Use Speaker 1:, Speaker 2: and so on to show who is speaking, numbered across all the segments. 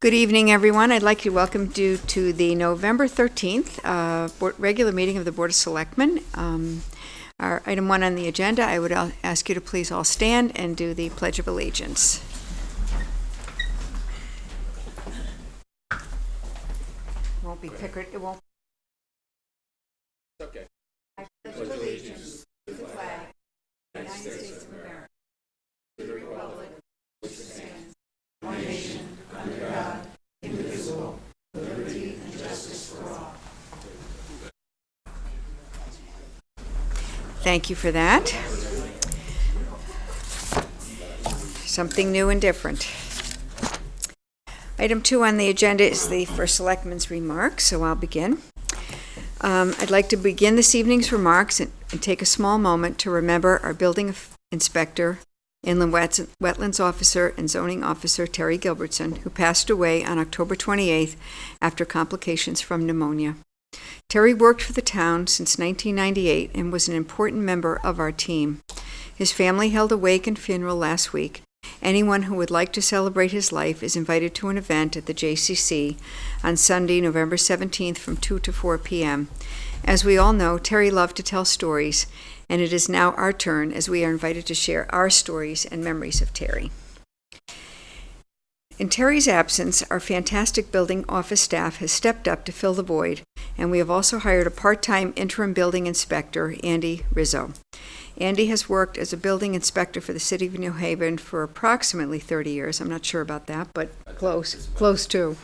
Speaker 1: Good evening, everyone. I'd like to welcome you to the November 13th regular meeting of the Board of Selectmen. Our item 1 on the agenda, I would ask you to please all stand and do the Pledge of Allegiance. Won't be Pickard. It won't.
Speaker 2: Okay.
Speaker 1: I pledge allegiance to the flag of the United States of America, to the republic which stands one nation under God, indivisible, with liberty and justice for all. Thank you for that. Something new and different. Item 2 on the agenda is the first Selectmen's remarks, so I'll begin. I'd like to begin this evening's remarks and take a small moment to remember our building inspector, inland wetlands officer, and zoning officer Terry Gilbertson, who passed away on October 28th after complications from pneumonia. Terry worked for the town since 1998 and was an important member of our team. His family held a wake and funeral last week. Anyone who would like to celebrate his life is invited to an event at the JCC on Sunday, November 17th from 2 to 4 p.m. As we all know, Terry loved to tell stories, and it is now our turn as we are invited to share our stories and memories of Terry. In Terry's absence, our fantastic building office staff has stepped up to fill the void, and we have also hired a part-time interim building inspector, Andy Rizzo. Andy has worked as a building inspector for the City of New Haven for approximately 30 years. I'm not sure about that, but close to.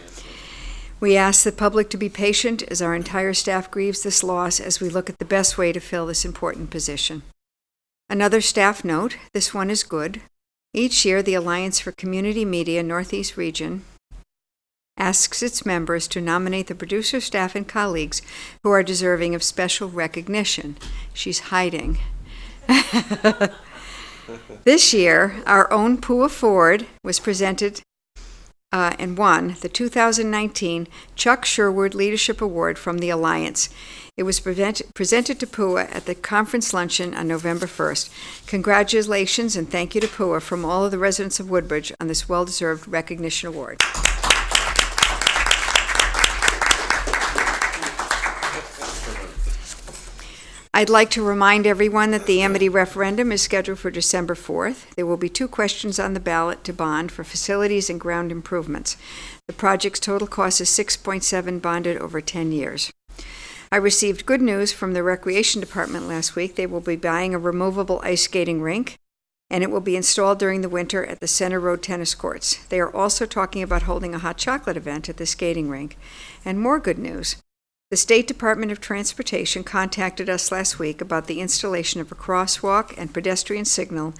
Speaker 1: We ask the public to be patient as our entire staff grieves this loss as we look at the best way to fill this important position. Another staff note, this one is good. Each year, the Alliance for Community Media Northeast Region asks its members to nominate the producer, staff, and colleagues who are deserving of special recognition. She's hiding. This year, our own Pua Ford was presented and won the 2019 Chuck Sherwood Leadership Award from the Alliance. It was presented to Pua at the conference luncheon on November 1st. Congratulations and thank you to Pua from all of the residents of Woodbridge on this well-deserved recognition award. I'd like to remind everyone that the Amity referendum is scheduled for December 4th. There will be 2 questions on the ballot to bond for facilities and ground improvements. The project's total cost is $6.7 bonded over 10 years. I received good news from the Recreation Department last week. They will be buying a removable ice skating rink, and it will be installed during the winter at the Center Road tennis courts. They are also talking about holding a hot chocolate event at the skating rink. And more good news. The State Department of Transportation contacted us last week about the installation of a crosswalk and pedestrian signal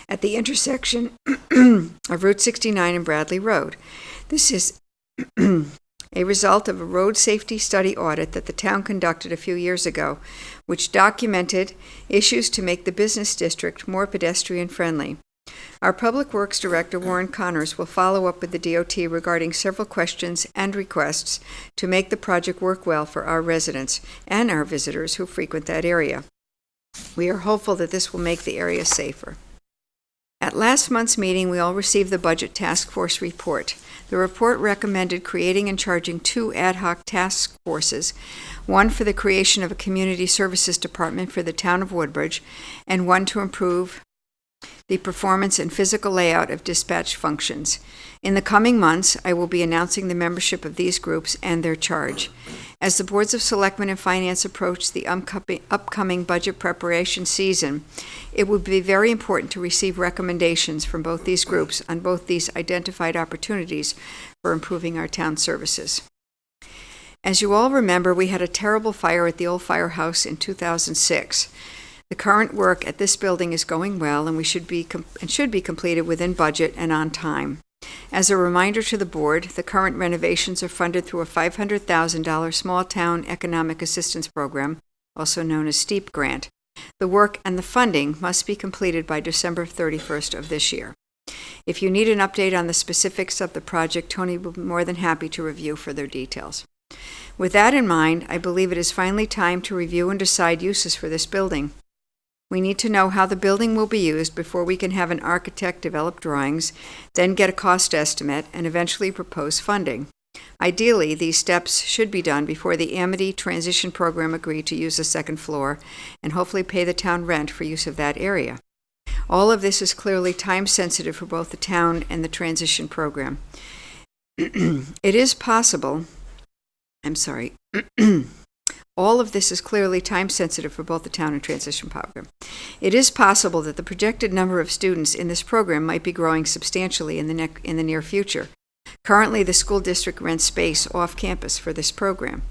Speaker 1: at the intersection of Route 69 and Bradley Road. This is a result of a road safety study audit that the town conducted a few years ago, which documented issues to make the business district more pedestrian-friendly. Our Public Works Director, Warren Connors, will follow up with the DOT regarding several questions and requests to make the project work well for our residents and our visitors who frequent that area. We are hopeful that this will make the area safer. At last month's meeting, we all received the Budget Task Force report. The report recommended creating and charging 2 ad hoc task forces, one for the creation of a community services department for the town of Woodbridge, and one to improve the performance and physical layout of dispatch functions. In the coming months, I will be announcing the membership of these groups and their charge. As the boards of Selectmen and Finance approach the upcoming budget preparation season, it would be very important to receive recommendations from both these groups on both these identified opportunities for improving our town services. As you all remember, we had a terrible fire at the old firehouse in 2006. The current work at this building is going well, and should be completed within budget and on time. As a reminder to the board, the current renovations are funded through a $500,000 Small Town Economic Assistance Program, also known as STEEP grant. The work and the funding must be completed by December 31st of this year. If you need an update on the specifics of the project, Tony will be more than happy to review further details. With that in mind, I believe it is finally time to review and decide uses for this building. We need to know how the building will be used before we can have an architect develop drawings, then get a cost estimate, and eventually propose funding. Ideally, these steps should be done before the Amity Transition Program agreed to use the second floor and hopefully pay the town rent for use of that area. All of this is clearly time-sensitive for both the town and the transition program. It is possible, all of this is clearly time-sensitive for both the town and transition program. It is possible that the projected number of students in this program might be growing substantially in the near future. Currently, the school district rents space off campus for this program.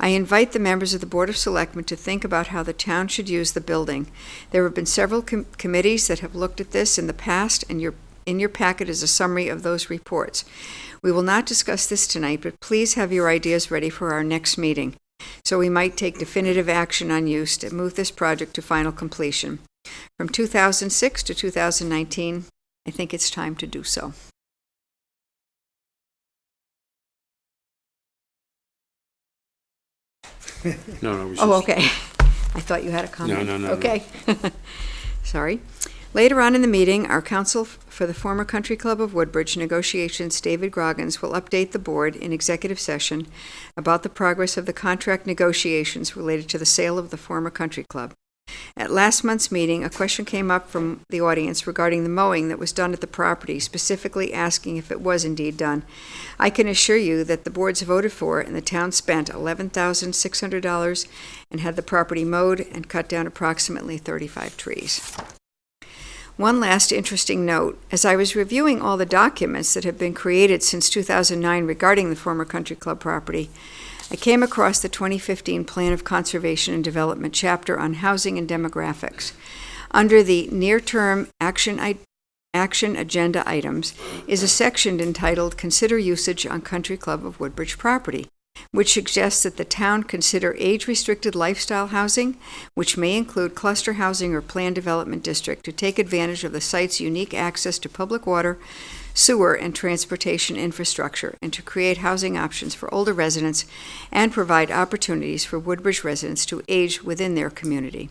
Speaker 1: I invite the members of the Board of Selectmen to think about how the town should use the building. There have been several committees that have looked at this in the past, and in your packet is a summary of those reports. We will not discuss this tonight, but please have your ideas ready for our next meeting, so we might take definitive action on use to move this project to final completion. From 2006 to 2019, I think it's time to do so.
Speaker 2: No, we should.
Speaker 1: Oh, okay. I thought you had a comment.
Speaker 2: No.
Speaker 1: Okay. Sorry. Later on in the meeting, our counsel for the former Country Club of Woodbridge negotiations, David Groggins, will update the board in executive session about the progress of the contract negotiations related to the sale of the former Country Club. At last month's meeting, a question came up from the audience regarding the mowing that was done at the property, specifically asking if it was indeed done. I can assure you that the boards voted for it, and the town spent $11,600 and had the property mowed and cut down approximately 35 trees. One last interesting note. As I was reviewing all the documents that have been created since 2009 regarding the former Country Club property, I came across the 2015 Plan of Conservation and Development chapter on housing and demographics. Under the near-term action agenda items is a section entitled Consider Usage on Country Club of Woodbridge Property, which suggests that the town consider age-restricted lifestyle housing, which may include cluster housing or planned development district, to take advantage of the site's unique access to public water, sewer, and transportation infrastructure, and to create housing options for older residents and provide opportunities for Woodbridge residents to age within their community.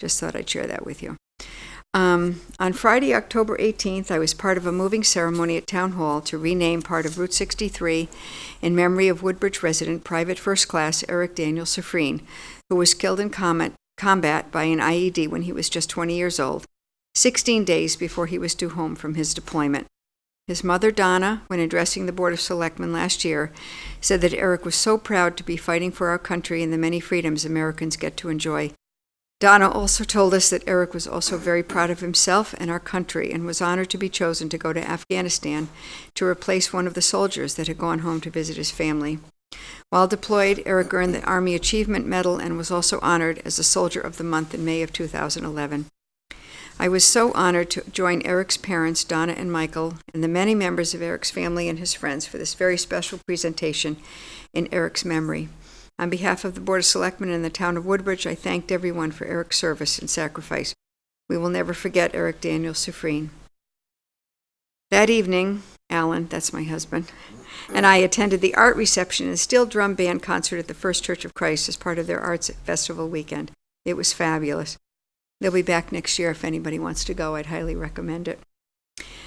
Speaker 1: Just thought I'd share that with you. On Friday, October 18th, I was part of a moving ceremony at Town Hall to rename part of Route 63 in memory of Woodbridge resident Private First Class Eric Daniel Safreen, who was killed in combat by an IED when he was just 20 years old, 16 days before he was due home from his deployment. His mother, Donna, when addressing the Board of Selectmen last year, said that Eric was so proud to be fighting for our country and the many freedoms Americans get to enjoy. Donna also told us that Eric was also very proud of himself and our country and was honored to be chosen to go to Afghanistan to replace one of the soldiers that had gone home to visit his family. While deployed, Eric earned the Army Achievement Medal and was also honored as a Soldier of the Month in May of 2011. I was so honored to join Eric's parents, Donna and Michael, and the many members of Eric's family and his friends for this very special presentation in Eric's memory. On behalf of the Board of Selectmen and the town of Woodbridge, I thanked everyone for Eric's service and sacrifice. We will never forget Eric Daniel Safreen. That evening, Alan, that's my husband, and I attended the art reception and steel drum band concert at the First Church of Christ as part of their arts festival weekend. It was fabulous. They'll be back next year if anybody wants to go. I'd highly recommend it.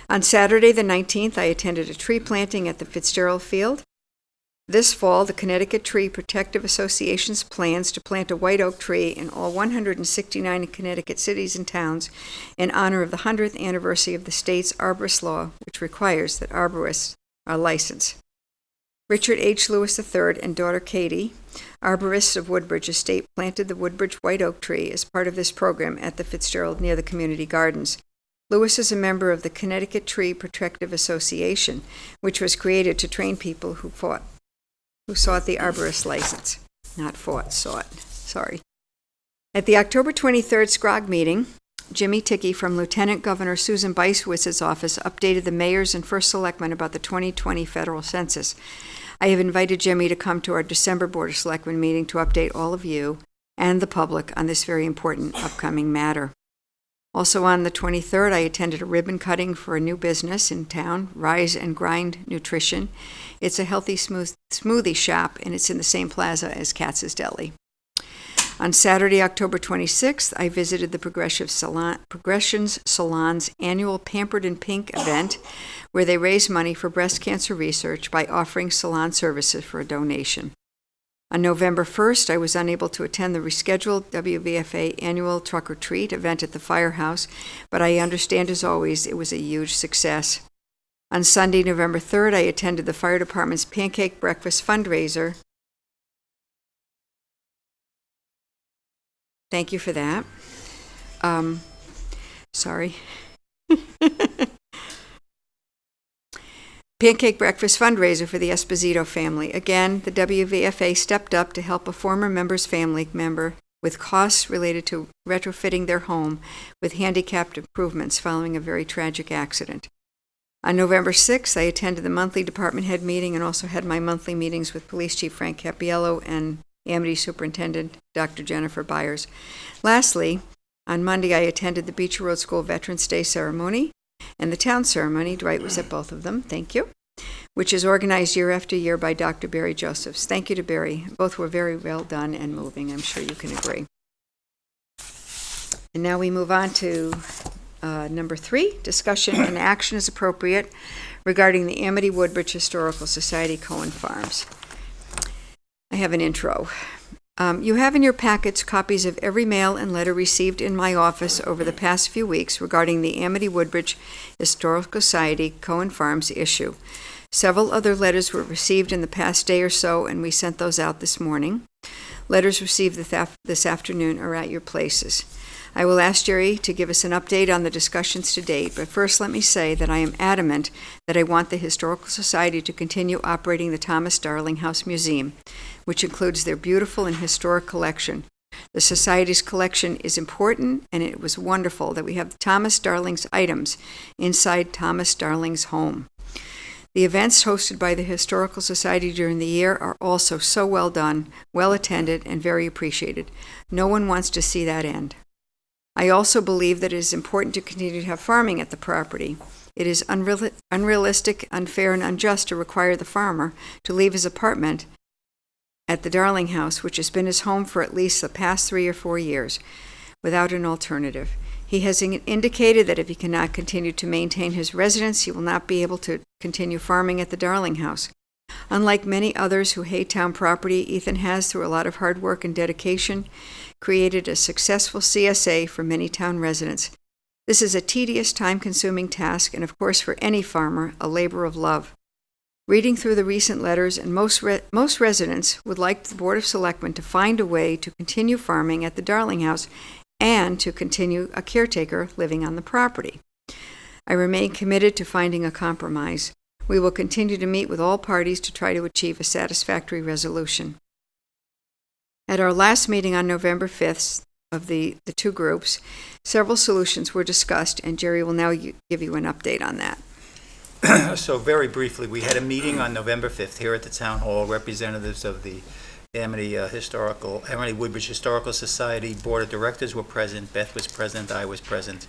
Speaker 1: On Saturday, the 19th, I attended a tree planting at the Fitzgerald Field. This fall, the Connecticut Tree Protective Association's plans to plant a white oak tree in all 169 Connecticut cities and towns in honor of the 100th anniversary of the state's arborist law, which requires that arborists are licensed. Richard H. Lewis III and daughter Katie, arborists of Woodbridge Estate, planted the Woodbridge white oak tree as part of this program at the Fitzgerald near the community gardens. Lewis is a member of the Connecticut Tree Protective Association, which was created to train people who sought the arborist license. Not fought, sought. Sorry. At the October 23rd SCROG meeting, Jimmy Tickey from Lieutenant Governor Susan Beiswitz's office updated the mayors and first selectmen about the 2020 federal census. I have invited Jimmy to come to our December Board of Selectmen meeting to update all of you and the public on this very important upcoming matter. Also on the 23rd, I attended a ribbon cutting for a new business in town, Rise and Grind Nutrition. It's a healthy smoothie shop, and it's in the same plaza as Katz's Deli. On Saturday, October 26th, I visited the Progressions Salon's annual Pampered in Pink event, where they raise money for breast cancer research by offering salon services for a donation. On November 1st, I was unable to attend the rescheduled WVFA annual Truck or Treat event at the firehouse, but I understand, as always, it was a huge success. On Sunday, November 3rd, I attended the fire department's pancake breakfast fundraiser. Thank you for that. Sorry. Pancake breakfast fundraiser for the Esposito family. Again, the WVFA stepped up to help a former member's family member with costs related to retrofitting their home with handicapped improvements following a very tragic accident. On November 6th, I attended the monthly department head meeting and also had my monthly meetings with Police Chief Frank Cappiello and Amity Superintendent Dr. Jennifer Byers. Lastly, on Monday, I attended the Beecher Road School Veterans Day ceremony and the town ceremony. Dwight was at both of them, thank you, which is organized year after year by Dr. Barry Josephs. Thank you to Barry. Both were very well done and moving, I'm sure you can agree. And now we move on to number 3, discussion and action is appropriate regarding the Amity Woodbridge Historical Society Koan Farms. I have an intro. You have in your packets copies of every mail and letter received in my office over the past few weeks regarding the Amity Woodbridge Historical Society Koan Farms issue. Several other letters were received in the past day or so, and we sent those out this morning. Letters received this afternoon are at your places. I will ask Jerry to give us an update on the discussions to date, but first let me say that I am adamant that I want the Historical Society to continue operating the Thomas Darling House Museum, which includes their beautiful and historic collection. The Society's collection is important, and it was wonderful that we have Thomas Darling's items inside Thomas Darling's home. The events hosted by the Historical Society during the year are also so well done, well attended, and very appreciated. No one wants to see that end. I also believe that it is important to continue to have farming at the property. It is unrealistic, unfair, and unjust to require the farmer to leave his apartment at the Darling House, which has been his home for at least the past 3 or 4 years, without an alternative. He has indicated that if he cannot continue to maintain his residence, he will not be able to continue farming at the Darling House. Unlike many others who hate town property, Ethan has, through a lot of hard work and dedication, created a successful CSA for many town residents. This is a tedious, time-consuming task, and of course for any farmer, a labor of love. Reading through the recent letters, and most residents would like the Board of Selectmen to find a way to continue farming at the Darling House and to continue a caretaker living on the property. I remain committed to finding a compromise. We will continue to meet with all parties to try to achieve a satisfactory resolution. At our last meeting on November 5th of the two groups, several solutions were discussed, and Jerry will now give you an update on that.
Speaker 2: So very briefly, we had a meeting on November 5th here at the Town Hall. Representatives of the Amity Woodbridge Historical Society Board of Directors were present. Beth was present. I was present.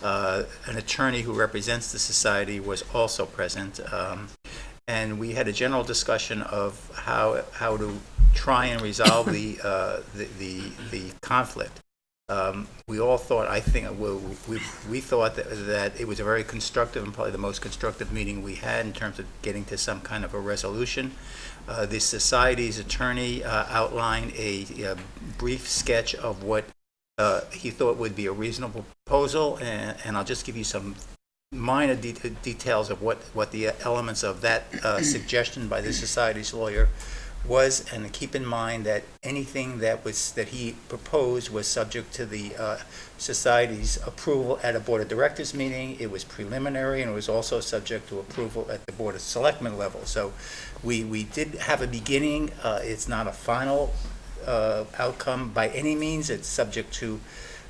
Speaker 2: An attorney who represents the society was also present, and we had a general discussion of how to try and resolve the conflict. We all thought, we thought that it was a very constructive and probably the most constructive meeting we had in terms of getting to some kind of a resolution. The society's attorney outlined a brief sketch of what he thought would be a reasonable proposal, and I'll just give you some minor details of what the elements of that suggestion by the society's lawyer was, and keep in mind that anything that he proposed was subject to the society's approval at a Board of Directors meeting. It was preliminary, and it was also subject to approval at the Board of Selectmen level. So we did have a beginning. It's not a final outcome by any means. It's subject to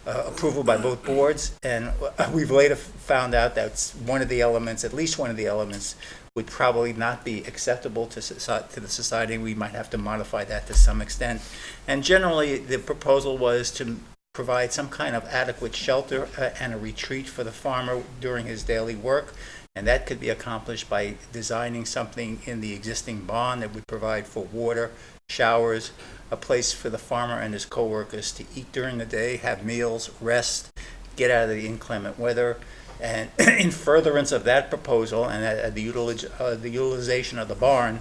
Speaker 2: approval by both boards, and we've later found out that one of the elements, at least one of the elements, would probably not be acceptable to the society. We might have to modify that to some extent. And generally, the proposal was to provide some kind of adequate shelter and a retreat for the farmer during his daily work. And that could be accomplished by designing something in the existing barn that would provide for water, showers, a place for the farmer and his coworkers to eat during the day, have meals, rest, get out of the inclement weather. And in furtherance of that proposal and the utilization of the barn,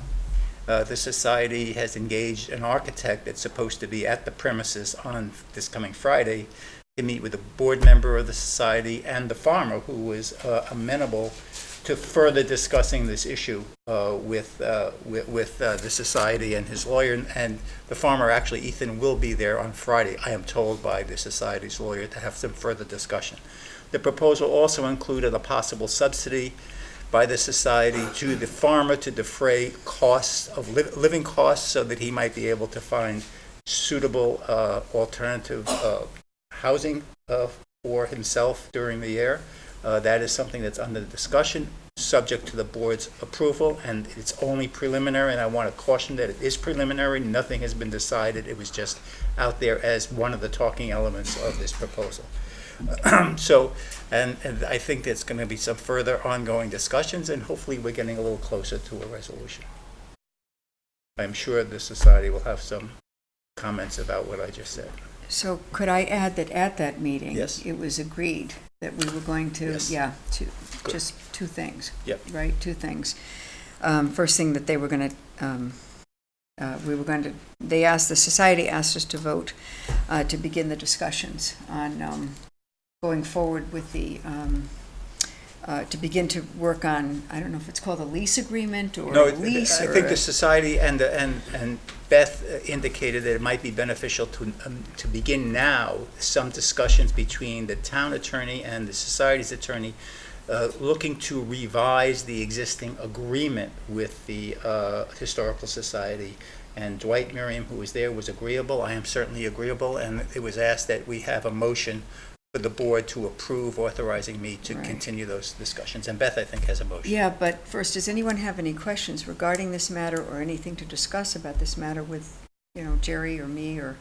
Speaker 2: the society has engaged an architect that's supposed to be at the premises on this coming Friday to meet with a board member of the society and the farmer, who is amenable to further discussing this issue with the society and his lawyer. And the farmer, actually, Ethan, will be there on Friday, I am told by the society's lawyer, to have some further discussion. The proposal also included a possible subsidy by the society to the farmer to defray costs of living costs, so that he might be able to find suitable alternative housing for himself during the year. That is something that's under discussion, subject to the board's approval, and it's only preliminary, and I want to caution that it is preliminary. Nothing has been decided. It was just out there as one of the talking elements of this proposal. And I think there's going to be some further ongoing discussions, and hopefully we're getting a little closer to a resolution. I'm sure the society will have some comments about what I just said.
Speaker 1: So could I add that at that meeting?
Speaker 2: Yes.
Speaker 1: It was agreed that we were going to,
Speaker 2: Yes. Good.
Speaker 1: just two things.
Speaker 2: Yep.
Speaker 1: Right, two things. First thing, that they were going to, the society asked us to vote to begin the discussions on going forward with the, to begin to work on, I don't know if it's called a lease agreement or
Speaker 2: No,
Speaker 1: a lease.
Speaker 2: I think the society and Beth indicated that it might be beneficial to begin now some discussions between the town attorney and the society's attorney, looking to revise the existing agreement with the Historical Society. And Dwight Merriam, who was there, was agreeable. I am certainly agreeable, and it was asked that we have a motion for the board to approve, authorizing me to
Speaker 1: Right.
Speaker 2: continue those discussions. And Beth, I think, has a motion.
Speaker 1: Yeah, but first, does anyone have any questions regarding this matter or anything to discuss about this matter with, Jerry or me or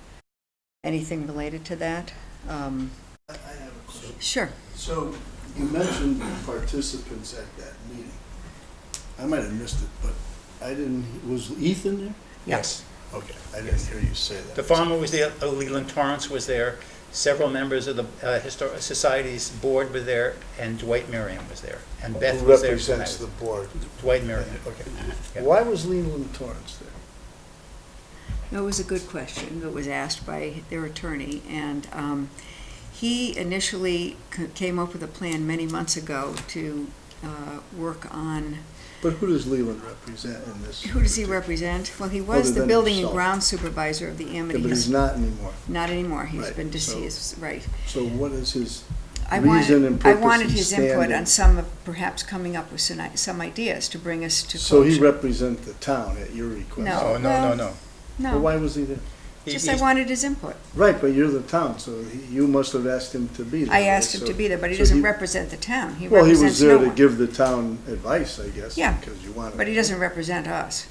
Speaker 1: anything related to that?
Speaker 3: I have a question.
Speaker 1: Sure.
Speaker 3: So you mentioned participants at that meeting. I might have missed it, but I didn't, was Ethan there?
Speaker 2: Yes.
Speaker 3: Okay, I didn't hear you say that.
Speaker 2: The farmer was there, Leland Torrance was there, several members of the Historic Society's board were there, and Dwight Merriam was there. And Beth
Speaker 3: Who
Speaker 2: was there.
Speaker 3: represents the board?
Speaker 2: Dwight Merriam.
Speaker 3: Okay.
Speaker 2: Yeah.
Speaker 3: Why was Leland Torrance there?
Speaker 1: No, it was a good question that was asked by their attorney, and he initially came up with a plan many months ago to work on.
Speaker 3: But who does Leland represent in this?
Speaker 1: Who does he represent? Well, he was
Speaker 3: Other
Speaker 1: the
Speaker 3: than
Speaker 1: building and
Speaker 3: himself.
Speaker 1: ground supervisor of the
Speaker 3: Yeah,
Speaker 1: Amity.
Speaker 3: but he's not anymore.
Speaker 1: Not anymore. He's
Speaker 3: Right,
Speaker 1: been
Speaker 3: so-
Speaker 1: deceased. Right.
Speaker 3: So what is his
Speaker 1: I
Speaker 3: reason and
Speaker 1: I
Speaker 3: purpose
Speaker 1: wanted
Speaker 3: in
Speaker 1: his input
Speaker 3: standing?
Speaker 1: on some of perhaps coming up with some ideas to bring us to.
Speaker 3: So he
Speaker 1: closure.
Speaker 3: represents the town at your request?
Speaker 1: No.
Speaker 2: Oh, no.
Speaker 3: Well,
Speaker 1: No,
Speaker 3: why was he there?
Speaker 1: just
Speaker 2: He-
Speaker 1: I wanted his input.
Speaker 3: Right, but you're the town, so you must have asked him to be there.
Speaker 1: I asked
Speaker 3: right?
Speaker 1: him
Speaker 3: So-
Speaker 1: to be there, but he
Speaker 3: so
Speaker 1: doesn't represent the town. He
Speaker 3: Well, he
Speaker 1: represents
Speaker 3: was there
Speaker 1: no
Speaker 3: to
Speaker 1: one.
Speaker 3: give the town advice, I guess.
Speaker 1: Yeah,
Speaker 3: Because you wanted.
Speaker 1: But he doesn't represent us,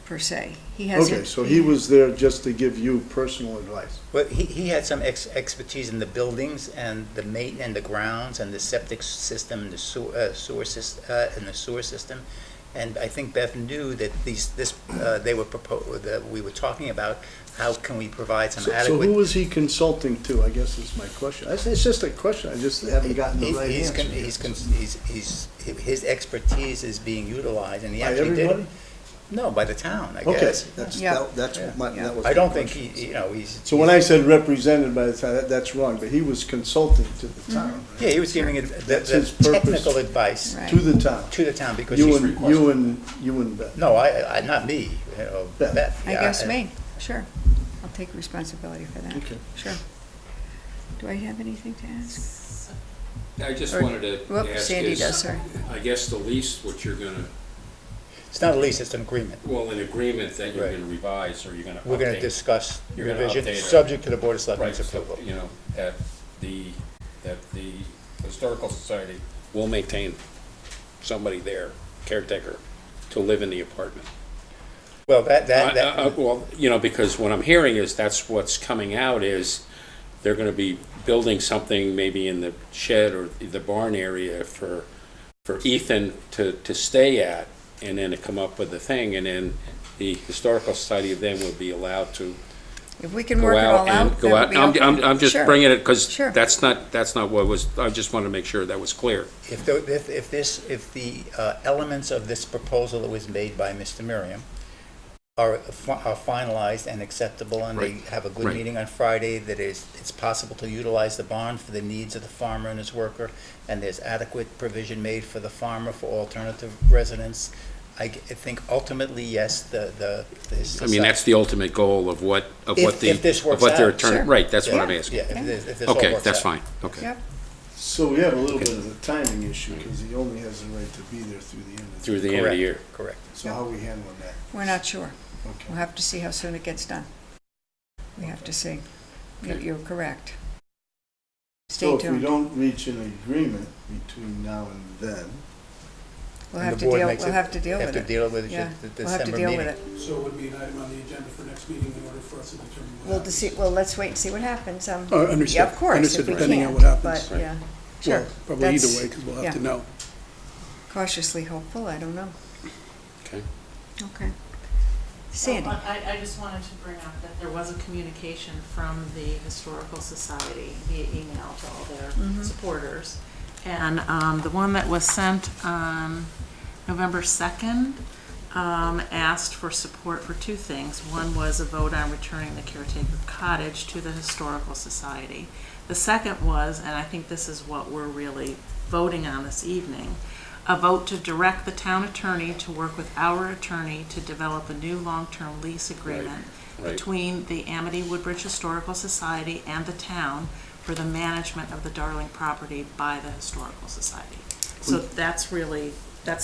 Speaker 1: per se. He has.
Speaker 3: Okay, so he was there just to give you personal advice.
Speaker 2: But he had some expertise in the buildings and the and the grounds and the septic system and the sewer system. And I think Beth knew that we were talking about how can we provide some
Speaker 3: So
Speaker 2: adequate.
Speaker 3: who was he consulting to, I guess is my question. It's just a question, I just haven't gotten the right answer.
Speaker 2: His expertise is being utilized, and he
Speaker 3: By
Speaker 2: actually did.
Speaker 3: everybody?
Speaker 2: No, by the town, I
Speaker 3: Okay,
Speaker 2: guess.
Speaker 3: that's
Speaker 1: Yeah.
Speaker 3: my,
Speaker 1: Yeah.
Speaker 3: that was
Speaker 2: I
Speaker 3: my
Speaker 2: don't think
Speaker 3: question.
Speaker 2: he's.
Speaker 3: So when I said represented by the town, that's wrong, but he was consulting to the town. right?
Speaker 2: Yeah, he was giving it
Speaker 3: That's
Speaker 2: the
Speaker 3: his purpose.
Speaker 2: technical advice
Speaker 1: Right.
Speaker 3: To the town.
Speaker 2: to the town because
Speaker 3: You
Speaker 2: he's
Speaker 3: and,
Speaker 2: requesting.
Speaker 3: you and Beth.
Speaker 2: No, I not me,
Speaker 3: Beth.
Speaker 2: Beth.
Speaker 1: I
Speaker 2: yeah,
Speaker 1: guess
Speaker 2: and-
Speaker 1: me, sure. I'll take responsibility for that.
Speaker 3: Okay.
Speaker 1: Sure. Do I have anything to ask?
Speaker 4: I just
Speaker 1: Or-
Speaker 4: wanted to
Speaker 1: Whoop,
Speaker 4: ask
Speaker 1: Sandy
Speaker 4: is,
Speaker 1: does, sorry.
Speaker 4: I guess the lease, what you're gonna,
Speaker 2: It's not a lease, it's an agreement.
Speaker 4: well, an agreement that you're
Speaker 2: Right.
Speaker 4: gonna revise or you're gonna update.
Speaker 2: We're going to discuss
Speaker 4: You're gonna
Speaker 2: revision,
Speaker 4: update it.
Speaker 2: subject to the Board of
Speaker 4: Right,
Speaker 2: Selectmen's
Speaker 4: so,
Speaker 2: approval.
Speaker 4: you know, that the Historical Society will maintain somebody there, caretaker, to live in the apartment.
Speaker 2: Well, that,
Speaker 4: Well, you know, because what I'm hearing is that's what's coming out is they're gonna be building something maybe in the shed or the barn area for for Ethan to stay at, and then to come up with the thing, and then the Historical Society then would be allowed to
Speaker 1: If we can
Speaker 4: go
Speaker 1: work it all
Speaker 4: out and
Speaker 1: out,
Speaker 4: go
Speaker 1: that
Speaker 4: out.
Speaker 1: would be okay.
Speaker 4: I'm just
Speaker 1: Sure.
Speaker 4: bringing it, because
Speaker 1: Sure.
Speaker 4: that's not what was, I just wanted to make sure that was clear.
Speaker 2: If the elements of this proposal that was made by Mr. Miriam are finalized and acceptable, and they
Speaker 4: Right.
Speaker 2: have a good
Speaker 4: Right.
Speaker 2: meeting on Friday, that it's possible to utilize the bond for the needs of the farmer and his worker, and there's adequate provision made for the farmer for alternative residents, I think ultimately, yes,
Speaker 4: I mean, that's the ultimate goal of what
Speaker 2: If this works
Speaker 4: their
Speaker 2: out.
Speaker 4: attorney,
Speaker 1: Sure.
Speaker 4: right, that's what
Speaker 2: Yeah,
Speaker 4: I'm asking.
Speaker 2: Yeah, if this all
Speaker 4: Okay,
Speaker 2: works
Speaker 4: that's
Speaker 2: out.
Speaker 4: fine, okay.
Speaker 1: Yep.
Speaker 3: So we have a little bit of a timing issue, because he only has the right to be there through the end of the
Speaker 4: Through the end of the year.
Speaker 2: Correct.
Speaker 3: So how are we handling that?
Speaker 1: We're not sure.
Speaker 3: Okay.
Speaker 1: We'll have to see how soon it gets done. We have to see.
Speaker 4: Okay.
Speaker 1: You're correct.
Speaker 3: So
Speaker 1: Stay
Speaker 3: if we
Speaker 1: tuned.
Speaker 3: don't reach an agreement between now and then,
Speaker 1: We'll
Speaker 2: And
Speaker 1: have
Speaker 2: the
Speaker 1: to
Speaker 2: board
Speaker 1: deal,
Speaker 2: makes
Speaker 1: we'll
Speaker 2: it-
Speaker 1: have to deal
Speaker 2: have
Speaker 1: with
Speaker 2: to
Speaker 1: it.
Speaker 2: deal with it
Speaker 1: Yeah,
Speaker 2: at the
Speaker 1: we'll have to
Speaker 2: December
Speaker 1: deal with
Speaker 2: meeting.
Speaker 1: it.
Speaker 5: So it would be an item on the agenda for next meeting in order for us to determine what
Speaker 1: Well,
Speaker 5: happens.
Speaker 1: let's wait and see what happens.
Speaker 6: Understood.
Speaker 1: Yeah, of course, if
Speaker 6: Understood,
Speaker 1: we
Speaker 6: depending on
Speaker 1: can't,
Speaker 6: what happens.
Speaker 1: but,
Speaker 4: Right.
Speaker 1: yeah, sure.
Speaker 6: Well, probably either
Speaker 1: That's-
Speaker 6: way, because we'll
Speaker 1: yeah.
Speaker 6: have to know.
Speaker 1: Cautiously hopeful, I don't know.
Speaker 4: Okay.
Speaker 1: Okay. Sandy?
Speaker 7: I just wanted to bring up that there was a communication from the Historical Society via email to all their supporters. And the one that was sent on November 2nd asked for support for two things. One was a vote on returning the caretaker cottage to the Historical Society. The second was, and I think this is what we're really voting on this evening, a vote to direct the town attorney to work with our attorney to develop a new long-term lease agreement
Speaker 4: Right.
Speaker 7: between the Amity Woodbridge Historical Society and the town for the management of the Darling property by the Historical Society. So that's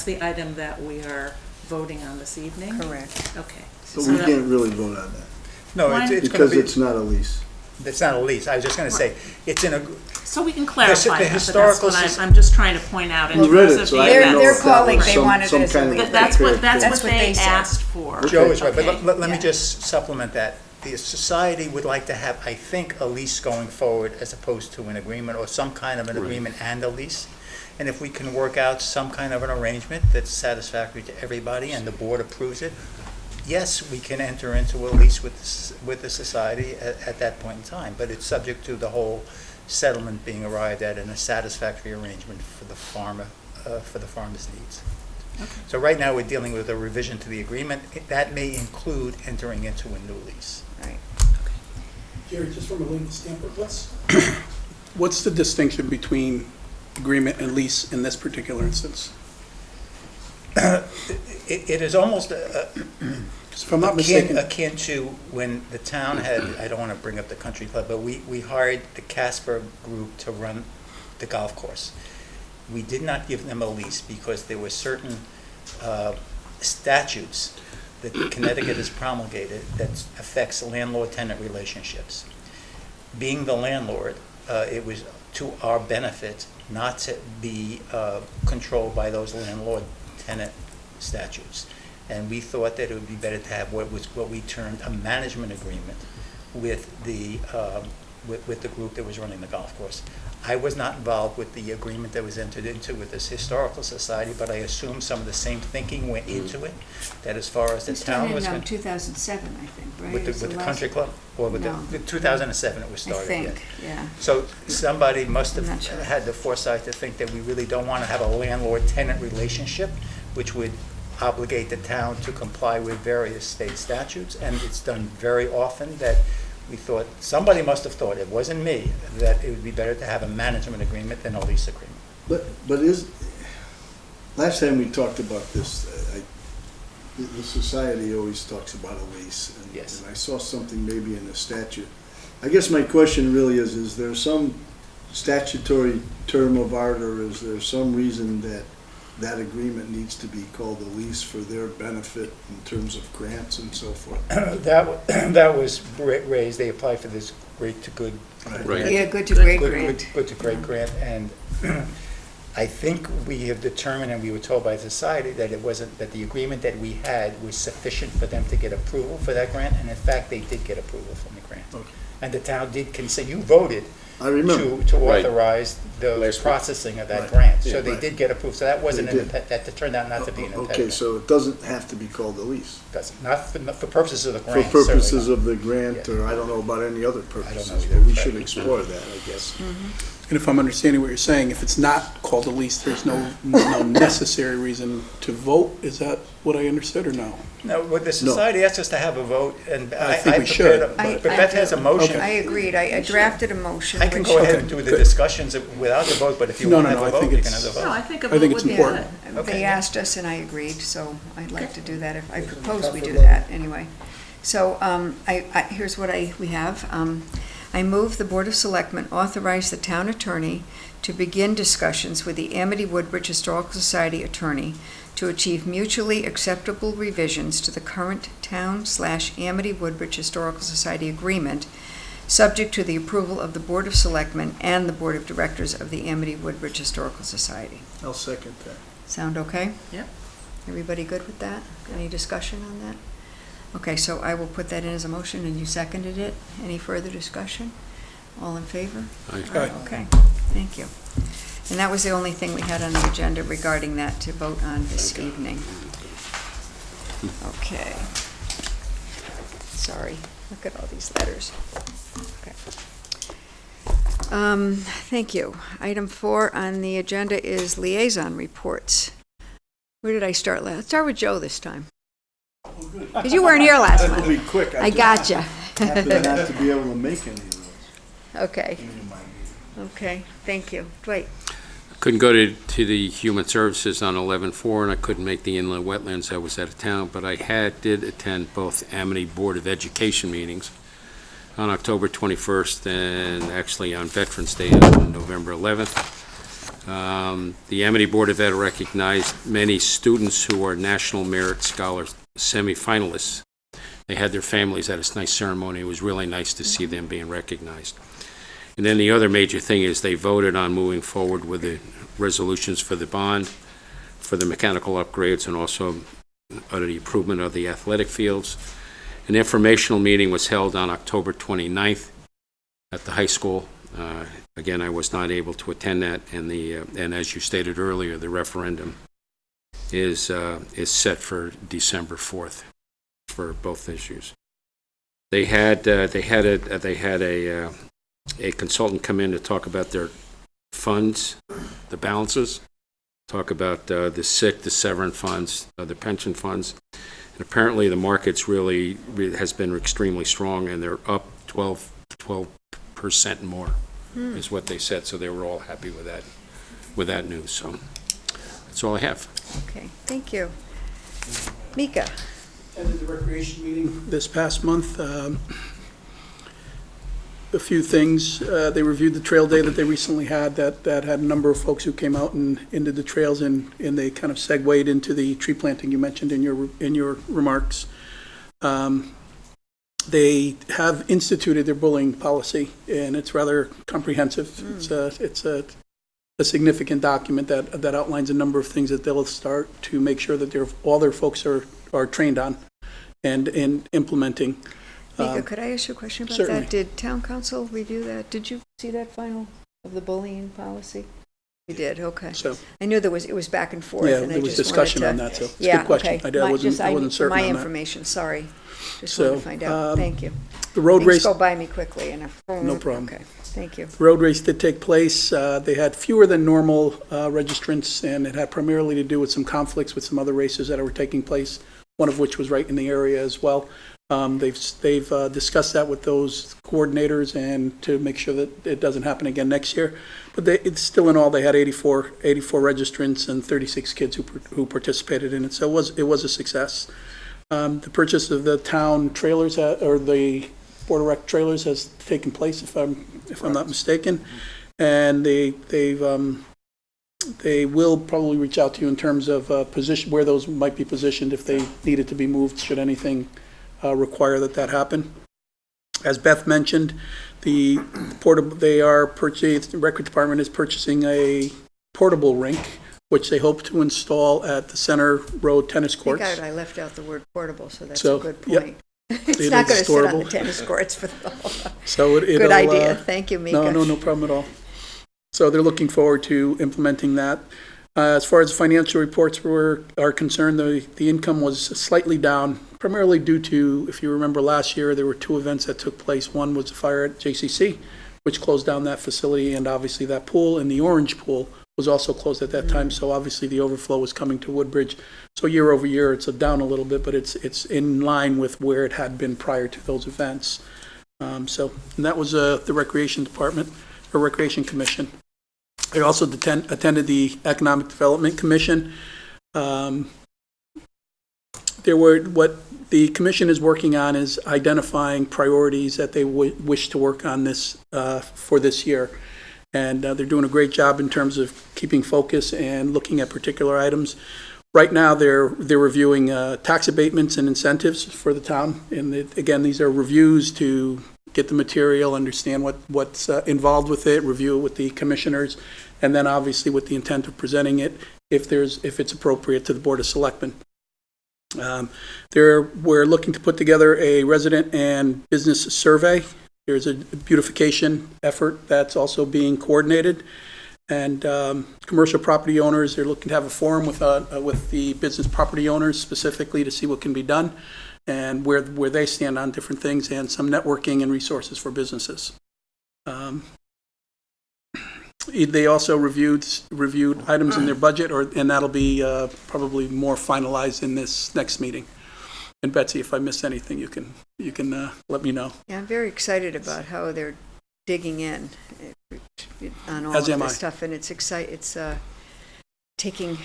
Speaker 7: the item that we are voting on this evening?
Speaker 1: Correct.
Speaker 7: Okay.
Speaker 3: but
Speaker 7: So
Speaker 3: we
Speaker 7: that-
Speaker 3: can't really vote on that,
Speaker 2: No,
Speaker 7: Why?
Speaker 2: it's gonna
Speaker 3: because
Speaker 2: be,
Speaker 3: it's not a lease.
Speaker 2: it's not a lease. I was just gonna say, it's in a,
Speaker 7: So we can clarify that, but that's
Speaker 2: Historical
Speaker 7: what
Speaker 2: Soc-
Speaker 7: I'm just trying to point out in
Speaker 3: We read
Speaker 7: terms
Speaker 3: it,
Speaker 7: of
Speaker 3: so
Speaker 7: the
Speaker 3: I didn't know
Speaker 1: They're
Speaker 3: if that
Speaker 1: calling,
Speaker 3: was
Speaker 1: they
Speaker 3: some-
Speaker 1: wanted it
Speaker 3: some
Speaker 1: as a
Speaker 3: kind of
Speaker 1: lease.
Speaker 7: That's what
Speaker 1: That's what
Speaker 7: they
Speaker 1: they said.
Speaker 7: asked for.
Speaker 2: Joe is right, but
Speaker 7: Okay.
Speaker 2: let me
Speaker 1: Yeah.
Speaker 2: just supplement that. The society would like to have, I think, a lease going forward as opposed to an agreement, or some kind of an
Speaker 4: Right.
Speaker 2: agreement and a lease. And if we can work out some kind of an arrangement that's satisfactory to everybody and the board approves it, yes, we can enter into a lease with the society at that point in time. But it's subject to the whole settlement being arrived at and a satisfactory arrangement for the farmer, for the farmer's needs. So right now, we're dealing with a revision to the agreement. That may include entering into a new lease.
Speaker 1: Right.
Speaker 5: Jerry, just from a legal standpoint,
Speaker 6: What's the distinction between agreement and lease in this particular instance?
Speaker 2: It is almost
Speaker 6: 'Cause if I'm not mistaken,
Speaker 2: akin to when the town had, I don't want to bring up the country club, but we hired the Casper Group to run the golf course. We did not give them a lease because there were certain statutes that Connecticut has promulgated that affects landlord-tenant relationships. Being the landlord, it was to our benefit not to be controlled by those landlord-tenant statutes. And we thought that it would be better to have what we termed a management agreement with the group that was running the golf course. I was not involved with the agreement that was entered into with this historical society, but I assume some of the same thinking went into it, that as far as the
Speaker 1: It
Speaker 2: town was
Speaker 1: started in
Speaker 2: concerned.
Speaker 1: 2007, I think, right?
Speaker 2: With
Speaker 1: Is
Speaker 2: the
Speaker 1: last-
Speaker 2: country club, or with
Speaker 1: No.
Speaker 2: the 2007 it was
Speaker 1: I
Speaker 2: started, yeah.
Speaker 1: think, yeah.
Speaker 2: So somebody must
Speaker 1: I'm
Speaker 2: have
Speaker 1: not sure.
Speaker 2: had the foresight to think that we really don't want to have a landlord-tenant relationship, which would obligate the town to comply with various state statutes, and it's done very often that we thought, somebody must have thought, it wasn't me, that it would be better to have a management agreement than a lease agreement.
Speaker 3: But last time we talked about this, the society always talks about a lease.
Speaker 2: Yes.
Speaker 3: And I saw something maybe in the statute. I guess my question really is there some statutory term of art, or is there some reason that that agreement needs to be called a lease for their benefit in terms of grants and so forth?
Speaker 2: That was raised, they applied for this great to good.
Speaker 3: Right.
Speaker 4: Right.
Speaker 1: Yeah, good to great
Speaker 2: Good-
Speaker 1: grant.
Speaker 2: Good to great grant, and I think we have determined, and we were told by the society, that it wasn't, that the agreement that we had was sufficient for them to get approval for that grant, and in fact, they did get approval from the grant.
Speaker 3: Okay.
Speaker 2: And the town did consent, you voted
Speaker 3: I remember.
Speaker 2: to
Speaker 4: Right.
Speaker 2: authorize the
Speaker 4: Last week.
Speaker 2: processing of that
Speaker 3: Right.
Speaker 2: grant.
Speaker 3: Yeah,
Speaker 2: So they
Speaker 3: right.
Speaker 2: did get approved, so that wasn't,
Speaker 3: They did.
Speaker 2: that turned out not to be an impediment.
Speaker 3: Okay, so it doesn't have to be called a lease.
Speaker 2: Not for purposes of the
Speaker 3: For
Speaker 2: grant,
Speaker 3: purposes
Speaker 2: certainly
Speaker 3: of the grant,
Speaker 2: Yeah.
Speaker 3: or I don't know about any other purposes,
Speaker 2: either.
Speaker 3: but we should
Speaker 2: Right.
Speaker 3: explore that, I guess.
Speaker 6: And if I'm understanding what you're saying, if it's not called a lease, there's no necessary reason to vote? Is that what I understood, or no?
Speaker 2: No, with the society asked us to have a vote, and
Speaker 6: I
Speaker 2: I
Speaker 6: think we
Speaker 2: prepared
Speaker 6: should,
Speaker 2: a-
Speaker 6: but-
Speaker 2: but Beth has a motion.
Speaker 1: I agreed. I drafted a motion.
Speaker 2: I can
Speaker 1: which-
Speaker 2: go ahead
Speaker 6: Okay,
Speaker 2: and do the
Speaker 6: good.
Speaker 2: discussions without the vote, but if you
Speaker 6: No,
Speaker 2: want
Speaker 6: no,
Speaker 2: to
Speaker 6: no,
Speaker 2: have
Speaker 6: I
Speaker 2: a
Speaker 6: think
Speaker 2: vote, you can
Speaker 6: it's-
Speaker 2: have a
Speaker 7: No,
Speaker 2: vote.
Speaker 7: I think a
Speaker 6: I think
Speaker 7: vote
Speaker 6: it's
Speaker 7: would be
Speaker 6: important.
Speaker 7: good.
Speaker 2: Okay.
Speaker 1: They asked us and I agreed, so I'd like to do that. If I propose we do that anyway. So here's what we have. I move the Board of Selectmen authorize the town attorney to begin discussions with the Amity Woodbridge Historical Society attorney to achieve mutually acceptable revisions to the current town/Amity Woodbridge Historical Society agreement, subject to the approval of the Board of Selectmen and the Board of Directors of the Amity Woodbridge Historical Society.
Speaker 3: I'll second that.
Speaker 1: Sound okay?
Speaker 7: Yep.
Speaker 1: Everybody good with that? Any discussion on that? Okay, so I will put that in as a motion, and you seconded it. Any further discussion? All in favor?
Speaker 6: Aye.
Speaker 1: Okay, thank you. And that was the only thing we had on the agenda regarding that to vote on this evening. Okay. Sorry, look at all these letters. Okay. Thank you. Item 4 on the agenda is liaison reports. Where did I start last? Start with Joe this time. Because you weren't here last
Speaker 3: That'll
Speaker 1: month.
Speaker 3: be quick.
Speaker 1: I gotcha.
Speaker 3: Happen not to be able to make any of those.
Speaker 1: Okay,
Speaker 3: in my meeting.
Speaker 1: okay, thank you. Dwight?
Speaker 4: Couldn't go to the Human Services on 11/4, and I couldn't make the inland wetlands. I was out of town, but I did attend both Amity Board of Education meetings on October 21st and actually on Veterans Day on November 11th. The Amity Board of Ed recognized many students who are National Merit Scholar semifinalists. They had their families at a nice ceremony. It was really nice to see them being recognized. And then the other major thing is they voted on moving forward with the resolutions for the bond, for the mechanical upgrades, and also the improvement of the athletic fields. An informational meeting was held on October 29th at the high school. Again, I was not able to attend that, and as you stated earlier, the referendum is set for December 4th for both issues. They had a consultant come in to talk about their funds, the balances, talk about the sick, the severance funds, the pension funds. And apparently the market's really has been extremely strong, and they're up 12% more is what they said. So they were all happy with that news. So that's all I have.
Speaker 1: Okay, thank you. Mika?
Speaker 6: Attended the recreation meeting this past month. A few things. They reviewed the trail day that they recently had that had a number of folks who came out and did the trails, and they kind of segued into the tree planting you mentioned in your remarks. They have instituted their bullying policy, and it's rather comprehensive. It's a significant document that outlines a number of things that they'll start to make sure that all their folks are trained on and implementing.
Speaker 1: Mika, could I ask you a question about
Speaker 6: certainly.
Speaker 1: that? Did town council review that? Did you see that final of the bullying policy? You did, okay.
Speaker 6: So,
Speaker 1: I knew it was back and forth,
Speaker 6: yeah,
Speaker 1: and I
Speaker 6: there was
Speaker 1: just wanted
Speaker 6: discussion
Speaker 1: to.
Speaker 6: on that, so it's a
Speaker 1: Yeah,
Speaker 6: good question.
Speaker 1: okay.
Speaker 6: I wasn't certain
Speaker 1: My
Speaker 6: on that.
Speaker 1: information, sorry. Just
Speaker 6: So,
Speaker 1: wanted to find out. Thank you.
Speaker 6: The road
Speaker 1: Things
Speaker 6: race,
Speaker 1: go by me quickly, and
Speaker 6: No problem.
Speaker 1: Okay, thank you.
Speaker 6: road race did take place. They had fewer than normal registrants, and it had primarily to do with some conflicts with some other races that were taking place, one of which was right in the area as well. They've discussed that with those coordinators and to make sure that it doesn't happen again next year. But it's still in all, they had 84 registrants and 36 kids who participated in it. So it was a success. The purchase of the town trailers or the Board of Rec trailers has taken place, if I'm not mistaken, and they will probably reach out to you in terms of position where those might be positioned if they needed to be moved. Should anything require that happen. As Beth mentioned, the record department is purchasing a portable rink, which they hope to install at the Center Road Tennis
Speaker 1: I
Speaker 6: Courts.
Speaker 1: think I left out the word portable, so that's
Speaker 6: So,
Speaker 1: a good
Speaker 6: yep.
Speaker 1: point. It's
Speaker 6: It
Speaker 1: not
Speaker 6: is
Speaker 1: going to sit on the
Speaker 6: storable.
Speaker 1: tennis courts for the whole.
Speaker 6: So it'll,
Speaker 1: Good idea. Thank you, Mika.
Speaker 6: No problem at all. So they're looking forward to implementing that. As far as financial reports are concerned, the income was slightly down, primarily due to, if you remember last year, there were two events that took place. One was the fire at JCC, which closed down that facility, and obviously that pool, and the Orange Pool was also closed at that time, so obviously the overflow was coming to Woodbridge. So year over year, it's down a little bit, but it's in line with where it had been prior to those events. And that was the Recreation Department, or Recreation Commission. I also attended the Economic Development Commission. What the commission is working on is identifying priorities that they wish to work on this for this year. And they're doing a great job in terms of keeping focus and looking at particular items. Right now, they're reviewing tax abatements and incentives for the town. And again, these are reviews to get the material, understand what's involved with it, review it with the commissioners, and then obviously with the intent of presenting it if it's appropriate to the Board of Selectmen. We're looking to put together a resident and business survey. There's a beautification effort that's also being coordinated. And commercial property owners, they're looking to have a forum with the business property owners specifically to see what can be done and where they stand on different things, and some networking and resources for businesses. They also reviewed items in their budget, and that'll be probably more finalized in this next meeting. And Betsy, if I missed anything, you can let me know.
Speaker 1: Yeah, I'm very excited about how they're digging in on all
Speaker 6: As
Speaker 1: of
Speaker 6: am I.
Speaker 1: this stuff, and it's taking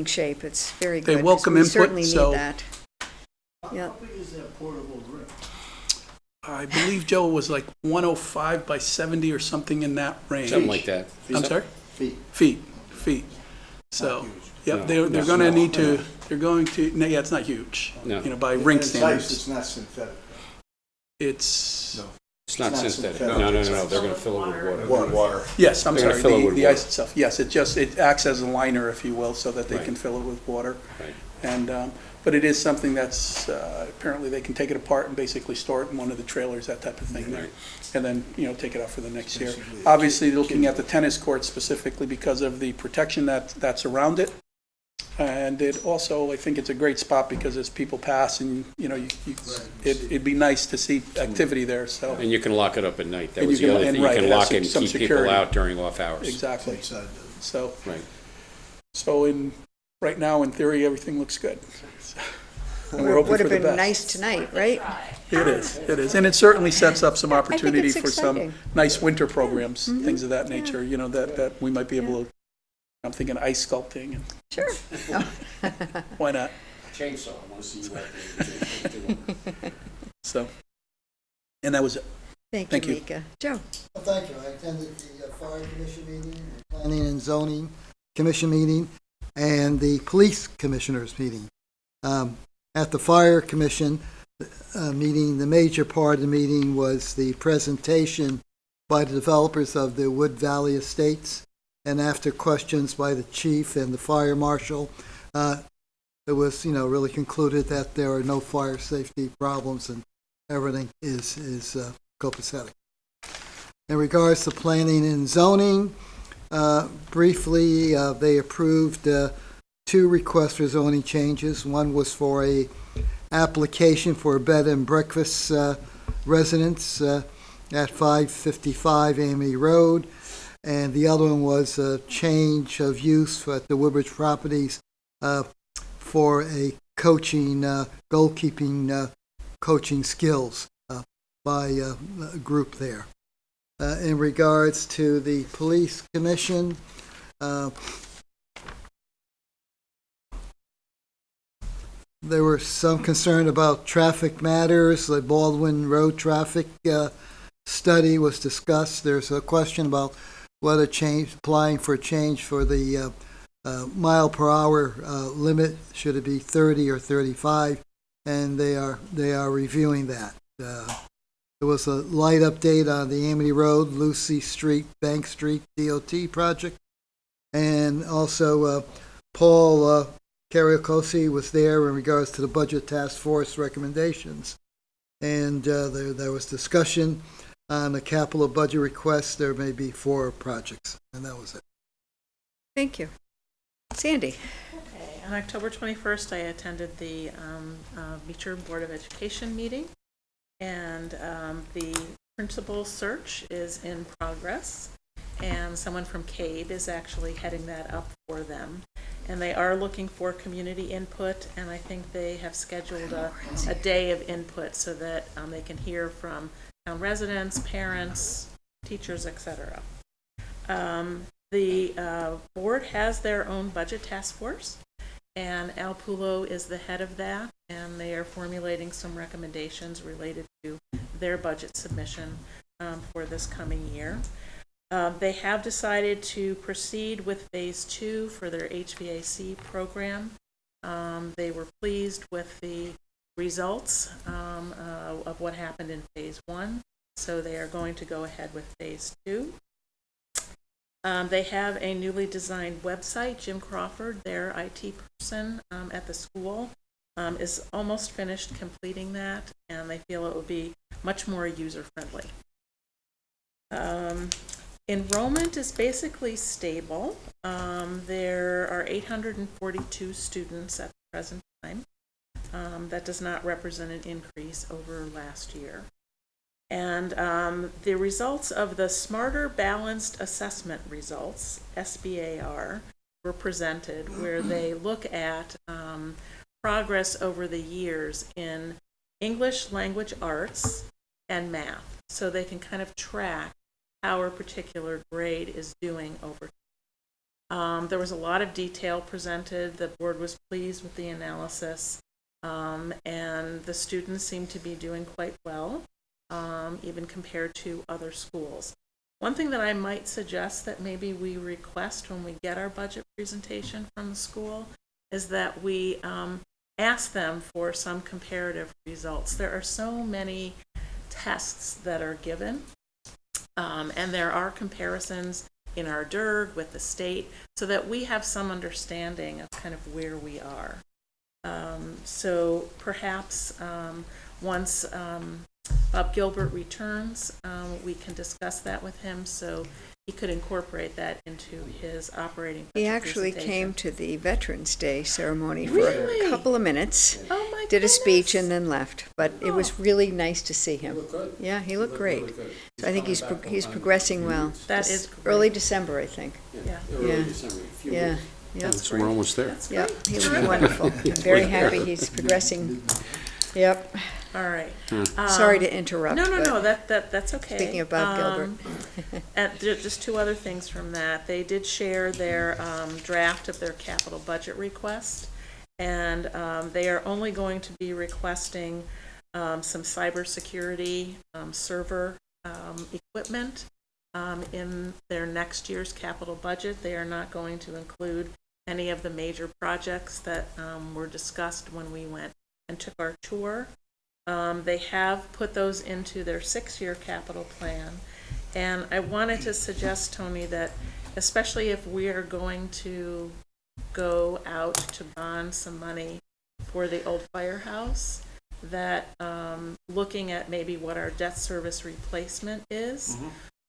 Speaker 1: shape. It's very
Speaker 6: They
Speaker 1: good.
Speaker 6: welcome
Speaker 1: we
Speaker 6: input,
Speaker 1: certainly
Speaker 6: so-
Speaker 1: need that. Yeah.
Speaker 3: How big is that portable rink?
Speaker 6: I believe, Joe, it was like 105 by 70 or something in that range.
Speaker 4: Something like that.
Speaker 6: I'm sorry?
Speaker 3: Feet.
Speaker 6: Feet. So,
Speaker 3: huge.
Speaker 6: yep,
Speaker 4: No,
Speaker 6: they're
Speaker 4: no,
Speaker 6: going to
Speaker 4: no.
Speaker 6: need to, they're going to, no, yeah, it's not huge.
Speaker 4: No.
Speaker 6: You know, by rink
Speaker 3: It's ice,
Speaker 6: standards.
Speaker 3: it's not synthetic.
Speaker 6: It's,
Speaker 3: No.
Speaker 4: It's not
Speaker 3: It's not
Speaker 4: synthetic.
Speaker 3: synthetic.
Speaker 4: No, they're going to fill it with water.
Speaker 3: Water.
Speaker 6: yes, I'm
Speaker 4: They're gonna
Speaker 6: sorry,
Speaker 4: fill it with
Speaker 6: the
Speaker 4: water.
Speaker 6: ice itself. Yes, it acts as a liner, if you will, so that they
Speaker 4: Right.
Speaker 6: can fill it with water.
Speaker 4: Right.
Speaker 6: And, but it is something that's, apparently they can take it apart and basically store it in one of the trailers, that type of thing.
Speaker 4: Right.
Speaker 6: And then, take it out for the next year.
Speaker 3: Basically,
Speaker 6: Obviously, looking at the tennis court specifically because of the protection that's around it. And it also, I think it's a great spot because as people pass and, it'd be nice to see activity there, so.
Speaker 4: And you can lock it up at night. That
Speaker 6: And
Speaker 4: was
Speaker 6: you
Speaker 4: the
Speaker 6: can-
Speaker 4: other
Speaker 6: and
Speaker 4: thing. You
Speaker 6: right,
Speaker 4: can
Speaker 6: it has
Speaker 4: lock it and
Speaker 6: some
Speaker 4: keep people
Speaker 6: security.
Speaker 4: out during off hours.
Speaker 6: Exactly.
Speaker 3: Inside the-
Speaker 6: So,
Speaker 4: Right.
Speaker 6: right now, in theory, everything looks good. And we're hoping
Speaker 1: Would
Speaker 6: for
Speaker 1: have
Speaker 6: the
Speaker 1: been
Speaker 6: best.
Speaker 1: nice tonight, right?
Speaker 6: It is. And it certainly sets up some
Speaker 1: think
Speaker 6: opportunity
Speaker 1: it's
Speaker 6: for some
Speaker 1: exciting.
Speaker 6: nice winter programs, things of that nature, that we might be able to, I'm thinking ice sculpting, and
Speaker 1: Sure.
Speaker 6: why not?
Speaker 4: Chainsaw. I want to see you out there.
Speaker 6: So, and that was it.
Speaker 1: Thank
Speaker 6: Thank
Speaker 1: you,
Speaker 6: you.
Speaker 1: Mika. Joe?
Speaker 8: Well, thank you. I attended the Fire Commission meeting, the Planning and Zoning Commission meeting, and the Police Commissioners meeting. At the Fire Commission meeting, the major part of the meeting was the presentation by the developers of the Wood Valley Estates, and after questions by the chief and the fire marshal, it was, really concluded that there are no fire safety problems and everything is copacetic. In regards to planning and zoning, briefly, they approved two requests for zoning changes. One was for a application for a bed and breakfast residence at 555 Amity Road, and the other one was a change of use at the Woodbridge Properties for a coaching, goalkeeping coaching skills by a group there. In regards to the police commission, there was some concern about traffic matters. The Baldwin Road traffic study was discussed. There's a question about whether applying for a change for the mile per hour limit, should it be 30 or 35, and they are reviewing that. There was a light update on the Amity Road, Lucy Street, Bank Street DOT project. And also, Paul Karakosi was there in regards to the Budget Task Force recommendations. And there was discussion on the capital budget request. There may be 4 projects, and that was it.
Speaker 1: Thank you. Sandy?
Speaker 7: Okay, on October 21st, I attended the Beecher Board of Education meeting, and the principal search is in progress, and someone from CABE is actually heading that up for them. And they are looking for community input, and I think they have scheduled a day of input so that they can hear from town residents, parents, teachers, etc. The board has their own budget task force, and Al Pulo is the head of that, and they are formulating some recommendations related to their budget submission for this coming year. They have decided to proceed with phase 2 for their HVAC program. They were pleased with the results of what happened in phase 1, so they are going to go ahead with phase 2. They have a newly designed website. Jim Crawford, their IT person at the school, is almost finished completing that, and they feel it will be much more user-friendly. Enrollment is basically stable. There are 842 students at the present time. That does not represent an increase over last year. And the results of the Smarter Balanced Assessment results, SBAR, were presented, where they look at progress over the years in English language arts and math, so they can kind of track how a particular grade is doing over time. There was a lot of detail presented. The board was pleased with the analysis, and the students seem to be doing quite well, even compared to other schools. One thing that I might suggest that maybe we request when we get our budget presentation from the school is that we ask them for some comparative results. There are so many tests that are given, and there are comparisons in our DIRG with the state, so that we have some understanding of kind of where we are. So perhaps once Bob Gilbert returns, we can discuss that with him, so he could incorporate that into his operating budget
Speaker 1: He actually
Speaker 7: presentation.
Speaker 1: came to the Veterans Day ceremony for
Speaker 7: Really?
Speaker 1: a couple of minutes,
Speaker 7: Oh my
Speaker 1: did a speech,
Speaker 7: goodness.
Speaker 1: and then left. But it was really nice to see him.
Speaker 4: good.
Speaker 1: Yeah, he looked great.
Speaker 4: Really good.
Speaker 1: So I think he's progressing well.
Speaker 7: That
Speaker 1: Just
Speaker 7: is great.
Speaker 1: early December, I think.
Speaker 7: Yeah.
Speaker 4: Early
Speaker 1: Yeah.
Speaker 4: December, a few
Speaker 1: Yeah,
Speaker 4: weeks.
Speaker 1: yeah,
Speaker 4: So we're almost there.
Speaker 7: That's
Speaker 1: yeah.
Speaker 7: great.
Speaker 1: He'll be wonderful. I'm very happy he's progressing. Yep.
Speaker 7: All right.
Speaker 1: Sorry to interrupt.
Speaker 7: No,
Speaker 1: but
Speaker 7: that's okay.
Speaker 1: Speaking of Bob Gilbert.
Speaker 7: And just 2 other things from that. They did share their draft of their capital budget request, and they are only going to be requesting some cybersecurity server equipment in their next year's capital budget. They are not going to include any of the major projects that were discussed when we went and took our tour. They have put those into their 6-year capital plan. And I wanted to suggest, Tony, that especially if we are going to go out to bond some money for the old firehouse, that looking at maybe what our debt service replacement is,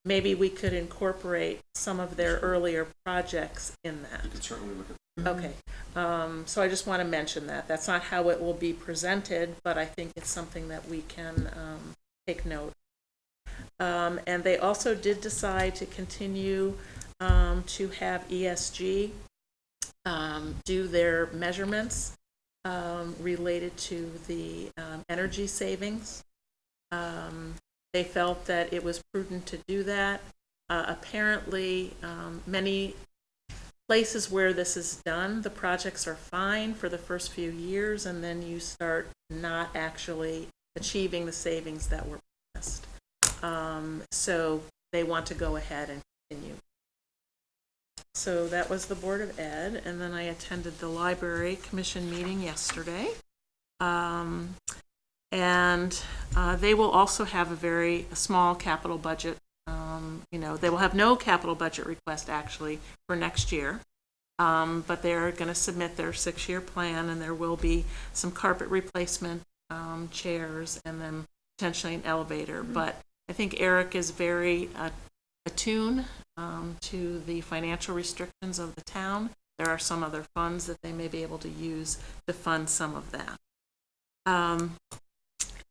Speaker 7: maybe we could incorporate some of their earlier projects in that.
Speaker 4: You can certainly look at
Speaker 7: Okay, so I just want to mention that. That's not how it will be presented, but I think it's something that we can take note. And they also did decide to continue to have ESG do their measurements related to the energy savings. They felt that it was prudent to do that. Apparently, many places where this is done, the projects are fine for the first few years, and then you start not actually achieving the savings that were promised. So they want to go ahead and continue. So that was the Board of Ed, and then I attended the Library Commission meeting yesterday. And they will also have a very small capital budget they will have no capital budget request actually for next year. But they're going to submit their 6-year plan, and there will be some carpet replacement, chairs, and then potentially an elevator. But I think Eric is very attuned to the financial restrictions of the town. There are some other funds that they may be able to use to fund some of that.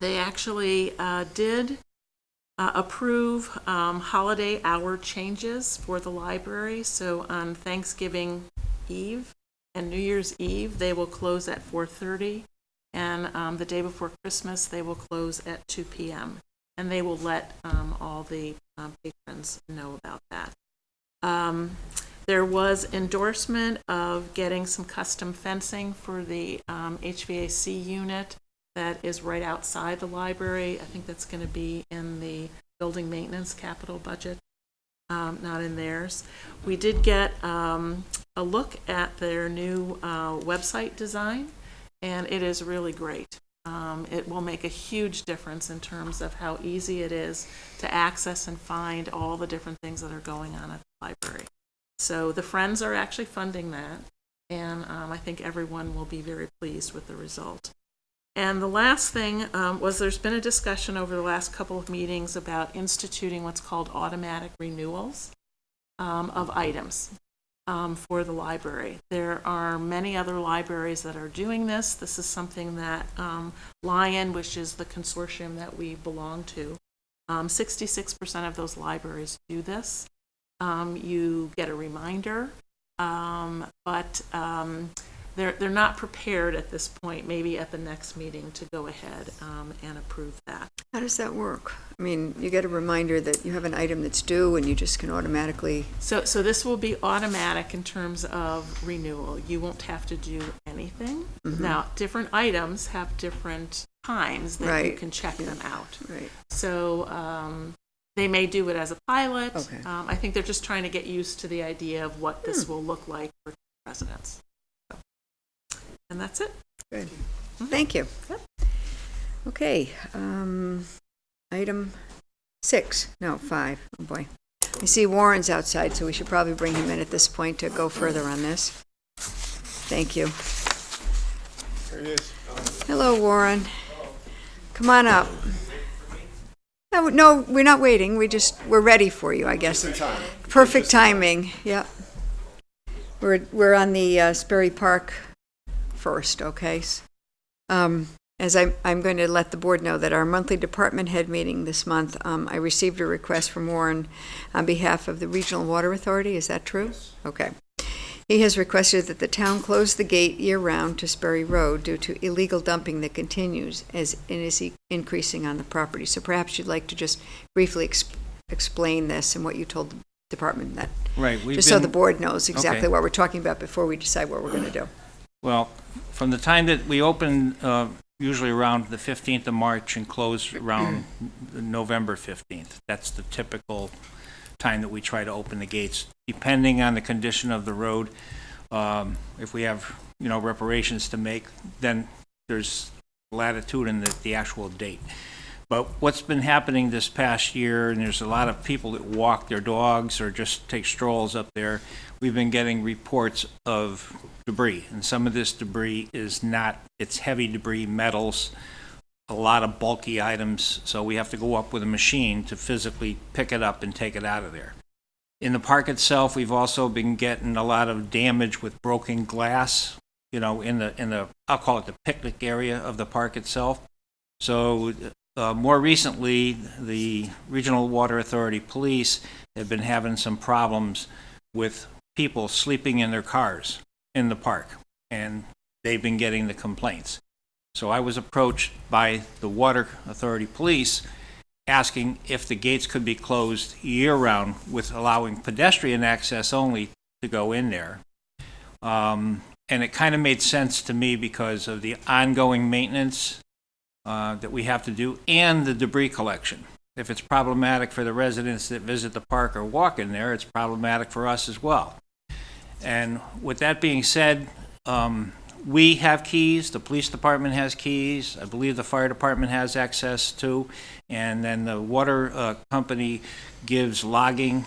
Speaker 7: They actually did approve holiday hour changes for the library. So on Thanksgiving Eve and New Year's Eve, they will close at 4:30. And the day before Christmas, they will close at 2 p.m. And they will let all the patrons know about that. There was endorsement of getting some custom fencing for the HVAC unit that is right outside the library. I think that's going to be in the building maintenance capital budget, not in theirs. We did get a look at their new website design, and it is really great. It will make a huge difference in terms of how easy it is to access and find all the different things that are going on at the library. So the Friends are actually funding that, and I think everyone will be very pleased with the result. And the last thing was there's been a discussion over the last couple of meetings about instituting what's called automatic renewals of items for the library. There are many other libraries that are doing this. This is something that Lion, which is the consortium that we belong to, 66% of those libraries do this. You get a reminder, but they're not prepared at this point, maybe at the next meeting, to go ahead and approve that.
Speaker 1: How does that work? I mean, you get a reminder that you have an item that's due and you just can automatically...
Speaker 7: So this will be automatic in terms of renewal. You won't have to do anything.
Speaker 1: Mm-hmm.
Speaker 7: Now, different items have different times that you can check them out.
Speaker 1: Right.
Speaker 7: So they may do it as a pilot.
Speaker 1: Okay.
Speaker 7: I think they're just trying to get used to the idea of what this will look like for residents. And that's it.
Speaker 1: Good. Thank you.
Speaker 7: Yep.
Speaker 1: Okay, item 5. Oh, boy. I see Warren's outside, so we should probably bring him in at this point to go further on this. Thank you.
Speaker 9: There he is.
Speaker 1: Hello, Warren. Come on up. No, we're not waiting. We're ready for you, I guess. Perfect timing. Yep. We're on the Sperry Park first, okay? As I'm going to let the board know that our monthly department head meeting this month, I received a request from Warren on behalf of the Regional Water Authority. Is that true? Yes. Okay. He has requested that the town close the gate year-round to Sperry Road due to illegal dumping that continues and is increasing on the property. So perhaps you'd like to just briefly explain this and what you told the department, that
Speaker 9: Right.
Speaker 1: just so the board knows exactly what we're talking about before we decide what we're going to do.
Speaker 9: Well, from the time that we open, usually around the 15th of March and close around November 15th. That's the typical time that we try to open the gates, depending on the condition of the road. If we have, reparations to make, then there's latitude in the actual date. But what's been happening this past year, and there's a lot of people that walk their dogs or just take strolls up there, we've been getting reports of debris. And some of this debris it's heavy debris, metals, a lot of bulky items, so we have to go up with a machine to physically pick it up and take it out of there. In the park itself, we've also been getting a lot of damage with broken glass, in the I'll call it the picnic area of the park itself. So more recently, the Regional Water Authority police have been having some problems with people sleeping in their cars in the park, and they've been getting the complaints. So I was approached by the Water Authority police asking if the gates could be closed year-round with allowing pedestrian access only to go in there. And it kind of made sense to me because of the ongoing maintenance that we have to do and the debris collection. If it's problematic for the residents that visit the park or walk in there, it's problematic for us as well. And with that being said, We have keys, the police department has keys, I believe the fire department has access too, and then the water company gives logging,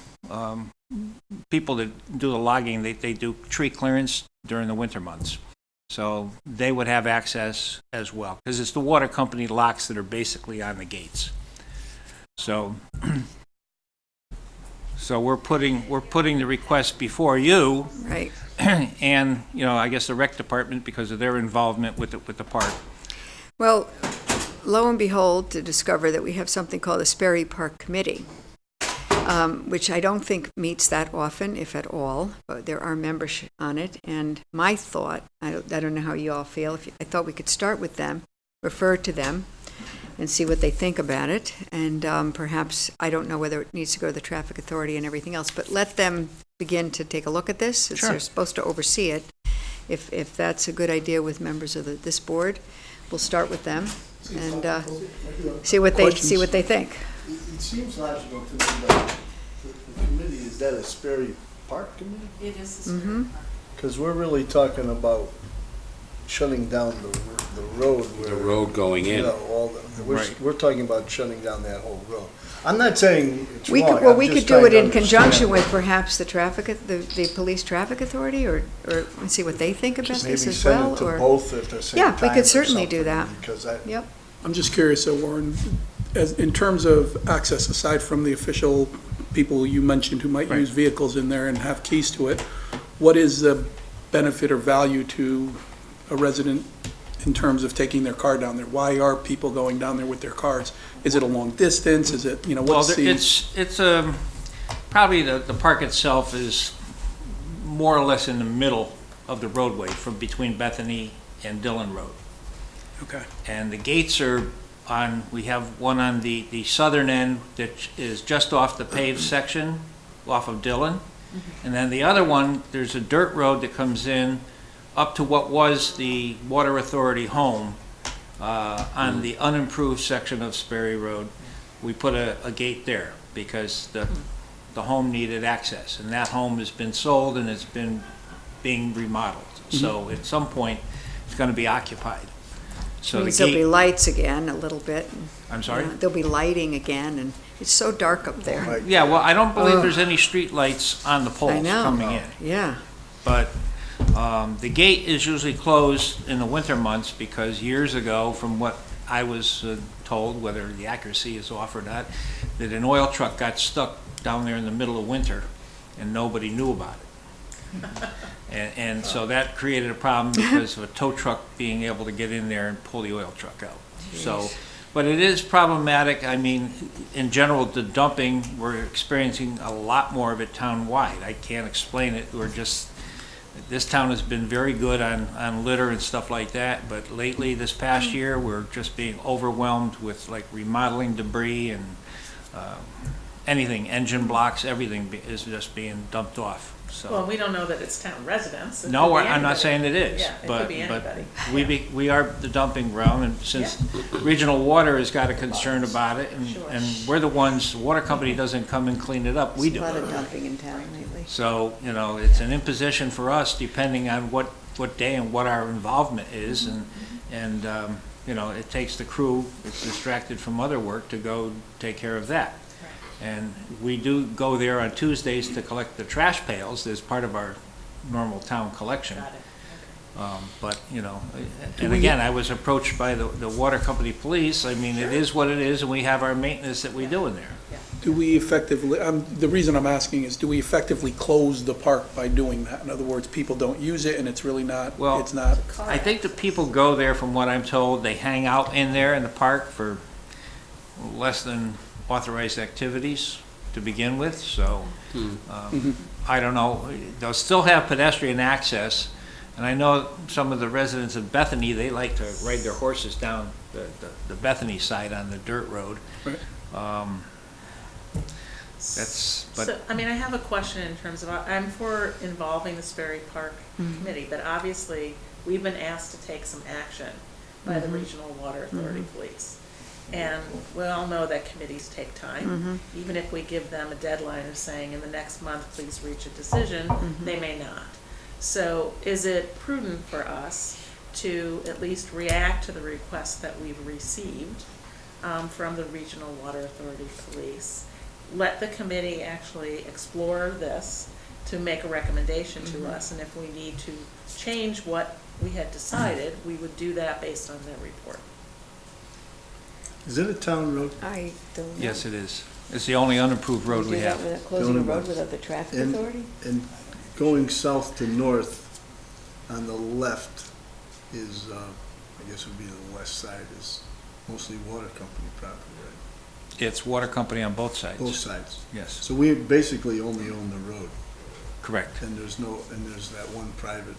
Speaker 9: people that do the logging, they do tree clearance during the winter months. So they would have access as well, because it's the water company locks that are basically on the gates. So, so we're putting the request before you,
Speaker 1: Right.
Speaker 9: and, you know, I guess the rec department, because of their involvement with the park.
Speaker 1: Well, lo and behold, to discover that we have something called the Sperry Park Committee, which I don't think meets that often, if at all, but there are members on it. And my thought, I don't know how you all feel, I thought we could start with them, refer to them, and see what they think about it. And perhaps, I don't know whether it needs to go to the traffic authority and everything else, but let them begin to take a look at this, since
Speaker 9: Sure.
Speaker 1: they're supposed to oversee it. If that's a good idea with members of this board, we'll start with them and see what they think.
Speaker 3: It seems logical to me that the committee, is that a Sperry Park committee?
Speaker 7: It is the
Speaker 1: Mm-hmm.
Speaker 7: Sperry Park.
Speaker 3: Because we're really talking about shutting down the road where.
Speaker 4: The road going
Speaker 3: You
Speaker 4: in.
Speaker 3: know,
Speaker 9: Right.
Speaker 3: we're talking about shutting down that whole road. I'm not saying it's
Speaker 1: We
Speaker 3: wrong.
Speaker 1: could, well,
Speaker 3: I'm
Speaker 1: we
Speaker 3: just
Speaker 1: could do
Speaker 3: trying
Speaker 1: it
Speaker 3: to
Speaker 1: in conjunction
Speaker 3: understand.
Speaker 1: with perhaps the police traffic authority, or see what they think about
Speaker 3: Just
Speaker 1: this
Speaker 3: maybe
Speaker 1: as
Speaker 3: send
Speaker 1: well,
Speaker 3: it to
Speaker 1: or.
Speaker 3: both at the same
Speaker 1: Yeah,
Speaker 3: time.
Speaker 1: we could
Speaker 3: or
Speaker 1: certainly do
Speaker 3: something,
Speaker 1: that.
Speaker 3: Because
Speaker 1: Yep.
Speaker 6: I'm just curious, so Warren, in terms of access, aside from the official people you mentioned who might
Speaker 9: Right.
Speaker 6: use vehicles in there and have keys to it, what is the benefit or value to a resident in terms of taking their car down there? Why are people going down there with their cars? Is it a long distance? Is it,
Speaker 9: Well,
Speaker 6: what's the?
Speaker 9: it's probably the park itself is more or less in the middle of the roadway from between Bethany and Dillon Road.
Speaker 6: Okay.
Speaker 9: And the gates are we have one on the southern end that is just off the paved section, off of Dillon. And then the other one, there's a dirt road that comes in up to what was the Water Authority home on the unimproved section of Sperry Road. We put a gate there because the home needed access. And that home has been sold and it's being remodeled. So at some point, it's going to be occupied. So the
Speaker 1: Means there'll be
Speaker 9: gate,
Speaker 1: lights again a little bit.
Speaker 9: I'm sorry?
Speaker 1: There'll be lighting again, and it's so dark up there.
Speaker 3: Right.
Speaker 9: Yeah, well, I don't believe
Speaker 1: Oh.
Speaker 9: there's any street lights on the
Speaker 1: I
Speaker 9: poles
Speaker 1: know.
Speaker 9: coming in.
Speaker 1: Yeah.
Speaker 9: But the gate is usually closed in the winter months because years ago, from what I was told, whether the accuracy is off or not, that an oil truck got stuck down there in the middle of winter and nobody knew about it. And so that created a problem because of a tow truck being able to get in there and pull the oil truck out. So, but it is problematic. I mean, in general, the dumping, we're experiencing a lot more of it town-wide. I can't explain it. This town has been very good on litter and stuff like that, but lately, this past year, we're just being overwhelmed with like remodeling debris and anything, engine blocks, everything is just being dumped off.
Speaker 7: Well,
Speaker 9: So,
Speaker 7: we don't know that it's town residents. It
Speaker 9: no,
Speaker 7: could be
Speaker 9: I'm not
Speaker 7: anybody.
Speaker 9: saying it is,
Speaker 7: Yeah, it
Speaker 9: but
Speaker 7: could be anybody.
Speaker 9: we are the dumping ground, and since Regional Water has got a concern about it,
Speaker 7: Sure.
Speaker 9: and we're the ones, the water company doesn't come and clean it up, we do.
Speaker 1: A lot of dumping in town lately.
Speaker 9: So, it's an imposition for us depending on what day and what our involvement is, and it takes the crew, it's distracted from other work to go take care of that. And we do go there on Tuesdays to collect the trash pails as part of our normal town collection.
Speaker 7: Got it.
Speaker 9: But, and again, I was approached by the water company police. I mean, it is what it is, and we have our maintenance that we do in there.
Speaker 6: Do we effectively, the reason I'm asking is, do we effectively close the park by doing that? In other words, people don't use it and it's really not,
Speaker 9: Well,
Speaker 6: it's not,
Speaker 9: I think the people go there, from what I'm told, they hang out in there in the park for less than authorized activities to begin with, so I don't know. They'll still have pedestrian access, and I know some of the residents of Bethany, they like to ride their horses down the Bethany side on the dirt road.
Speaker 6: Right.
Speaker 9: But
Speaker 7: So, I have a question in terms of, I'm for involving the Sperry Park Committee, but obviously, we've been asked to take some action by the Regional Water Authority Police. And we all know that committees take time. Even if we give them a deadline of saying, in the next month, please reach a decision, they may not. So is it prudent for us to at least react to the requests that we've received from the Regional Water Authority Police? Let the committee actually explore this to make a recommendation to us, and if we need to change what we had decided, we would do that based on their report.
Speaker 3: Is it a town road?
Speaker 1: I don't know.
Speaker 9: Yes, it is. It's the only unapproved road we have.
Speaker 1: Closing a
Speaker 3: only
Speaker 1: road
Speaker 3: one.
Speaker 1: without the traffic
Speaker 3: And-
Speaker 1: authority?
Speaker 3: And going south to north on the left is, I guess would be the west side, is mostly water company property, right?
Speaker 9: It's water company on both sides.
Speaker 3: Both sides.
Speaker 9: Yes,
Speaker 3: So we basically only own the road,
Speaker 9: correct.
Speaker 3: and there's that one private,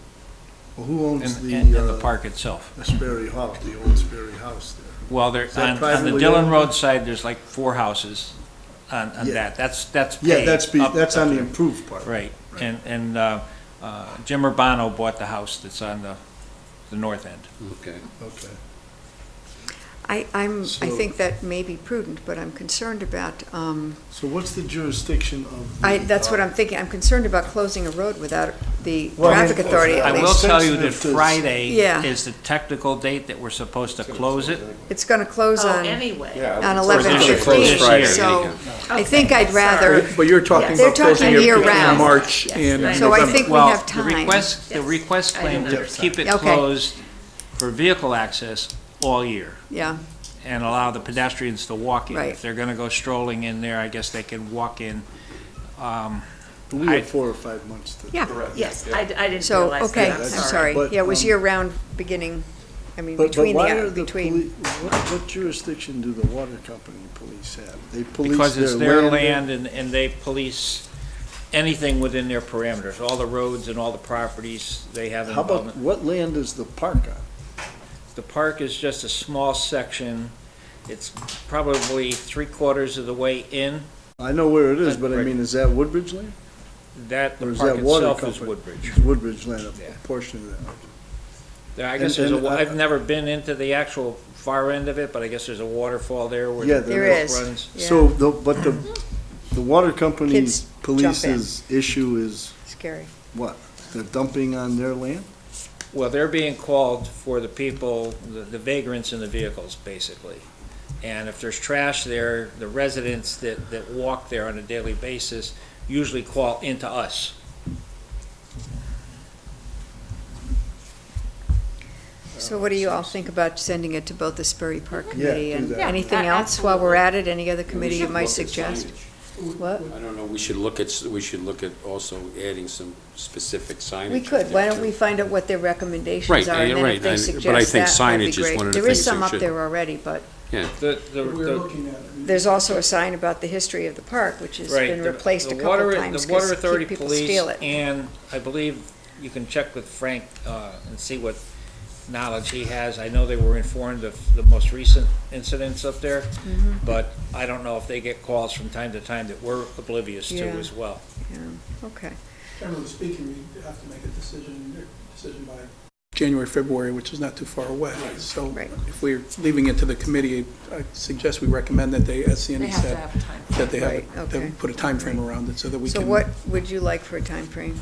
Speaker 3: well, who owns
Speaker 9: And the
Speaker 3: the
Speaker 9: park itself.
Speaker 3: Sperry House, the old Sperry House there?
Speaker 9: Well, there,
Speaker 3: Is that
Speaker 9: on the
Speaker 3: privately
Speaker 9: Dillon
Speaker 3: owned?
Speaker 9: Road side, there's like 4 houses on
Speaker 3: Yeah.
Speaker 9: that. That's
Speaker 3: Yeah,
Speaker 9: paid
Speaker 3: that's
Speaker 9: up-
Speaker 3: on the
Speaker 9: up-
Speaker 3: improved part.
Speaker 9: Right, and Jim Urbano bought the house that's on the north end.
Speaker 4: Okay.
Speaker 3: Okay.
Speaker 1: I
Speaker 3: So-
Speaker 1: think that may be prudent, but I'm concerned about,
Speaker 3: So what's the jurisdiction of? the-
Speaker 1: that's what I'm thinking. I'm concerned about closing a road without the
Speaker 3: Well, I mean,
Speaker 1: traffic authority
Speaker 9: I
Speaker 1: at
Speaker 9: will
Speaker 1: least.
Speaker 9: tell you that
Speaker 3: sensitive to-
Speaker 9: Friday
Speaker 1: Yeah.
Speaker 9: is the technical date that we're supposed to close it.
Speaker 1: It's gonna close
Speaker 7: Oh,
Speaker 1: on
Speaker 7: anyway.
Speaker 1: on
Speaker 4: Or is it gonna close
Speaker 1: 11/15,
Speaker 4: Friday
Speaker 1: so
Speaker 4: anyhow?
Speaker 1: I think I'd rather,
Speaker 6: But you're talking
Speaker 1: Yes. They're
Speaker 6: about closing
Speaker 1: talking
Speaker 6: it
Speaker 1: year
Speaker 6: between
Speaker 1: round.
Speaker 6: March
Speaker 7: Yes.
Speaker 6: and
Speaker 1: so I
Speaker 6: November.
Speaker 1: think we
Speaker 9: Well,
Speaker 1: have time.
Speaker 9: the request
Speaker 7: Yes.
Speaker 9: claim
Speaker 7: I
Speaker 9: to
Speaker 7: understand.
Speaker 9: keep it
Speaker 1: Okay.
Speaker 9: closed for vehicle access all year
Speaker 1: Yeah,
Speaker 9: and allow the pedestrians to walk in.
Speaker 1: Right.
Speaker 9: If they're gonna go strolling in there, I guess they can walk in.
Speaker 3: We have 4 or 5 months to.
Speaker 1: yeah.
Speaker 7: Yes, I didn't
Speaker 1: So,
Speaker 7: realize
Speaker 1: okay,
Speaker 7: that.
Speaker 1: I'm
Speaker 3: That's-
Speaker 1: sorry.
Speaker 3: but,
Speaker 1: Yeah, it was
Speaker 3: um,
Speaker 1: year-round beginning, I mean,
Speaker 3: But
Speaker 1: between
Speaker 3: why
Speaker 1: the,
Speaker 3: are the
Speaker 1: between,
Speaker 3: what jurisdiction do the water company police have? They police
Speaker 9: Because it's
Speaker 3: their
Speaker 9: their
Speaker 3: land?
Speaker 9: land and they police anything within their parameters, all the roads and all the properties they have
Speaker 3: How about,
Speaker 9: involvement.
Speaker 3: what land is the park on?
Speaker 9: The park is just a small section. It's probably 3/4 of the way in.
Speaker 3: I know where it is, but I
Speaker 9: Right.
Speaker 3: mean, is that Woodbridge land?
Speaker 9: That,
Speaker 3: Or
Speaker 9: the
Speaker 3: is
Speaker 9: park
Speaker 3: that water
Speaker 9: itself is
Speaker 3: company?
Speaker 9: Woodbridge.
Speaker 3: It's Woodbridge land,
Speaker 9: Yeah.
Speaker 3: a portion of that.
Speaker 9: I guess
Speaker 3: And-
Speaker 9: there's
Speaker 3: and
Speaker 9: I've never been into the actual far end of it, but I guess there's a waterfall there where
Speaker 3: Yeah,
Speaker 9: the
Speaker 1: there
Speaker 9: brook
Speaker 1: is.
Speaker 9: runs.
Speaker 1: Yeah.
Speaker 3: So, the water company's
Speaker 1: Kids jump in.
Speaker 3: police's issue is
Speaker 1: scary.
Speaker 3: what? They're dumping on their land?
Speaker 9: Well, they're being called for the people, the vagrants in the vehicles, basically. And if there's trash there, the residents that walk there on a daily basis usually call into us.
Speaker 1: So what do you all think about sending it to both the Sperry Park Committee
Speaker 3: do
Speaker 1: and
Speaker 3: that.
Speaker 1: anything
Speaker 7: Yeah,
Speaker 1: else while we're
Speaker 7: absolutely.
Speaker 1: at it? Any other committee you might suggest? What?
Speaker 4: I don't know, we should look at also adding some specific signage.
Speaker 1: We could. Why don't we find out what their recommendations
Speaker 4: Right,
Speaker 1: are, and then
Speaker 4: right,
Speaker 1: if they
Speaker 4: but I
Speaker 1: suggest
Speaker 4: think
Speaker 1: that, that'd be
Speaker 4: signage is
Speaker 1: great.
Speaker 4: one of the
Speaker 1: There is
Speaker 4: things
Speaker 1: some
Speaker 4: that
Speaker 1: up
Speaker 4: should-
Speaker 1: there already, but
Speaker 9: The,
Speaker 5: We're looking at it.
Speaker 1: there's also a sign about the history of the park, which has
Speaker 9: Right,
Speaker 1: been
Speaker 9: the-
Speaker 1: replaced
Speaker 9: the
Speaker 1: a couple
Speaker 9: water-
Speaker 1: of times
Speaker 9: The Water
Speaker 1: because
Speaker 9: Authority
Speaker 1: people
Speaker 9: Police,
Speaker 1: steal it.
Speaker 9: and I believe you can check with Frank and see what knowledge he has. I know they were informed of the most recent incidents up there,
Speaker 1: Mm-hmm.
Speaker 9: but I don't know if they get calls from time to time that we're oblivious to
Speaker 1: Yeah.
Speaker 9: as well.
Speaker 1: Yeah, okay.
Speaker 5: Generally speaking, we have to make a decision by,
Speaker 6: January, February, which is not too far away. So
Speaker 1: Right.
Speaker 6: if we're leaving it to the committee, I suggest we recommend that they, as
Speaker 7: They
Speaker 6: Sandy
Speaker 7: have to
Speaker 6: said,
Speaker 7: have time.
Speaker 6: that they have,
Speaker 1: Right, okay.
Speaker 6: that put a time frame around it so that we
Speaker 1: So
Speaker 6: can.
Speaker 1: what would you like for a time frame?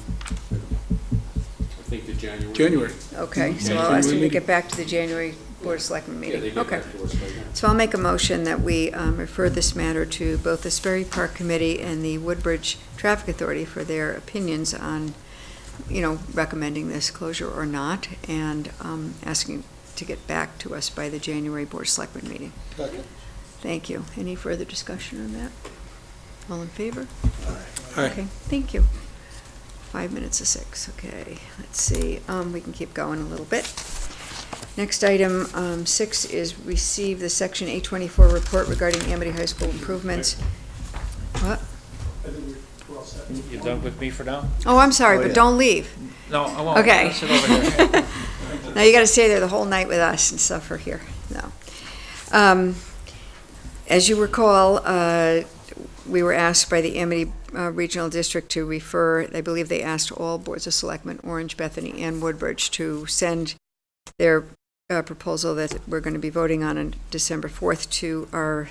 Speaker 4: I think the January.
Speaker 6: January.
Speaker 1: Okay, so
Speaker 6: Yeah.
Speaker 1: I'll ask you to
Speaker 6: January
Speaker 1: get back to the January Board of Selectmen
Speaker 4: Yeah,
Speaker 1: meeting.
Speaker 4: they get
Speaker 1: Okay.
Speaker 4: back to us by then.
Speaker 1: So I'll make a motion that we refer this matter to both the Sperry Park Committee and the Woodbridge Traffic Authority for their opinions on, recommending this closure or not, and asking to get back to us by the January Board of Selectmen meeting.
Speaker 8: Second.
Speaker 1: Thank you. Any further discussion on that? All in favor?
Speaker 6: Aye.
Speaker 1: Okay, thank you. 5 minutes to 6, okay. Let's see, we can keep going a little bit. Next item, 6 is receive the Section 824 report regarding Amity High School improvements. What?
Speaker 5: I think we're all set.
Speaker 9: You done with me for now?
Speaker 1: Oh, I'm sorry,
Speaker 3: Oh,
Speaker 1: but
Speaker 3: yeah.
Speaker 1: don't leave.
Speaker 9: No, I won't.
Speaker 1: Okay.
Speaker 9: I'll sit over here.
Speaker 1: Now you gotta stay there the whole night with us and suffer here. No. As you recall, we were asked by the Amity Regional District to refer, I believe they asked all boards of selectmen, Orange, Bethany, and Woodbridge, to send their proposal that we're going to be voting on December 4th to our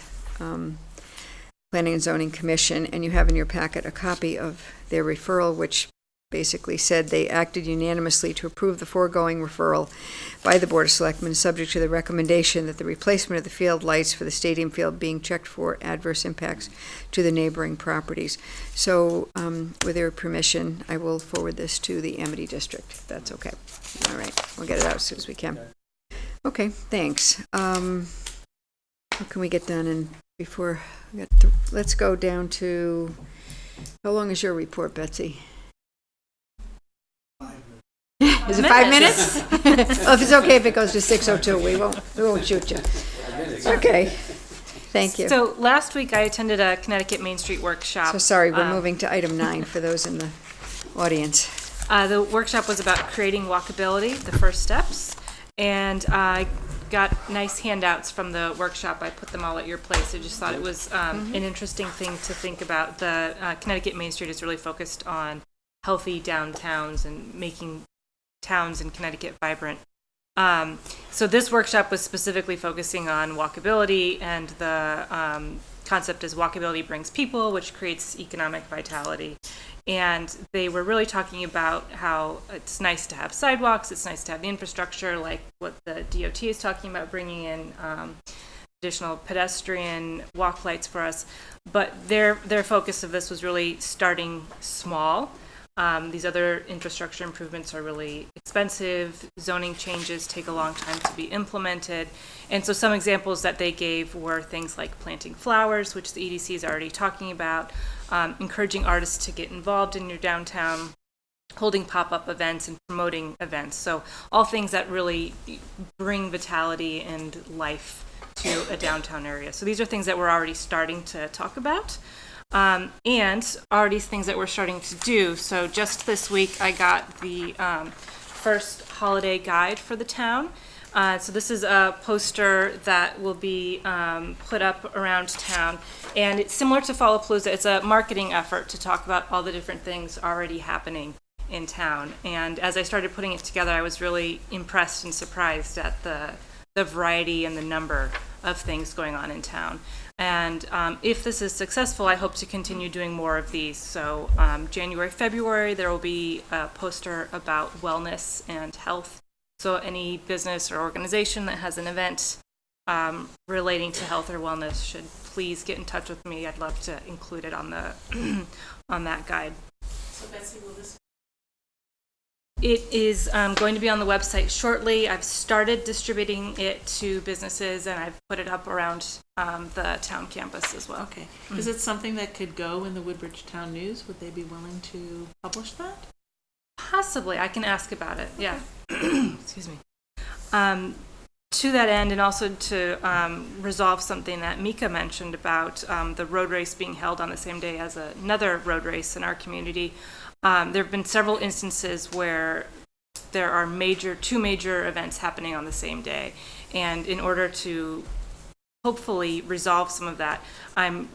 Speaker 1: Planning and Zoning Commission, and you have in your packet a copy of their referral, which basically said they acted unanimously to approve the foregoing referral by the Board of Selectmen, subject to the recommendation that the replacement of the field lights for the stadium field being checked for adverse impacts to the neighboring properties. So, with their permission, I will forward this to the Amity District, if that's okay. All right, we'll get it out as soon as we can. Okay, thanks. What can we get done before, let's go down to, how long is your report, Betsy? Is it 5 minutes? Well, if it's okay if it goes to 6:02, we won't shoot you. Okay, thank you.
Speaker 10: So last week I attended a Connecticut Main Street workshop.
Speaker 1: So sorry, we're moving to item 9 for those in the audience.
Speaker 10: The workshop was about creating walkability, the first steps, and I got nice handouts from the workshop. I put them all at your place. I just thought it was an interesting thing to think about. The Connecticut Main Street is really focused on healthy downtowns and making towns in Connecticut vibrant. So this workshop was specifically focusing on walkability, and the concept is walkability brings people, which creates economic vitality. And they were really talking about how it's nice to have sidewalks, it's nice to have the infrastructure, like what the DOT is talking about, bringing in additional pedestrian walk lights for us. But their focus of this was really starting small. These other infrastructure improvements are really expensive. Zoning changes take a long time to be implemented. And so some examples that they gave were things like planting flowers, which the EDC is already talking about, encouraging artists to get involved in your downtown, holding pop-up events and promoting events. So all things that really bring vitality and life to a downtown area. So these are things that we're already starting to talk about. And already things that we're starting to do. So just this week, I got the first holiday guide for the town. So this is a poster that will be put up around town. And it's similar to Fallapalooza. It's a marketing effort to talk about all the different things already happening in town. And as I started putting it together, I was really impressed and surprised at the variety and the number of things going on in town. And if this is successful, I hope to continue doing more of these. So January, February, there will be a poster about wellness and health. So any business or organization that has an event relating to health or wellness should please get in touch with me. I'd love to include it on the on that guide.
Speaker 7: So Betsy, will this?
Speaker 10: It is going to be on the website shortly. I've started distributing it to businesses, and I've put it up around the town campus as well.
Speaker 7: Okay. Is it something that could go in the Woodbridge Town News? Would they be willing to publish that?
Speaker 10: Possibly. I can ask about it. Yeah. Excuse me. To that end, and also to resolve something that Mika mentioned about the road race being held on the same day as another road race in our community, there have been several instances where there are two major events happening on the same day. And in order to hopefully resolve some of that, I'm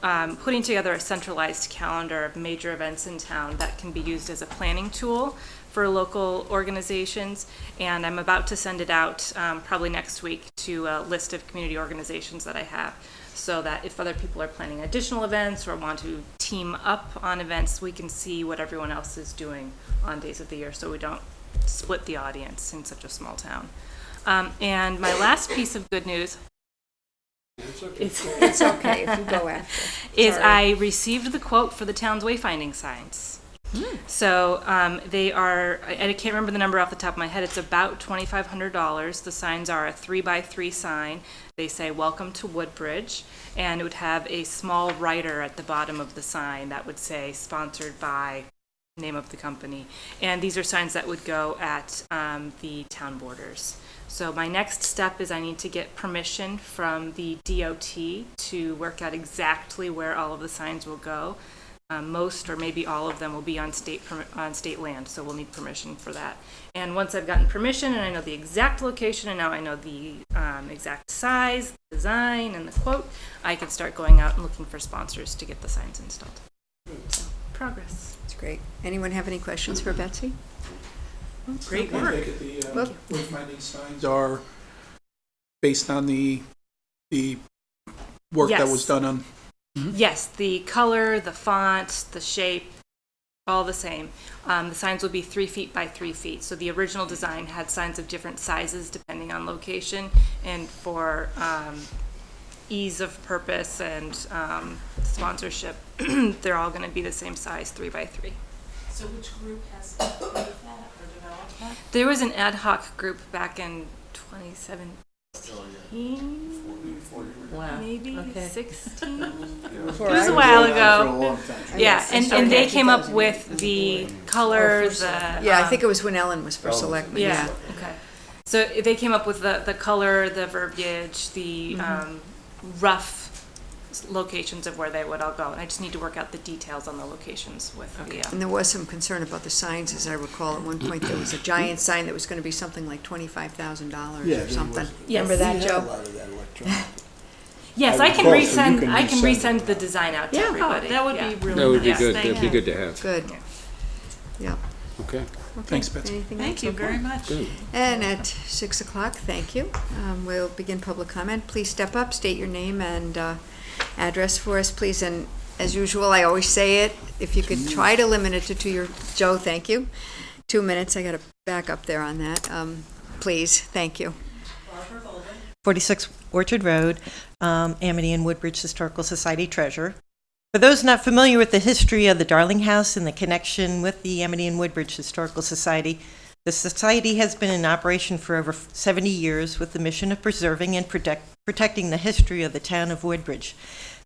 Speaker 10: putting together a centralized calendar of major events in town that can be used as a planning tool for local organizations. And I'm about to send it out probably next week to a list of community organizations that I have, so that if other people are planning additional events or want to team up on events, we can see what everyone else is doing on days of the year, so we don't split the audience in such a small town. And my last piece of good news
Speaker 1: It's okay if you go after.
Speaker 10: is I received the quote for the town's wayfinding signs. So they are, I can't remember the number off the top of my head, it's about $2,500. The signs are a 3x3 sign. They say, "Welcome to Woodbridge," and it would have a small writer at the bottom of the sign that would say, "Sponsored by," name of the company. And these are signs that would go at the town borders. So my next step is I need to get permission from the DOT to work out exactly where all of the signs will go. Most or maybe all of them will be on state land, so we'll need permission for that. And once I've gotten permission and I know the exact location and now I know the exact size, design, and the quote, I can start going out and looking for sponsors to get the signs installed. So, progress.
Speaker 1: It's great. Anyone have any questions for Betsy?
Speaker 10: Great
Speaker 6: I
Speaker 10: work.
Speaker 6: take it the
Speaker 1: Well-
Speaker 6: wayfinding signs are based on the work that
Speaker 10: Yes.
Speaker 6: was done on.
Speaker 10: Yes, the color, the font, the shape, all the same. The signs will be 3 feet by 3 feet. So the original design had signs of different sizes depending on location, and for ease of purpose and sponsorship, they're all going to be the same size, 3 by 3.
Speaker 7: So which group has created that or developed that?
Speaker 10: There was an ad hoc group back in 2017,
Speaker 7: Wow.
Speaker 10: maybe
Speaker 7: Okay.
Speaker 10: 16. It
Speaker 3: Before
Speaker 10: was
Speaker 3: I
Speaker 10: a while
Speaker 3: was around for a
Speaker 10: ago.
Speaker 3: long time.
Speaker 10: Yeah, and
Speaker 1: started
Speaker 10: they
Speaker 1: in
Speaker 10: came up
Speaker 1: 2008.
Speaker 10: with the color, the
Speaker 1: Yeah, I think it was when Ellen was for selectmen,
Speaker 10: yeah.
Speaker 1: yeah.
Speaker 10: Okay. So they came up with the color, the verbiage, the rough locations of where they would all go. And I just need to work out the details on the locations with the.
Speaker 1: And there was some concern about the signs, as I recall. At one point, there was a giant sign that was going to be something like $25,000
Speaker 3: Yeah,
Speaker 1: or
Speaker 3: there
Speaker 1: something.
Speaker 3: was.
Speaker 10: Yes.
Speaker 1: Remember that,
Speaker 3: We had a
Speaker 1: Joe?
Speaker 3: lot of that electronic.
Speaker 10: Yes,
Speaker 3: I
Speaker 10: I can
Speaker 3: recall, so you
Speaker 10: resend.
Speaker 3: can
Speaker 10: I can
Speaker 3: resend
Speaker 10: resend
Speaker 3: it.
Speaker 10: the design out to
Speaker 1: Yeah.
Speaker 10: everybody.
Speaker 7: Oh, that would
Speaker 10: Yeah.
Speaker 7: be really
Speaker 4: That would be
Speaker 7: nice.
Speaker 4: good,
Speaker 7: Thank
Speaker 4: that'd be
Speaker 7: you.
Speaker 4: good to have.
Speaker 1: Good. Yeah.
Speaker 4: Okay.
Speaker 1: Okay.
Speaker 6: Thanks, Betsy.
Speaker 1: Anything
Speaker 7: Thank
Speaker 1: else?
Speaker 7: you
Speaker 1: Okay.
Speaker 7: very much.
Speaker 4: Good.
Speaker 1: And at 6 o'clock, thank you. We'll begin public comment. Please step up, state your name and address for us, please. And as usual, I always say it, if you could try to limit it to 2 Joe, thank you. 2 minutes, I got to back up there on that. Please, thank you.
Speaker 11: 46 Orchard Road, Amity and Woodbridge Historical Society treasurer. For those not familiar with the history of the Darling House and the connection with the Amity and Woodbridge Historical Society, the society has been in operation for over 70 years with the mission of preserving and protecting the history of the town of Woodbridge.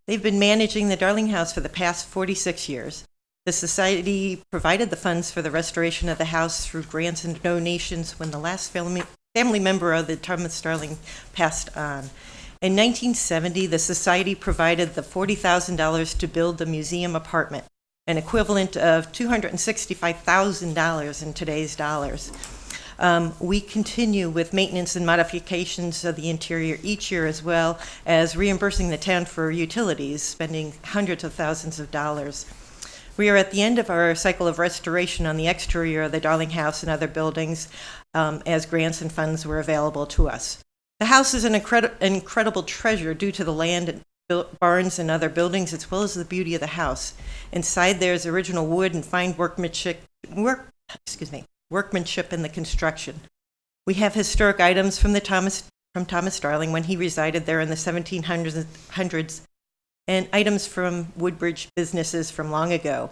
Speaker 11: They've been managing the Darling House for the past 46 years. The society provided the funds for the restoration of the house through grants and donations when the last family member of the Thomas Darling passed on. In 1970, the society provided the $40,000 to build the museum apartment, an equivalent of $265,000 in today's dollars. We continue with maintenance and modifications of the interior each year, as well as reimbursing the town for utilities, spending hundreds of thousands of dollars. We are at the end of our cycle of restoration on the exterior of the Darling House and other buildings, as grants and funds were available to us. The house is an incredible treasure due to the land and barns and other buildings, as well as the beauty of the house. Inside there is original wood and fine workmanship in the construction. We have historic items from Thomas Darling when he resided there in the 1700s, and items from Woodbridge businesses from long ago.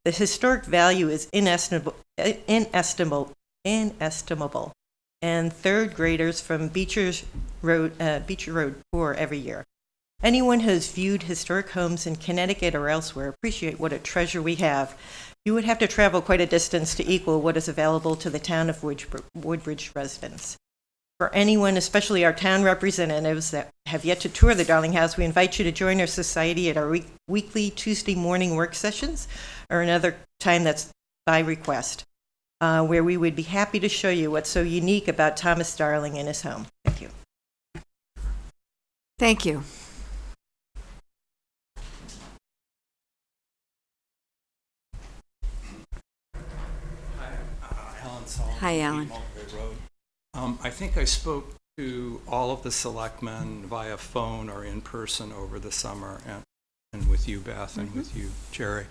Speaker 11: The historic value is inestimable, and third graders from Beecher Road tour every year. Anyone who has viewed historic homes in Connecticut or elsewhere appreciate what a treasure we have. You would have to travel quite a distance to equal what is available to the town of Woodbridge residents. For anyone, especially our town representatives that have yet to tour the Darling House, we invite you to join our society at our weekly Tuesday morning work sessions, or another time that's by request, where we would be happy to show you what's so unique about Thomas Darling and his home. Thank you.
Speaker 1: Thank you.
Speaker 12: Alan Sullivan.
Speaker 1: Hi, Alan.
Speaker 12: Mulberry Road. I think I spoke to all of the selectmen via phone or in person over the summer, and with you, Beth, and with you, Jerry.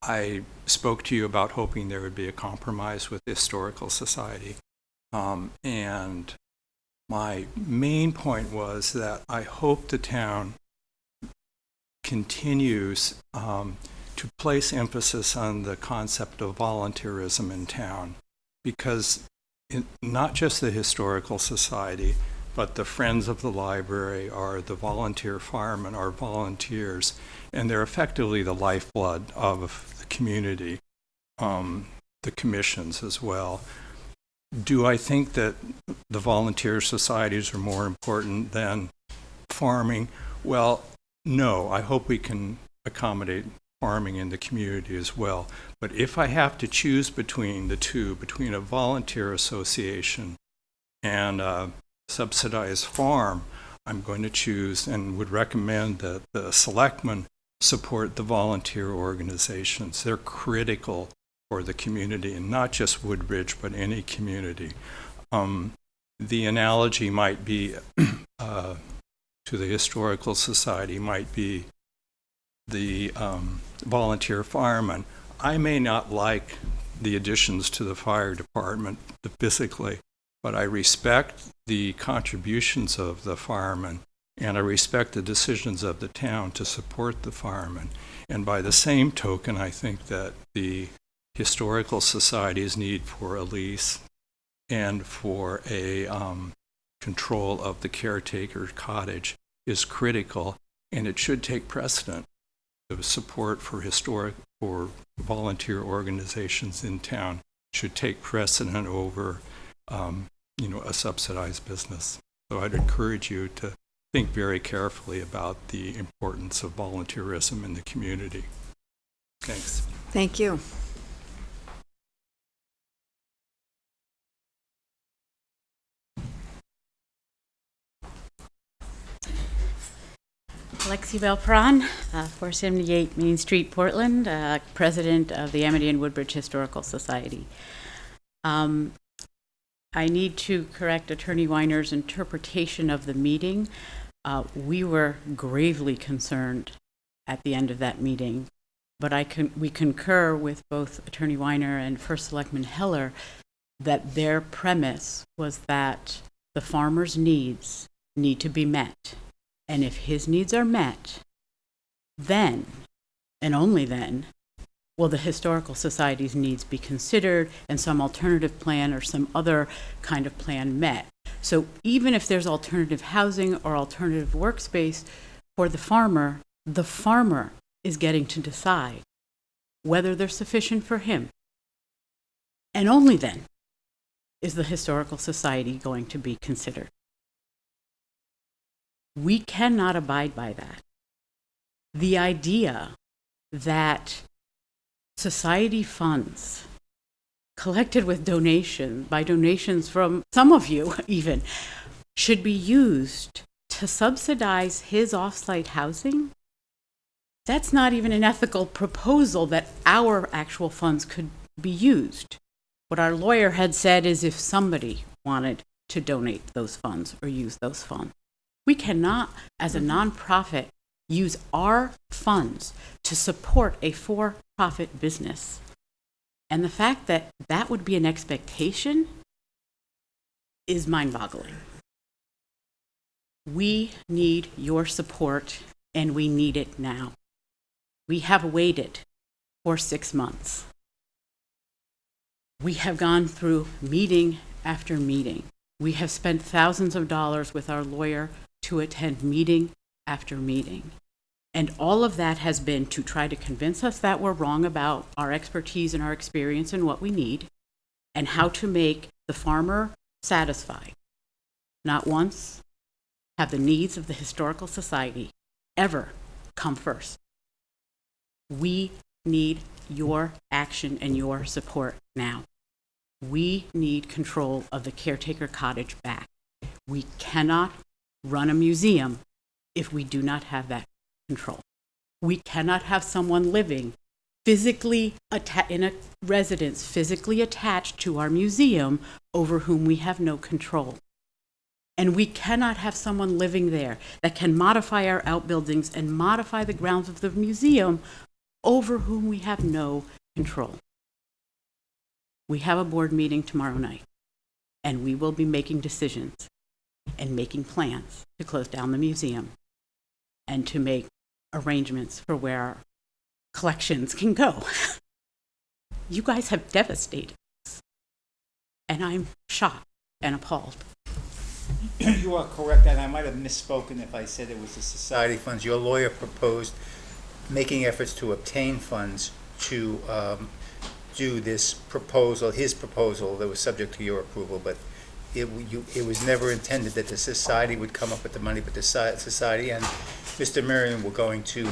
Speaker 12: I spoke to you about hoping there would be a compromise with the Historical Society. And my main point was that I hope the town continues to place emphasis on the concept of volunteerism in town, because not just the Historical Society, but the Friends of the Library are the volunteer firemen, are volunteers, and they're effectively the lifeblood of the community, the commissions as well. Do I think that the volunteer societies are more important than farming? Well, no. I hope we can accommodate farming in the community as well. But if I have to choose between the two, between a volunteer association and a subsidized farm, I'm going to choose and would recommend that the selectmen support the volunteer organizations. They're critical for the community, and not just Woodbridge, but any community. The analogy might be to the Historical Society might be the volunteer firemen. I may not like the additions to the fire department physically, but I respect the contributions of the firemen, and I respect the decisions of the town to support the firemen. And by the same token, I think that the Historical Society's need for a lease and for a control of the caretaker cottage is critical, and it should take precedent. The support for volunteer organizations in town should take precedent over, a subsidized business. So I'd encourage you to think very carefully about the importance of volunteerism in the community. Thanks.
Speaker 1: Thank you.
Speaker 13: Lexi Belpron, 478 Main Street, Portland, president of the Amity and Woodbridge Historical Society. I need to correct Attorney Weiner's interpretation of the meeting. We were gravely concerned at the end of that meeting, but we concur with both Attorney Weiner and First Selectman Heller that their premise was that the farmer's needs need to be met. And if his needs are met, then, and only then, will the Historical Society's needs be considered and some alternative plan or some other kind of plan met. So even if there's alternative housing or alternative workspace for the farmer is getting to decide whether they're sufficient for him. And only then is the Historical Society going to be considered. We cannot abide by that. The idea that society funds collected with donations from some of you even, should be used to subsidize his off-site housing, that's not even an ethical proposal that our actual funds could be used. What our lawyer had said is if somebody wanted to donate those funds or use those funds. We cannot, as a nonprofit, use our funds to support a for-profit business. And the fact that that would be an expectation is mind-boggling. We need your support, and we need it now. We have waited for 6 months. We have gone through meeting after meeting. We have spent thousands of dollars with our lawyer to attend meeting after meeting. And all of that has been to try to convince us that we're wrong about our expertise and our experience and what we need, and how to make the farmer satisfied. Not once have the needs of the Historical Society ever come first. We need your action and your support now. We need control of the caretaker cottage back. We cannot run a museum if we do not have that control. We cannot have someone living physically in a residence physically attached to our museum over whom we have no control. And we cannot have someone living there that can modify our outbuildings and modify the grounds of the museum over whom we have no control. We have a board meeting tomorrow night, and we will be making decisions and making plans to close down the museum and to make arrangements for where our collections can go. You guys have devastated us, and I'm shocked and appalled.
Speaker 2: You are correct, and I might have misspoken if I said it was the society funds. Your lawyer proposed making efforts to obtain funds to do this proposal, his proposal that was subject to your approval, but it was never intended that the society would come up with the money, but the society and Mr. Merriam were going to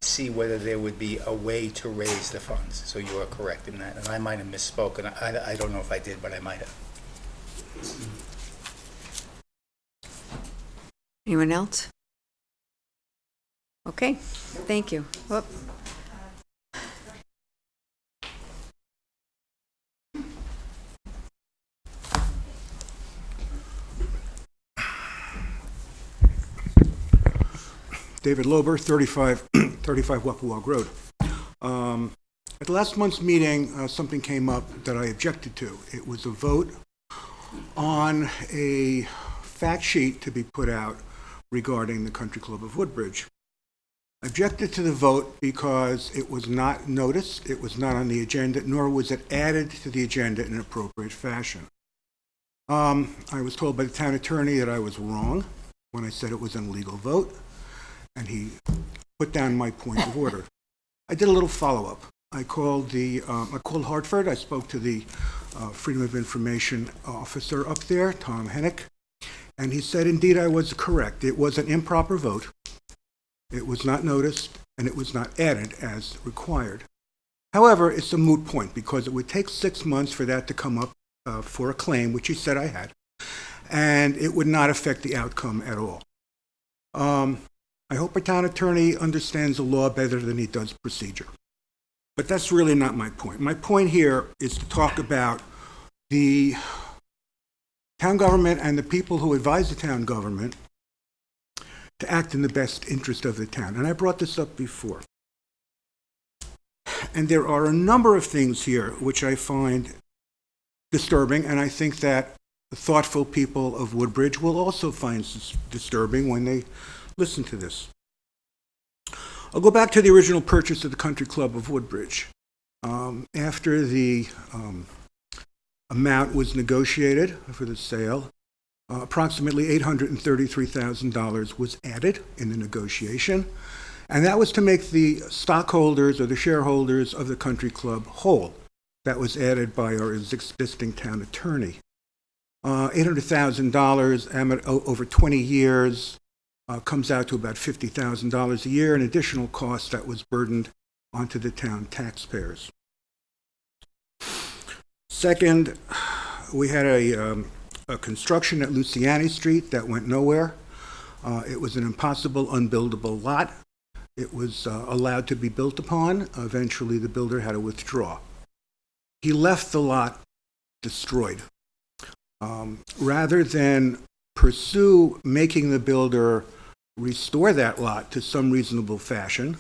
Speaker 2: see whether there would be a way to raise the funds. So you are correct in that, and I might have misspoken. I don't know if I did, but I might have.
Speaker 1: Anyone else? Okay, thank you. Whoop.
Speaker 14: David Lober, 35 35 Wappawag Road. At last month's meeting, something came up that I objected to. It was a vote on a fact sheet to be put out regarding the Country Club of Woodbridge. I objected to the vote because it was not noticed, it was not on the agenda, nor was it added to the agenda in an appropriate fashion. I was told by the town attorney that I was wrong when I said it was an illegal vote, and he put down my point of order. I did a little follow-up. I called Hartford. I spoke to the Freedom of Information officer up there, Tom Hennick, and he said, indeed, I was correct. It was an improper vote. It was not noticed, and it was not added as required. However, it's a moot point because it would take 6 months for that to come up for a claim, which he said I had, and it would not affect the outcome at all. I hope our town attorney understands the law better than he does procedure. But that's really not my point. My point here is to talk about the town government and the people who advise the town government to act in the best interest of the town. And I brought this up before. And there are a number of things here which I find disturbing, and I think that the thoughtful people of Woodbridge will also find disturbing when they listen to this. I'll go back to the original purchase of the Country Club of Woodbridge. After the amount was negotiated for the sale, approximately $833,000 was added in the negotiation, and that was to make the stockholders or the shareholders of the Country Club whole. That was added by our existing town attorney. $800,000 over 20 years comes out to about $50,000 a year, an additional cost that was burdened onto the town taxpayers. Second, we had a construction at Luciani Street that went nowhere. It was an impossible, unbuildable lot. It was allowed to be built upon. Eventually, the builder had to withdraw. He left the lot destroyed. Rather than pursue making the builder restore that lot to some reasonable fashion,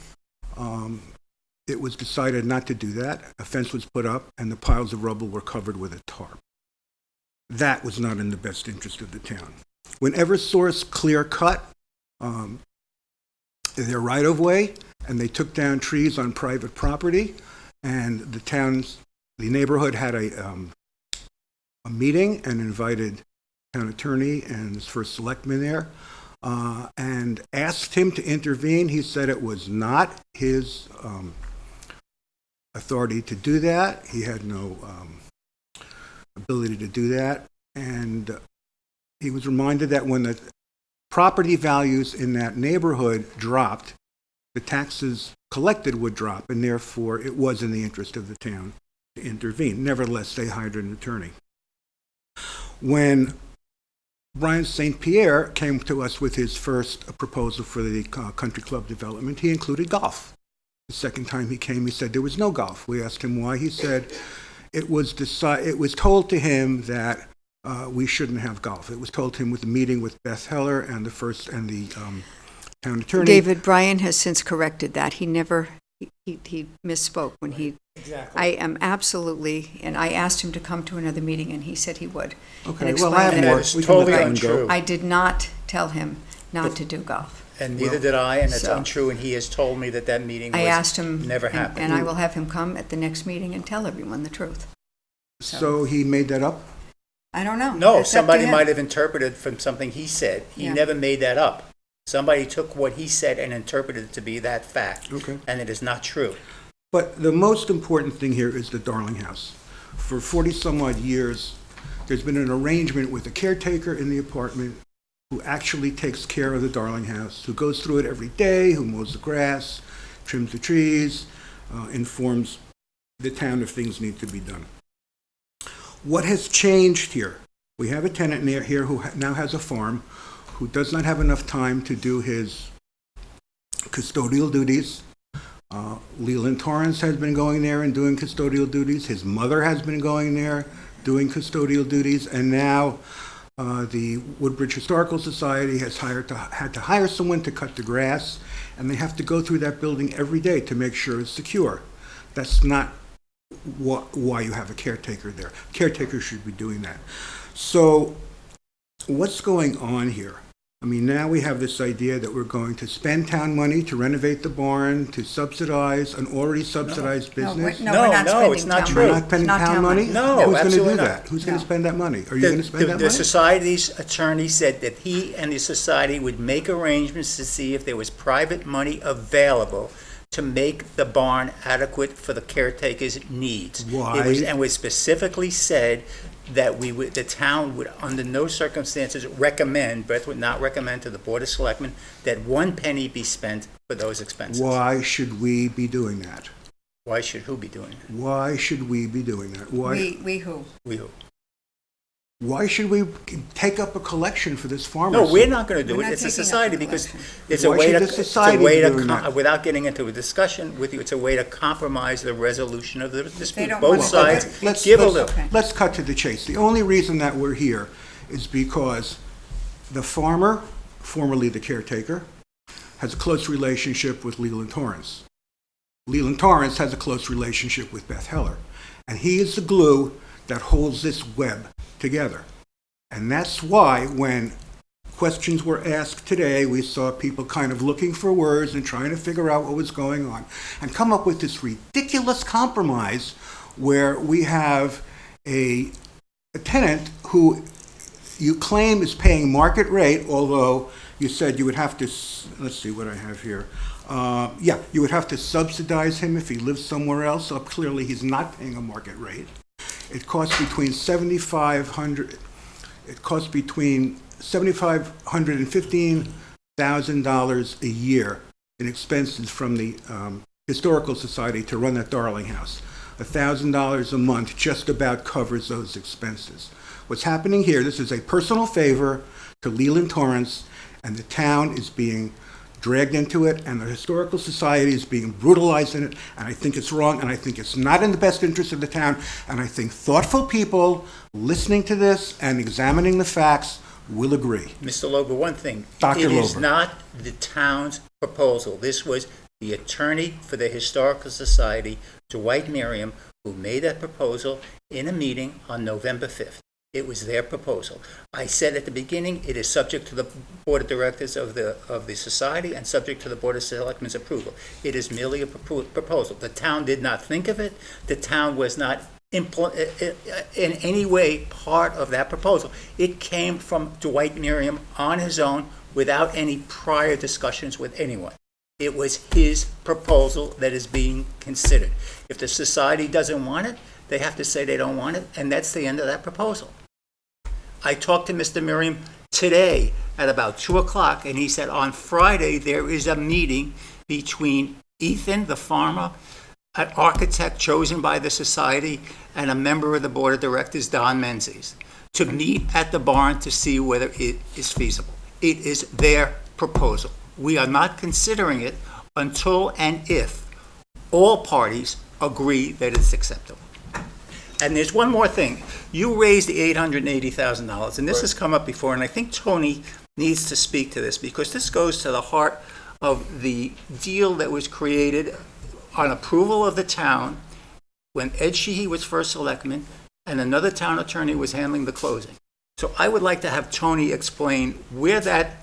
Speaker 14: it was decided not to do that. A fence was put up, and the piles of rubble were covered with a tarp. That was not in the best interest of the town. When Eversource clear-cut their right-of-way, and they took down trees on private property, and the neighborhood had a meeting and invited town attorney and his first selectman there, and asked him to intervene. He said it was not his authority to do that. He had no ability to do that, and he was reminded that when the property values in that neighborhood dropped, the taxes collected would drop, and therefore it was in the interest of the town to intervene. Nevertheless, they hired an attorney. When Brian St. Pierre came to us with his first proposal for the country club development, he included golf. The second time he came, he said there was no golf. We asked him why. He said it was told to him that we shouldn't have golf. It was told to him with the meeting with Beth Heller and the town attorney.
Speaker 1: David, Brian has since corrected that. He misspoke when he.
Speaker 14: Exactly.
Speaker 1: I am absolutely, and I asked him to come to another meeting, and he said he would.
Speaker 14: Okay,
Speaker 1: and
Speaker 14: well, I have
Speaker 1: explain
Speaker 14: more.
Speaker 1: that.
Speaker 14: We can let that one
Speaker 2: untrue.
Speaker 14: go.
Speaker 1: I did not tell him not to do golf.
Speaker 2: And neither did I, and it's
Speaker 1: so-
Speaker 2: untrue, and he has told me that meeting
Speaker 1: I asked
Speaker 2: was
Speaker 1: him,
Speaker 2: never happened.
Speaker 1: and I will have him come at the next meeting and tell everyone the truth.
Speaker 14: So he made that up?
Speaker 1: I don't know.
Speaker 2: No,
Speaker 1: It's up to
Speaker 2: somebody
Speaker 1: him.
Speaker 2: might have interpreted from something he said. He
Speaker 1: Yeah.
Speaker 2: never made that up. Somebody took what he said and interpreted it to be that fact.
Speaker 14: Okay.
Speaker 2: And it is not true.
Speaker 14: But the most important thing here is the Darling House. For 40-some-odd years, there's been an arrangement with a caretaker in the apartment who actually takes care of the Darling House, who goes through it every day, who mows the grass, trims the trees, informs the town if things need to be done. What has changed here? We have a tenant here who now has a farm, who does not have enough time to do his custodial duties. Leland Torrance has been going there and doing custodial duties. His mother has been going there doing custodial duties. And now The Woodbridge Historical Society has had to hire someone to cut the grass, and they have to go through that building every day to make sure it's secure. That's not why you have a caretaker there. Caretaker should be doing that. So what's going on here? I mean, now we have this idea that we're going to spend town money to renovate the barn, to subsidize an already subsidized business.
Speaker 1: No, we're not
Speaker 2: No, it's
Speaker 1: spending
Speaker 2: not
Speaker 1: town
Speaker 2: true.
Speaker 14: We're
Speaker 1: money.
Speaker 14: not spending
Speaker 1: Not
Speaker 14: town money?
Speaker 2: No,
Speaker 14: Who's going to
Speaker 2: absolutely
Speaker 14: do
Speaker 2: not.
Speaker 14: that? Who's going
Speaker 1: No.
Speaker 14: to spend that money? Are you going to spend that
Speaker 2: The
Speaker 14: money?
Speaker 2: society's attorney said that he and the society would make arrangements to see if there was private money available to make the barn adequate for the caretaker's needs.
Speaker 14: Why?
Speaker 2: And we specifically said that the town would, under no circumstances, recommend, Beth would not recommend to the Board of Selectmen that 1 penny be spent for those expenses.
Speaker 14: Why should we be doing that?
Speaker 2: Why should who be doing it?
Speaker 14: Why should we be doing that? Why?
Speaker 1: We who?
Speaker 2: We who?
Speaker 14: Why should we take up a collection for this farmer?
Speaker 2: No, we're not going to do
Speaker 1: We're
Speaker 2: it.
Speaker 1: not
Speaker 2: It's a
Speaker 1: taking up
Speaker 2: society
Speaker 1: a
Speaker 2: because
Speaker 1: collection.
Speaker 2: it's a
Speaker 14: Why
Speaker 2: way
Speaker 14: should
Speaker 2: to,
Speaker 14: the society be doing that?
Speaker 2: without getting into a discussion with you, it's a way to compromise the resolution of the dispute.
Speaker 1: don't
Speaker 2: Both
Speaker 1: want to-
Speaker 2: sides
Speaker 14: Let's-
Speaker 2: give a
Speaker 14: let's-
Speaker 2: little.
Speaker 1: Okay.
Speaker 14: Let's cut to the chase. The only reason that we're here is because the farmer, formerly the caretaker, has a close relationship with Leland Torrance. Leland Torrance has a close relationship with Beth Heller. And he is the glue that holds this web together. And that's why when questions were asked today, we saw people kind of looking for words and trying to figure out what was going on and come up with this ridiculous compromise where we have a tenant who you claim is paying market rate, although you said you would have to, let's see what I have here. You would have to subsidize him if he lives somewhere else, so clearly he's not paying a market rate. It costs between $7,500 and $15,000 a year in expenses from the Historical Society to run that Darling House. $1,000 a month just about covers those expenses. What's happening here, this is a personal favor to Leland Torrance, and the town is being dragged into it, and the Historical Society is being brutalized in it, and I think it's wrong, and I think it's not in the best interest of the town, and I think thoughtful people listening to this and examining the facts will agree.
Speaker 2: Mr. Lober, one thing.
Speaker 14: Dr.
Speaker 2: It is
Speaker 14: Lober.
Speaker 2: not the town's proposal. This was the attorney for the Historical Society, Dwight Merriam, who made that proposal in a meeting on November 5th. It was their proposal. I said at the beginning, it is subject to the Board of Directors of the Society and subject to the Board of Selectmen's approval. It is merely a proposal. The town did not think of it. The town was not in any way part of that proposal. It came from Dwight Merriam on his own without any prior discussions with anyone. It was his proposal that is being considered. If the society doesn't want it, they have to say they don't want it, and that's the end of that proposal. I talked to Mr. Merriam today at about 2 o'clock, and he said on Friday there is a meeting between Ethan, the farmer, an architect chosen by the society, and a member of the Board of Directors, Don Menzies, to meet at the barn to see whether it is feasible. It is their proposal. We are not considering it until and if all parties agree that it's acceptable. And there's one more thing. You raised the $880,000, and this has come up before, and I think Tony needs to speak to this, because this goes to the heart of the deal that was created on approval of the town when Ed Sheehy was first selectman and another town attorney was handling the closing. So I would like to have Tony explain where that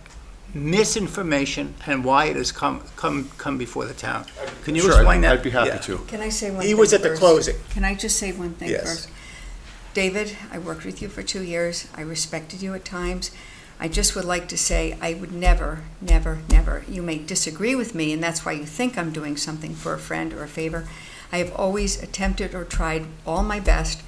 Speaker 2: misinformation and why it has come before the town. Can you explain that?
Speaker 15: I'd be happy
Speaker 2: Yeah.
Speaker 15: to.
Speaker 1: Can I say one thing
Speaker 2: He was at the
Speaker 1: first?
Speaker 2: closing.
Speaker 1: Can I just say one thing
Speaker 2: Yes.
Speaker 1: first? David, I worked with you for 2 years. I respected you at times. I just would like to say I would never, you may disagree with me, and that's why you think I'm doing something for a friend or a favor. I have always attempted or tried all my best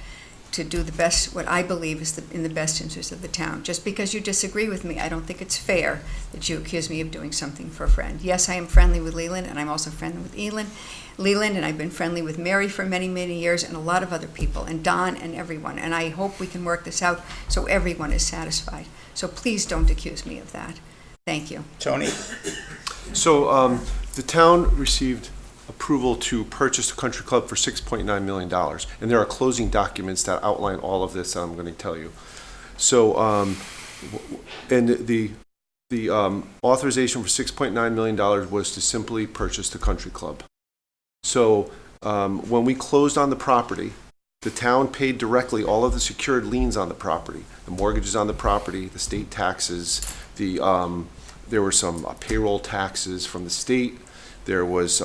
Speaker 1: to do the best, what I believe is in the best interest of the town. Just because you disagree with me, I don't think it's fair that you accuse me of doing something for a friend. Yes, I am friendly with Leland, and I'm also friendly with Leland, and I've been friendly with Mary for many, many years, and a lot of other people, and Don and everyone. And I hope we can work this out so everyone is satisfied. So please don't accuse me of that. Thank you.
Speaker 2: Tony?
Speaker 15: So the town received approval to purchase the country club for $6.9 million. And there are closing documents that outline all of this that I'm going to tell you. So And the authorization for $6.9 million was to simply purchase the country club. So when we closed on the property, the town paid directly all of the secured liens on the property, the mortgages on the property, the state taxes, there were some payroll taxes from the state, there was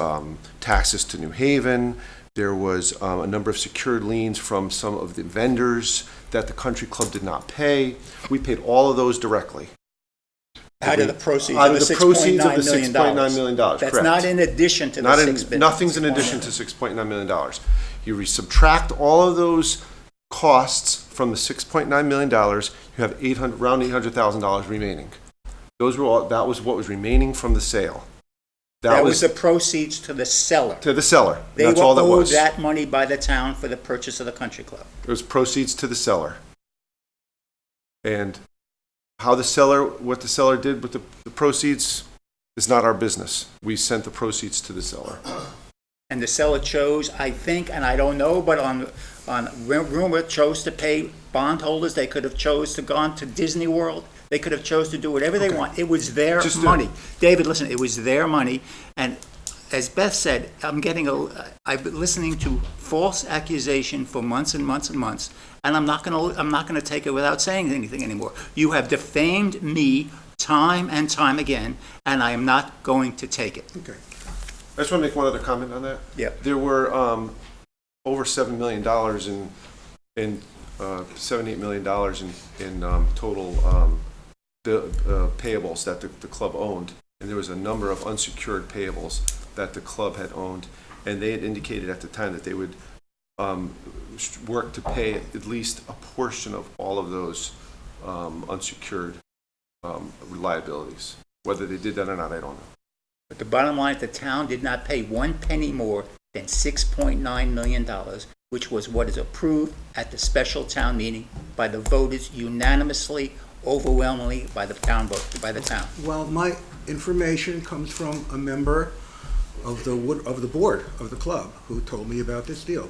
Speaker 15: taxes to New Haven, there was a number of secured liens from some of the vendors that the country club did not pay. We paid all of those directly.
Speaker 2: Out of the proceeds
Speaker 15: Out
Speaker 2: of
Speaker 15: of
Speaker 2: the
Speaker 15: the proceeds of the
Speaker 2: $6.9
Speaker 15: $6.9 million,
Speaker 2: That's
Speaker 15: correct.
Speaker 2: not in addition to the
Speaker 15: Not
Speaker 2: $6
Speaker 15: in,
Speaker 2: billion.
Speaker 15: nothing's in addition to $6.9 million. You subtract all of those costs from the $6.9 million, you have around $800,000 remaining. Those were all, that was what was remaining from the sale.
Speaker 2: That was the proceeds to the seller.
Speaker 15: To the seller.
Speaker 2: They
Speaker 15: That's
Speaker 2: were
Speaker 15: all that
Speaker 2: owed
Speaker 15: was.
Speaker 2: that money by the town for the purchase of the country club.
Speaker 15: It was proceeds to the seller. And how the seller, what the seller did with the proceeds is not our business. We sent the proceeds to the seller.
Speaker 2: And the seller chose, I think, and I don't know, but on rumor, chose to pay bondholders. They could have chose to gone to Disney World. They could have chose to do whatever they want. It was their money. David, listen, it was their money. And as Beth said, I've been listening to false accusation for months and months and months, and I'm not gonna take it without saying anything anymore. You have defamed me time and time again, and I am not going to take it.
Speaker 15: Okay. I just want to make one other comment on that.
Speaker 2: Yeah.
Speaker 15: There were over $7 million in $7-8 million in total payables that the club owned, and there was a number of unsecured payables that the club had owned, and they had indicated at the time that they would work to pay at least a portion of all of those unsecured liabilities. Whether they did that or not, I don't know.
Speaker 2: But the bottom line, the town did not pay 1 penny more than $6.9 million, which was what is approved at the special town meeting by the voters unanimously, overwhelmingly by the town vote, by the town.
Speaker 14: Well, my information comes from a member of the board of the club who told me about this deal.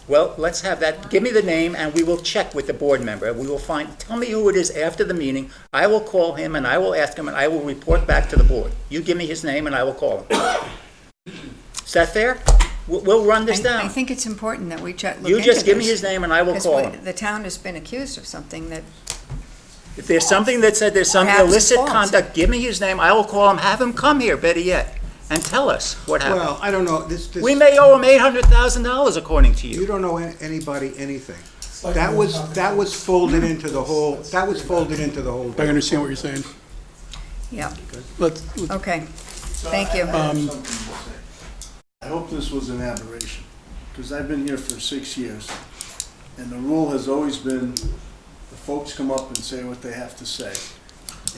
Speaker 2: Well, let's have that. Give me the name, and we will check with the board member. We will find, tell me who it is after the meeting. I will call him, and I will ask him, and I will report back to the board. You give me his name, and I will call him. Is that fair? We'll run this down.
Speaker 1: I think it's important that we look into this.
Speaker 2: You just give me his name, and I will call him.
Speaker 1: The town has been accused of something that...
Speaker 2: If there's something that said there's some
Speaker 1: Perhaps it's
Speaker 2: illicit
Speaker 1: false.
Speaker 2: conduct, give me his name. I will call him, have him come here, better yet, and tell us what happened.
Speaker 14: Well, I don't know. This
Speaker 2: We may owe him $800,000, according to you.
Speaker 14: You don't know anybody anything. That was folded into the whole. That was folded into the whole.
Speaker 6: I understand what you're saying.
Speaker 1: Yeah,
Speaker 6: Let's,
Speaker 1: okay. Thank you.
Speaker 3: I hope this was an aberration, because I've been here for 6 years, and the rule has always been the folks come up and say what they have to say,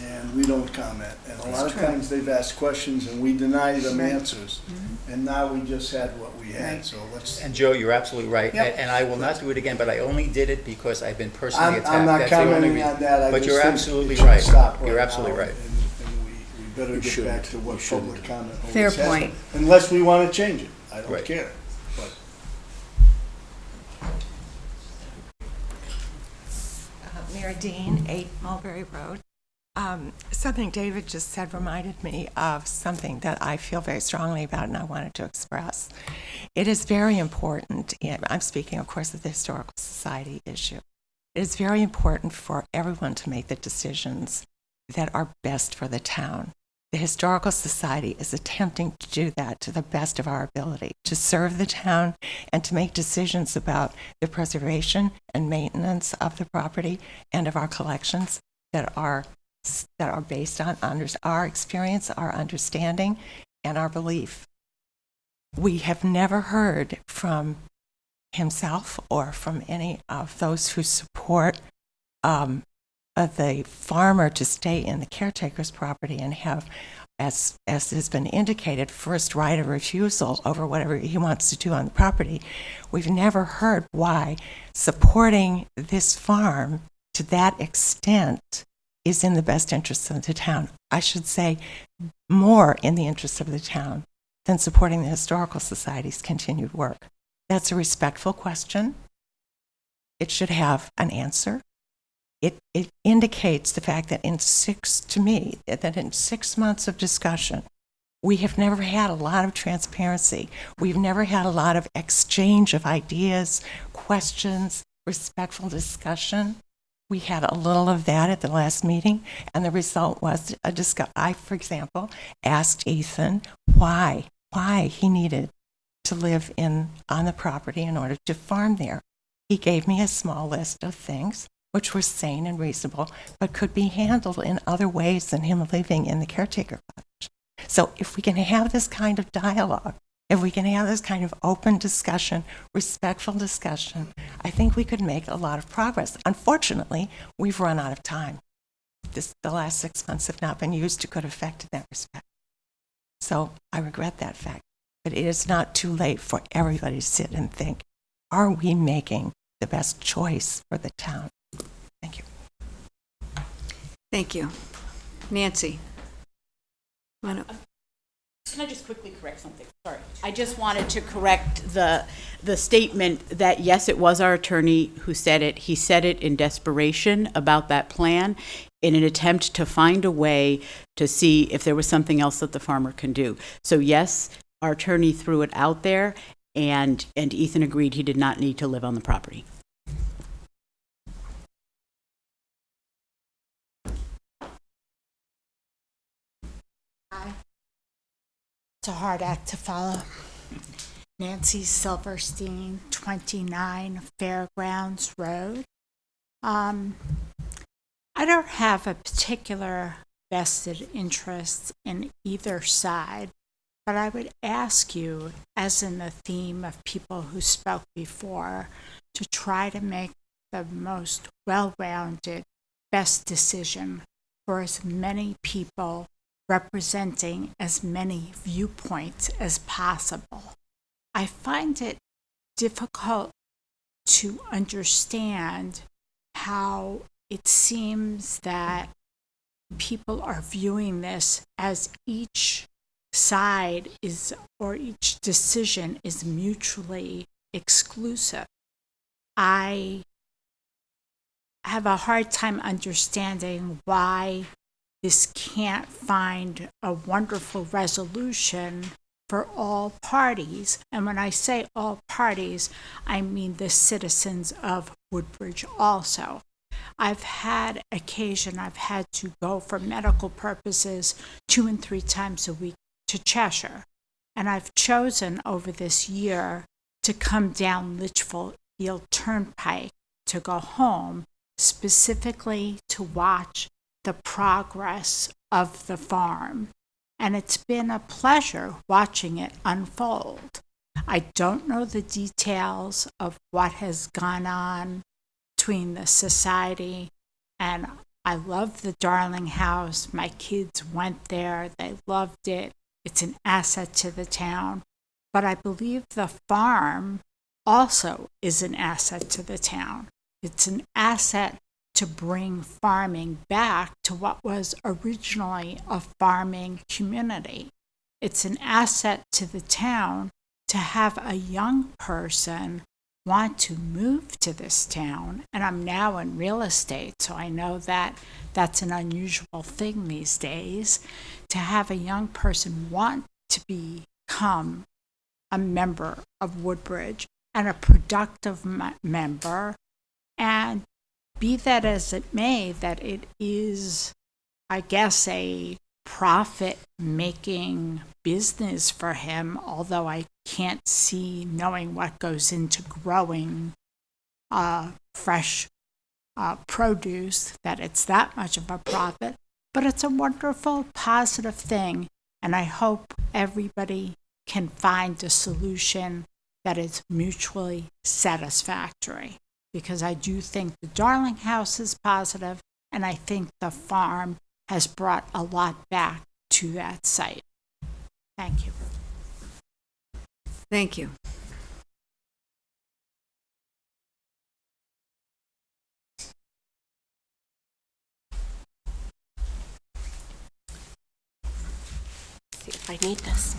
Speaker 3: and we don't comment. And a lot of times they've asked questions and we deny them answers, and now we just had what we had, so let's.
Speaker 2: And Joe, you're absolutely right,
Speaker 1: Yep.
Speaker 2: and I will not do it again, but I only did it because I've been personally attacked.
Speaker 3: I'm not
Speaker 2: That's the only
Speaker 3: commenting
Speaker 2: reason.
Speaker 3: on that. I
Speaker 2: But
Speaker 3: just
Speaker 2: you're
Speaker 3: think
Speaker 2: absolutely
Speaker 3: it should
Speaker 2: right.
Speaker 3: stop
Speaker 2: You're
Speaker 3: right
Speaker 2: absolutely
Speaker 3: now,
Speaker 2: right.
Speaker 3: And we better
Speaker 14: You
Speaker 3: get back
Speaker 14: shouldn't.
Speaker 3: to what
Speaker 14: You shouldn't.
Speaker 3: public comment always
Speaker 1: Fair
Speaker 3: has been.
Speaker 1: point.
Speaker 3: Unless we want to change it. I don't
Speaker 2: Right.
Speaker 3: care. But
Speaker 16: Mayor Dean, 8 Mulberry Road. Something David just said reminded me of something that I feel very strongly about and I wanted to express. It is very important, I'm speaking, of course, of the Historical Society issue. It is very important for everyone to make the decisions that are best for the town. The Historical Society is attempting to do that to the best of our ability, to serve the town and to make decisions about the preservation and maintenance of the property and of our collections that are based on our experience, our understanding, and our belief. We have never heard from himself or from any of those who support the farmer to stay in the caretaker's property and have, as has been indicated, first right of refusal over whatever he wants to do on the property. We've never heard why supporting this farm to that extent is in the best interests of the town. I should say more in the interests of the town than supporting the Historical Society's continued work. That's a respectful question. It should have an answer. it indicates the fact that in 6 months of discussion, we have never had a lot of transparency. We've never had a lot of exchange of ideas, questions, respectful discussion. We had a little of that at the last meeting, and the result was I, for example, asked Ethan why he needed to live on the property in order to farm there. He gave me a small list of things which were sane and reasonable, but could be handled in other ways than him living in the caretaker cottage. So if we can have this kind of dialogue, if we can have this kind of open discussion, respectful discussion, I think we could make a lot of progress. Unfortunately, we've run out of time. The last 6 months have not been used to good effect in that respect. So I regret that fact. But it is not too late for everybody to sit and think, are we making the best choice for the town? Thank you.
Speaker 1: Thank you. Nancy?
Speaker 13: Can I just quickly correct something? Sorry. I just wanted to correct the statement that, yes, it was our attorney who said it. He said it in desperation about that plan in an attempt to find a way to see if there was something else that the farmer can do. So, yes, our attorney threw it out there, and Ethan agreed he did not need to live on the property.
Speaker 17: It's a hard act to follow. Nancy Silverstein, 29 Fairgrounds Road. I don't have a particular vested interest in either side, but I would ask you, as in the theme of people who spoke before, to try to make the most well-rounded, best decision for as many people representing as many viewpoints as possible. I find it difficult to understand how it seems that people are viewing this as each side is, or each decision is mutually exclusive. I have a hard time understanding why this can't find a wonderful resolution for all parties. And when I say all parties, I mean the citizens of Woodbridge also. I've had to go for medical purposes 2 and 3 times a week to Cheshire. And I've chosen over this year to come down Litchfield Turnpike to go home, specifically to watch the progress of the farm. And it's been a pleasure watching it unfold. I don't know the details of what has gone on between the society, and I love the Darling House. My kids went there. They loved it. It's an asset to the town. But I believe the farm also is an asset to the town. It's an asset to bring farming back to what was originally a farming community. It's an asset to the town to have a young person want to move to this town. And I'm now in real estate, so I know that that's an unusual thing these days, to have a young person want to become a member of Woodbridge and a productive member, and be that as it may, that it is, I guess, a profit-making business for him, although I can't see, knowing what goes into growing fresh produce, that it's that much of a profit. But it's a wonderful, positive thing, and I hope everybody can find a solution that is mutually satisfactory. Because I do think the Darling House is positive, and I think the farm has brought a lot back to that site. Thank you.
Speaker 1: Thank you.
Speaker 18: See if I need this.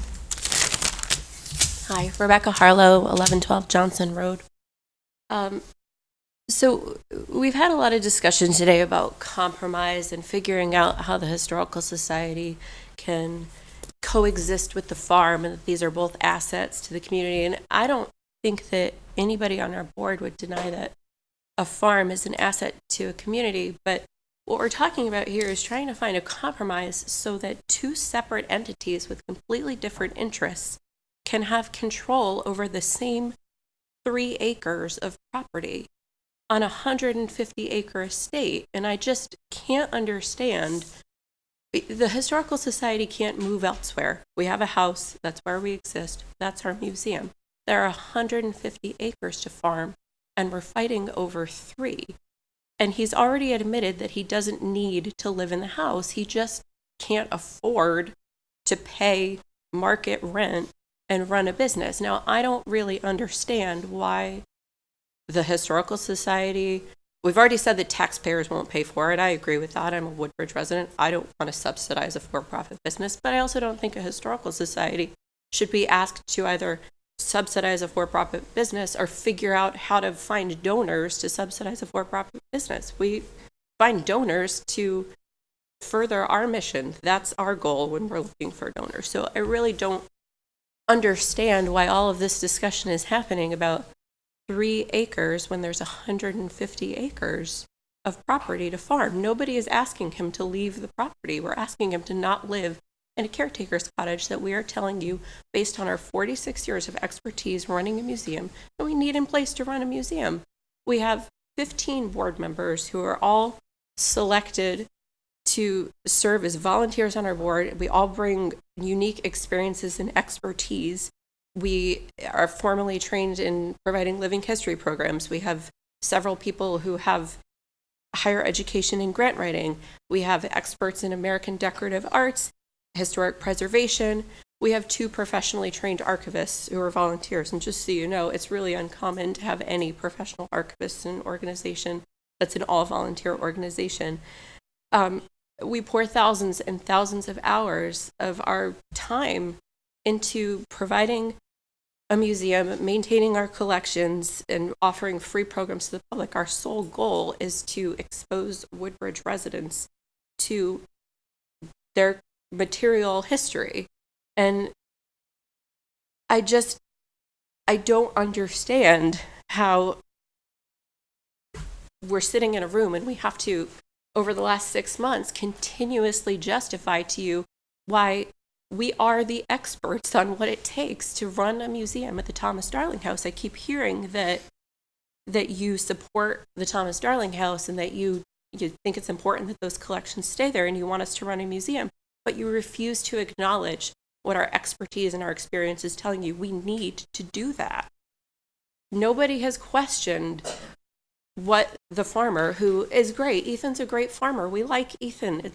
Speaker 18: Hi, Rebecca Harlow, 1112 Johnson Road. So we've had a lot of discussion today about compromise and figuring out how the Historical Society can coexist with the farm, and that these are both assets to the community. And I don't think that anybody on our board would deny that a farm is an asset to a community, but what we're talking about here is trying to find a compromise so that two separate entities with completely different interests can have control over the same 3 acres of property on a 150-acre estate. And I just can't understand. The Historical Society can't move elsewhere. We have a house, that's where we exist, that's our museum. There are 150 acres to farm, and we're fighting over 3. And he's already admitted that he doesn't need to live in the house. He just can't afford to pay market rent and run a business. Now, I don't really understand why the Historical Society, we've already said that taxpayers won't pay for it. I agree with that. I'm a Woodbridge resident. I don't want to subsidize a for-profit business, but I also don't think a Historical Society should be asked to either subsidize a for-profit business or figure out how to find donors to subsidize a for-profit business. We find donors to further our mission. That's our goal when we're looking for donors. So I really don't understand why all of this discussion is happening about 3 acres when there's 150 acres of property to farm. Nobody is asking him to leave the property. We're asking him to not live in a caretaker's cottage that we are telling you, based on our 46 years of expertise running a museum, that we need in place to run a museum. We have 15 board members who are all selected to serve as volunteers on our board. We all bring unique experiences and expertise. We are formally trained in providing living history programs. We have several people who have higher education in grant writing. We have experts in American decorative arts, historic preservation. We have 2 professionally trained archivists who are volunteers. And just so you know, it's really uncommon to have any professional archivists in an organization that's an all-volunteer organization. We pour thousands and thousands of hours of our time into providing a museum, maintaining our collections, and offering free programs to the public. Our sole goal is to expose Woodbridge residents to their material history. And I don't understand how we're sitting in a room and we have to, over the last 6 months, continuously justify to you why we are the experts on what it takes to run a museum at the Thomas Darling House. I keep hearing that you support the Thomas Darling House and that you think it's important that those collections stay there and you want us to run a museum, but you refuse to acknowledge what our expertise and our experience is telling you we need to do that. Nobody has questioned what the farmer, who is great, Ethan's a great farmer. We like Ethan.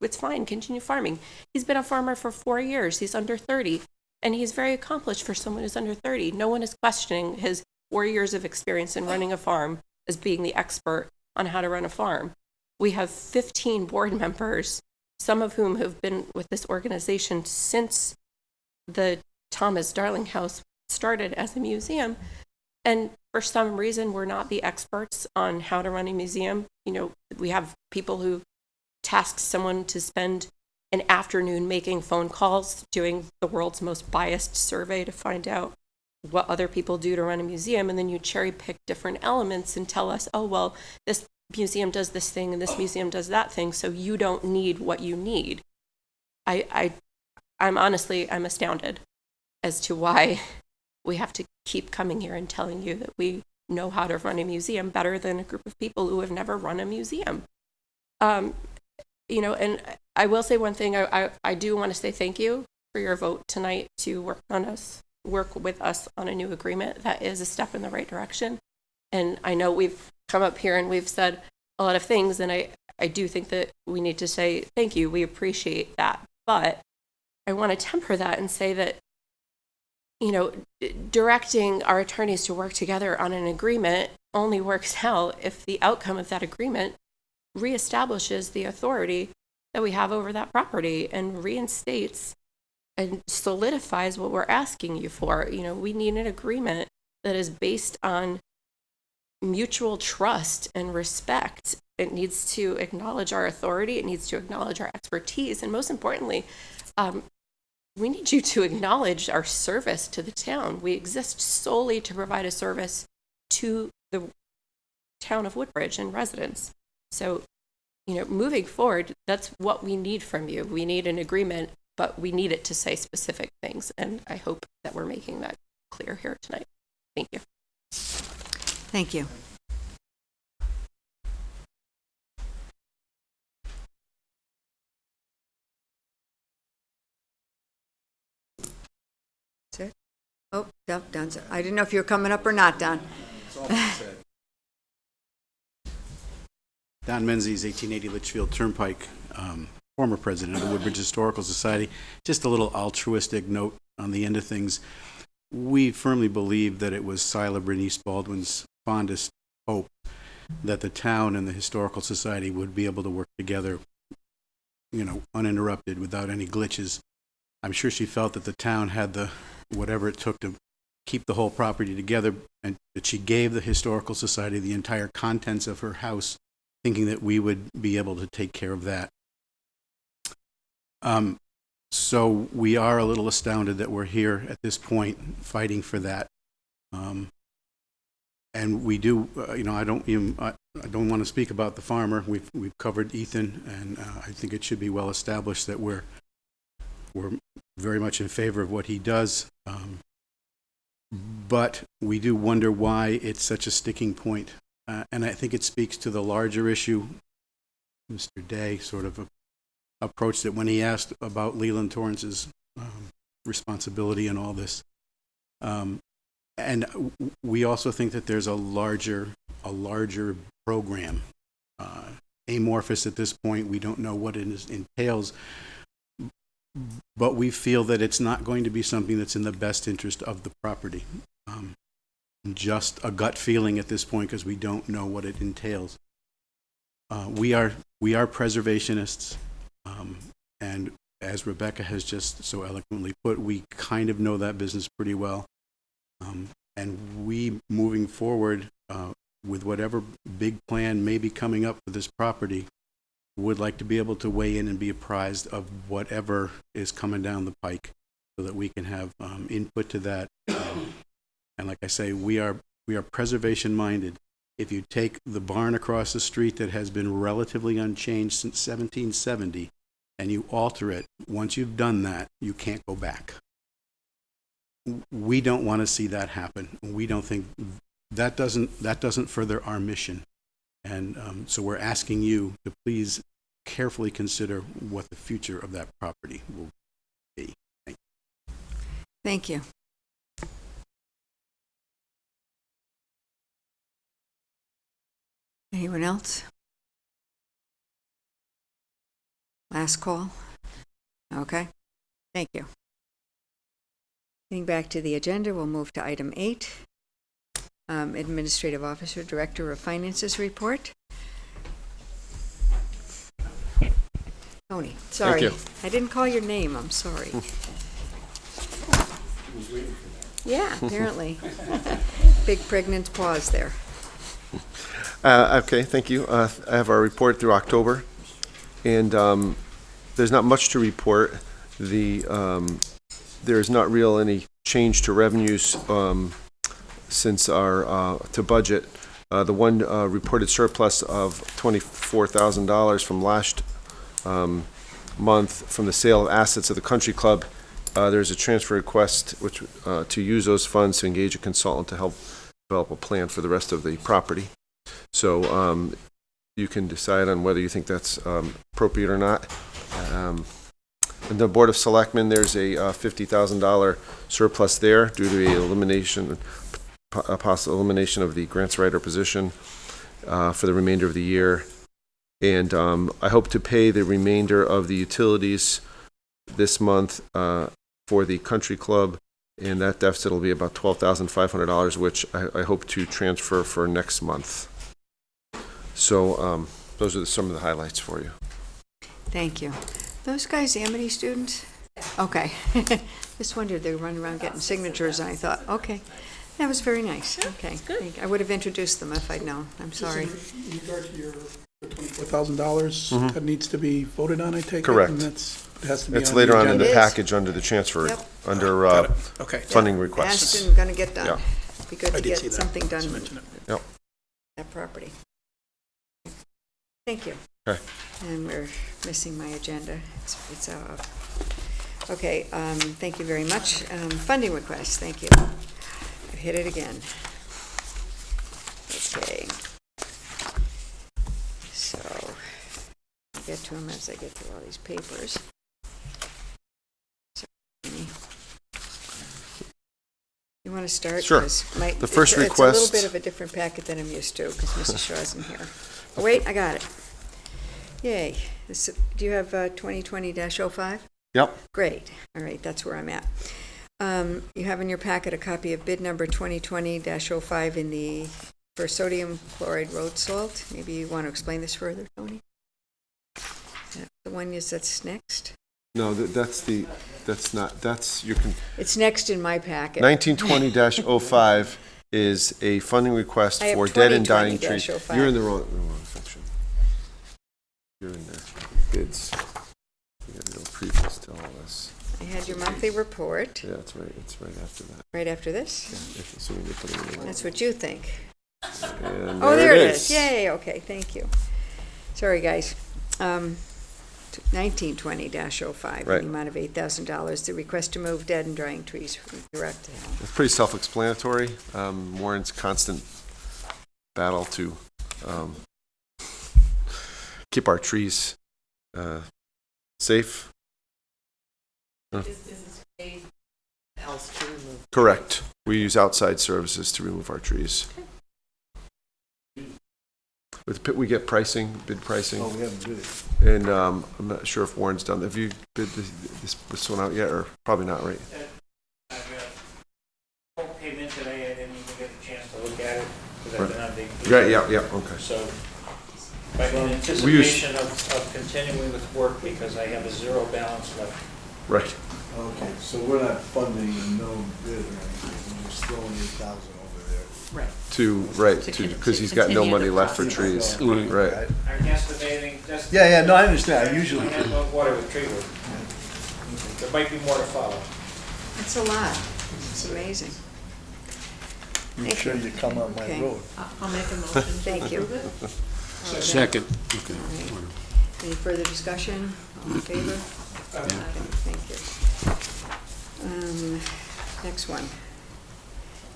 Speaker 18: It's fine, continue farming. He's been a farmer for 4 years. He's under 30, and he's very accomplished for someone who's under 30. No one is questioning his 4 years of experience in running a farm as being the expert on how to run a farm. We have 15 board members, some of whom have been with this organization since the Thomas Darling House started as a museum. And for some reason, we're not the experts on how to run a museum. You know, we have people who task someone to spend an afternoon making phone calls, doing the world's most biased survey to find out what other people do to run a museum. And then you cherry pick different elements and tell us, oh, well, this museum does this thing and this museum does that thing, so you don't need what you need. I'm astounded as to why we have to keep coming here and telling you that we know how to run a museum better than a group of people who have never run a museum. And I will say one thing. I do want to say thank you for your vote tonight to work with us on a new agreement. That is a step in the right direction. And I know we've come up here and we've said a lot of things, and I do think that we need to say thank you. We appreciate that. But I want to temper that and say that, directing our attorneys to work together on an agreement only works out if the outcome of that agreement reestablishes the authority that we have over that property and reinstates and solidifies what we're asking you for. We need an agreement that is based on mutual trust and respect. It needs to acknowledge our authority. It needs to acknowledge our expertise. And most importantly, we need you to acknowledge our service to the town. We exist solely to provide a service to the town of Woodbridge and residents. So, moving forward, that's what we need from you. We need an agreement, but we need it to say specific things. And I hope that we're making that clear here tonight. Thank you.
Speaker 1: Thank you. That's it? Oh, Don's. I didn't know if you were coming up or not, Don.
Speaker 19: Don Menzies, 1880 Litchfield Turnpike, former president of the Woodbridge Historical Society. Just a little altruistic note on the end of things. We firmly believe that it was Sila Bernice Baldwin's fondest hope that the town and the Historical Society would be able to work together, uninterrupted, without any glitches. I'm sure she felt that the town had the whatever it took to keep the whole property together, and that she gave the Historical Society the entire contents of her house, thinking that we would be able to take care of that. So we are a little astounded that we're here at this point fighting for that. And we do, I don't want to speak about the farmer. We've covered Ethan, and I think it should be well established that we're very much in favor of what he does. But we do wonder why it's such a sticking point. And I think it speaks to the larger issue. Mr. Day sort of approached it when he asked about Leland Torrance's responsibility in all this. And we also think that there's a larger program. Amorphous at this point, we don't know what it entails, but we feel that it's not going to be something that's in the best interest of the property. Just a gut feeling at this point, because we don't know what it entails. We are preservationists, and as Rebecca has just so eloquently put, we kind of know that business pretty well. And we, moving forward with whatever big plan may be coming up for this property, would like to be able to weigh in and be apprised of whatever is coming down the pike, so that we can have input to that. And like I say, we are preservation minded. If you take the barn across the street that has been relatively unchanged since 1770, and you alter it, once you've done that, you can't go back. We don't want to see that happen. We don't think that doesn't further our mission. And so we're asking you to please carefully consider what the future of that property will be.
Speaker 1: Thank you. Anyone else? Last call? Okay. Thank you. Getting back to the agenda, we'll move to item 8. Administrative Officer, Director of Finances report. Tony, sorry.
Speaker 4: Thank you.
Speaker 1: I didn't call your name. I'm sorry. Yeah, apparently. Big pregnant pause there.
Speaker 15: Okay, thank you. I have our report through October, and there's not much to report. There's not real any change to revenues since our to budget. The one reported surplus of $24,000 from last month from the sale of assets of the country club. There's a transfer request which to use those funds to engage a consultant to help develop a plan for the rest of the property. So you can decide on whether you think that's appropriate or not. In the Board of Selectmen, there's a $50,000 surplus there due to a possible elimination of the grants writer position for the remainder of the year. And I hope to pay the remainder of the utilities this month for the country club, and that deficit will be about $12,500, which I hope to transfer for next month. So those are some of the highlights for you.
Speaker 1: Thank you. Those guys Amity students? Okay. Just wondered, they were running around getting signatures, and I thought, okay. That was very nice. Okay. I would have introduced them if I'd known. I'm sorry.
Speaker 6: In regard to your $24,000, that needs to be voted on, I take it?
Speaker 15: Correct.
Speaker 6: And it has to be
Speaker 15: It's
Speaker 6: on
Speaker 15: later
Speaker 6: the
Speaker 15: on in
Speaker 6: agenda?
Speaker 15: the
Speaker 1: It is.
Speaker 15: package under the transfer,
Speaker 1: Yep.
Speaker 15: under
Speaker 6: Okay.
Speaker 15: funding
Speaker 1: Asked
Speaker 15: requests.
Speaker 1: and gonna get done.
Speaker 15: Yeah.
Speaker 1: Be good
Speaker 6: I
Speaker 1: to
Speaker 6: did see
Speaker 1: get
Speaker 6: that.
Speaker 1: something done
Speaker 6: Just
Speaker 1: with
Speaker 6: mention it.
Speaker 15: Yep.
Speaker 1: that property. Thank you.
Speaker 15: Okay.
Speaker 1: And we're missing my agenda. It's okay, thank you very much. Funding requests, thank you. I hit it again. Okay. So, I'll get to them as I get through all these papers. You want to start?
Speaker 15: Sure.
Speaker 1: 'Cause
Speaker 15: The first
Speaker 1: it's a
Speaker 15: request-
Speaker 1: little bit of a different packet than I'm used to, because Mrs. Shaw isn't here. Oh, wait, I got it. Yay. Do you have 2020-05?
Speaker 15: Yep.
Speaker 1: Great. All right, that's where I'm at. You have in your packet a copy of bid number 2020-05 for sodium chloride road salt. Maybe you want to explain this further, Tony? The one that's next?
Speaker 15: No, that's you can.
Speaker 1: It's next in my packet.
Speaker 15: 1920-05 is a funding request
Speaker 1: I have
Speaker 15: for dead and dying
Speaker 1: 2020-05.
Speaker 15: trees. You're in the wrong section. You're in there. Bids. You gotta go previous to all this.
Speaker 1: I had your monthly report.
Speaker 15: Yeah, that's right. It's right after that.
Speaker 1: Right after this?
Speaker 15: Yeah, assuming you're putting it in the
Speaker 1: That's what you think.
Speaker 15: And
Speaker 1: Oh, there it is. Yay, okay, thank you. Sorry, guys. 1920-05,
Speaker 15: Right.
Speaker 1: in the amount of $8,000. The request to move dead and dying trees from direct to hell.
Speaker 15: It's pretty self-explanatory. Warren's constant battle to keep our trees safe.
Speaker 7: Is this paid else to remove?
Speaker 15: Correct. We use outside services to remove our trees. We get pricing, bid pricing.
Speaker 3: Oh, we haven't bid it.
Speaker 15: And I'm not sure if Warren's done. Have you bid this one out yet, or probably not, right?
Speaker 9: I've got full payment today, I didn't even get a chance to look at it, because I've been on vacation.
Speaker 15: Right, yeah, okay.
Speaker 9: So, but in anticipation of continuing with work, because I have a zero balance left.
Speaker 15: Right.
Speaker 3: Okay, so we're not funding a no bid or anything, we're just throwing 8,000 over there.
Speaker 7: Right.
Speaker 15: Because he's got no
Speaker 7: continue
Speaker 15: money
Speaker 7: the
Speaker 15: left for
Speaker 7: process.
Speaker 15: trees.
Speaker 3: Right.
Speaker 15: Right.
Speaker 9: I'm estimating, just.
Speaker 3: Yeah, no, I understand, I usually.
Speaker 9: I have no water with tree work. There might be more to follow.
Speaker 1: It's a lot. It's amazing.
Speaker 3: Make sure you come on my
Speaker 1: Okay.
Speaker 3: road.
Speaker 7: I'll make a motion.
Speaker 1: Thank you.
Speaker 4: Second.
Speaker 1: All right. Any further discussion? All in favor? Thank you. Next one.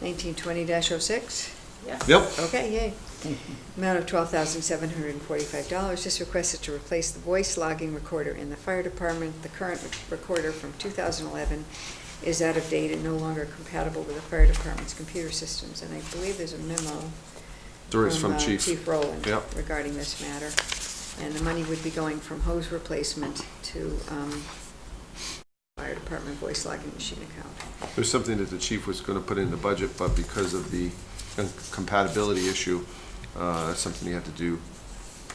Speaker 1: 1920-06?
Speaker 7: Yes.
Speaker 15: Yep.
Speaker 1: Okay, yay. Amount of $12,745. This request is to replace the voice logging recorder in the fire department. The current recorder from 2011 is out of date and no longer compatible with the fire department's computer systems. And I believe there's a memo
Speaker 15: There is from Chief.
Speaker 1: Chief Rowland
Speaker 15: Yep.
Speaker 1: regarding this matter. And the money would be going from hose replacement to fire department voice logging machine account.
Speaker 15: There's something that the chief was going to put in the budget, but because of the compatibility issue, that's something he had to do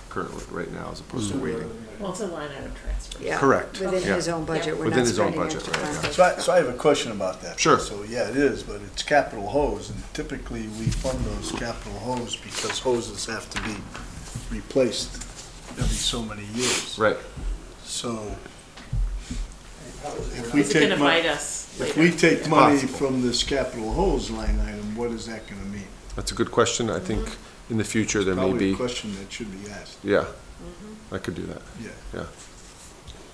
Speaker 15: currently, right now, as opposed to waiting.
Speaker 7: Well, it's a line item transfer.
Speaker 1: Yeah.
Speaker 15: Correct.
Speaker 1: Within
Speaker 15: Yeah.
Speaker 1: his own budget, we're
Speaker 15: Within
Speaker 1: not
Speaker 15: his own
Speaker 1: spending
Speaker 15: budget,
Speaker 1: extra
Speaker 15: right,
Speaker 1: funds.
Speaker 15: yeah.
Speaker 3: So I have a question about that.
Speaker 15: Sure.
Speaker 3: So, yeah, it is, but it's capital hose, and typically we fund those capital hose because hoses have to be replaced every so many years.
Speaker 15: Right.
Speaker 3: So if we
Speaker 7: Is it gonna
Speaker 3: take
Speaker 7: bite
Speaker 3: money,
Speaker 7: us
Speaker 3: if
Speaker 7: later?
Speaker 3: we take money
Speaker 15: Possible.
Speaker 3: from this capital hose line item, what is that gonna mean?
Speaker 15: That's a good question. I think in the future there may
Speaker 3: Probably a
Speaker 15: be,
Speaker 3: question that should be asked.
Speaker 15: yeah, I could do that.
Speaker 3: Yeah.
Speaker 15: Yeah.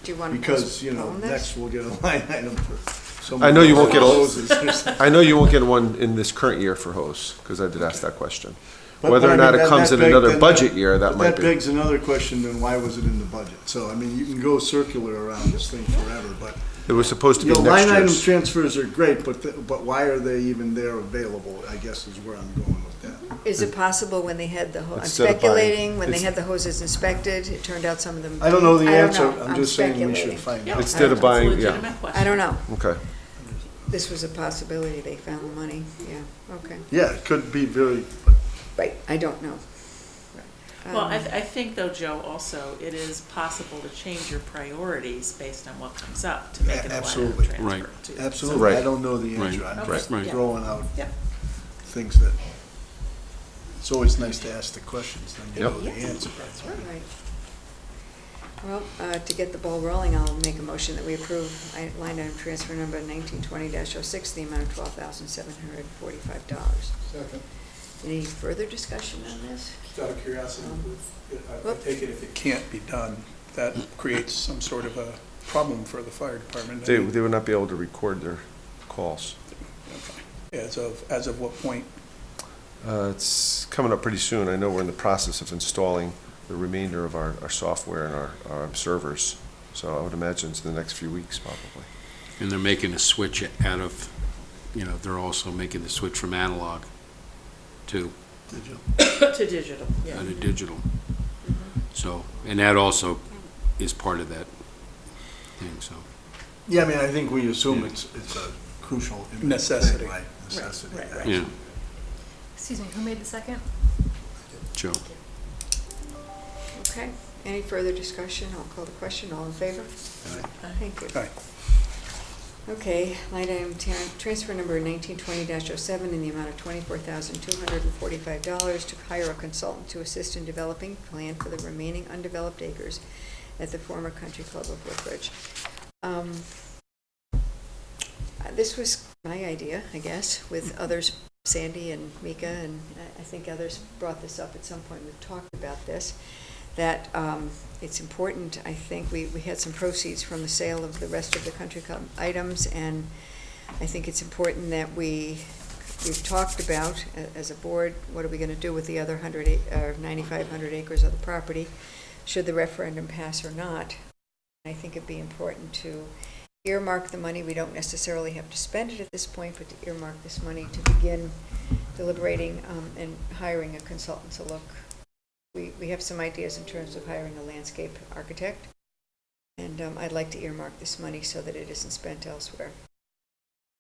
Speaker 1: Do you want to
Speaker 3: Because,
Speaker 1: postpone this?
Speaker 3: next we'll get a line item for some.
Speaker 15: I know you won't get
Speaker 3: hoses or
Speaker 15: a,
Speaker 3: something.
Speaker 15: I know you won't get one in this current year for hose, because I did ask that question.
Speaker 3: But-
Speaker 15: Whether
Speaker 3: but
Speaker 15: or
Speaker 3: I
Speaker 15: not
Speaker 3: mean,
Speaker 15: it
Speaker 3: that-
Speaker 15: comes
Speaker 3: that
Speaker 15: in
Speaker 3: beg-
Speaker 15: another
Speaker 3: then
Speaker 15: budget year, that
Speaker 3: but
Speaker 15: might
Speaker 3: That
Speaker 15: be.
Speaker 3: begs another question, then why was it in the budget? So, I mean, you can go circular around this thing forever, but,
Speaker 15: It was supposed to be
Speaker 3: you know,
Speaker 15: next
Speaker 3: line item
Speaker 15: year's.
Speaker 3: transfers are great, but why are they even there available, I guess is where I'm going with that.
Speaker 1: Is it possible when they had the, I'm
Speaker 15: Instead of buying-
Speaker 1: speculating, when they
Speaker 15: it's-
Speaker 1: had the hoses inspected, it turned out some of them.
Speaker 3: I don't know the
Speaker 1: I don't
Speaker 3: answer,
Speaker 1: know.
Speaker 3: I'm just saying we should
Speaker 1: speculating.
Speaker 3: find
Speaker 7: Yeah.
Speaker 3: out.
Speaker 15: Instead of
Speaker 7: It's a
Speaker 15: buying, yeah,
Speaker 7: legitimate question.
Speaker 1: I don't know.
Speaker 15: okay.
Speaker 1: This was a possibility, they found the money, yeah, okay.
Speaker 3: Yeah, it could be very,
Speaker 1: Right, I don't know.
Speaker 7: Well, I think though, Joe, also, it is possible to change your priorities based on what comes up to make it a line item
Speaker 3: Absolutely.
Speaker 7: transfer.
Speaker 4: Right.
Speaker 7: too.
Speaker 3: absolutely,
Speaker 15: Right.
Speaker 3: I don't know the
Speaker 4: Right.
Speaker 3: answer, I'm
Speaker 7: Okay.
Speaker 3: just
Speaker 4: Right.
Speaker 3: throwing out.
Speaker 7: Yep.
Speaker 3: things that, it's always nice to ask the questions, then you
Speaker 15: Yep.
Speaker 3: know the
Speaker 1: Yes.
Speaker 3: answer.
Speaker 1: Right. Well, to get the ball rolling, I'll make a motion that we approve line item transfer number 1920-06, the amount of $12,745.
Speaker 8: Second.
Speaker 1: Any further discussion on this?
Speaker 6: Just out of curiosity, I
Speaker 1: whoop.
Speaker 6: take it if it can't be done, that creates some sort of a problem for the fire department.
Speaker 15: They would not be able to record their calls.
Speaker 6: As of what point?
Speaker 15: It's coming up pretty soon. I know we're in the process of installing the remainder of our software and our servers. So I would imagine it's in the next few weeks, probably.
Speaker 4: And they're making a switch out of, they're also making the switch from analog to
Speaker 7: To digital, yeah.
Speaker 4: digital. So, and that also is part of that thing, so.
Speaker 3: Yeah, I mean, I think we assume it's a crucial
Speaker 6: Necessity.
Speaker 3: thing, right? Necessity.
Speaker 7: Right.
Speaker 4: Yeah,
Speaker 10: Excuse me, who made the second?
Speaker 4: Joe.
Speaker 1: Okay, any further discussion? I'll call the question. All in favor? Thank you.
Speaker 6: Aye.
Speaker 1: Okay, line item transfer number 1920-07 in the amount of $24,245 to hire a consultant to assist in developing a plan for the remaining undeveloped acres at the former Country Club of Woodbridge. This was my idea, I guess, with others, Sandy and Mika, and I think others brought this up at some point. We've talked about this, that it's important. I think we had some proceeds from the sale of the rest of the Country Club items, and I think it's important that we've talked about, as a board, what are we going to do with the other 9,500 acres of the property, should the referendum pass or not. I think it'd be important to earmark the money. We don't necessarily have to spend it at this point, but to earmark this money to begin deliberating and hiring a consultant to look. We have some ideas in terms of hiring a landscape architect, and I'd like to earmark this money so that it isn't spent elsewhere.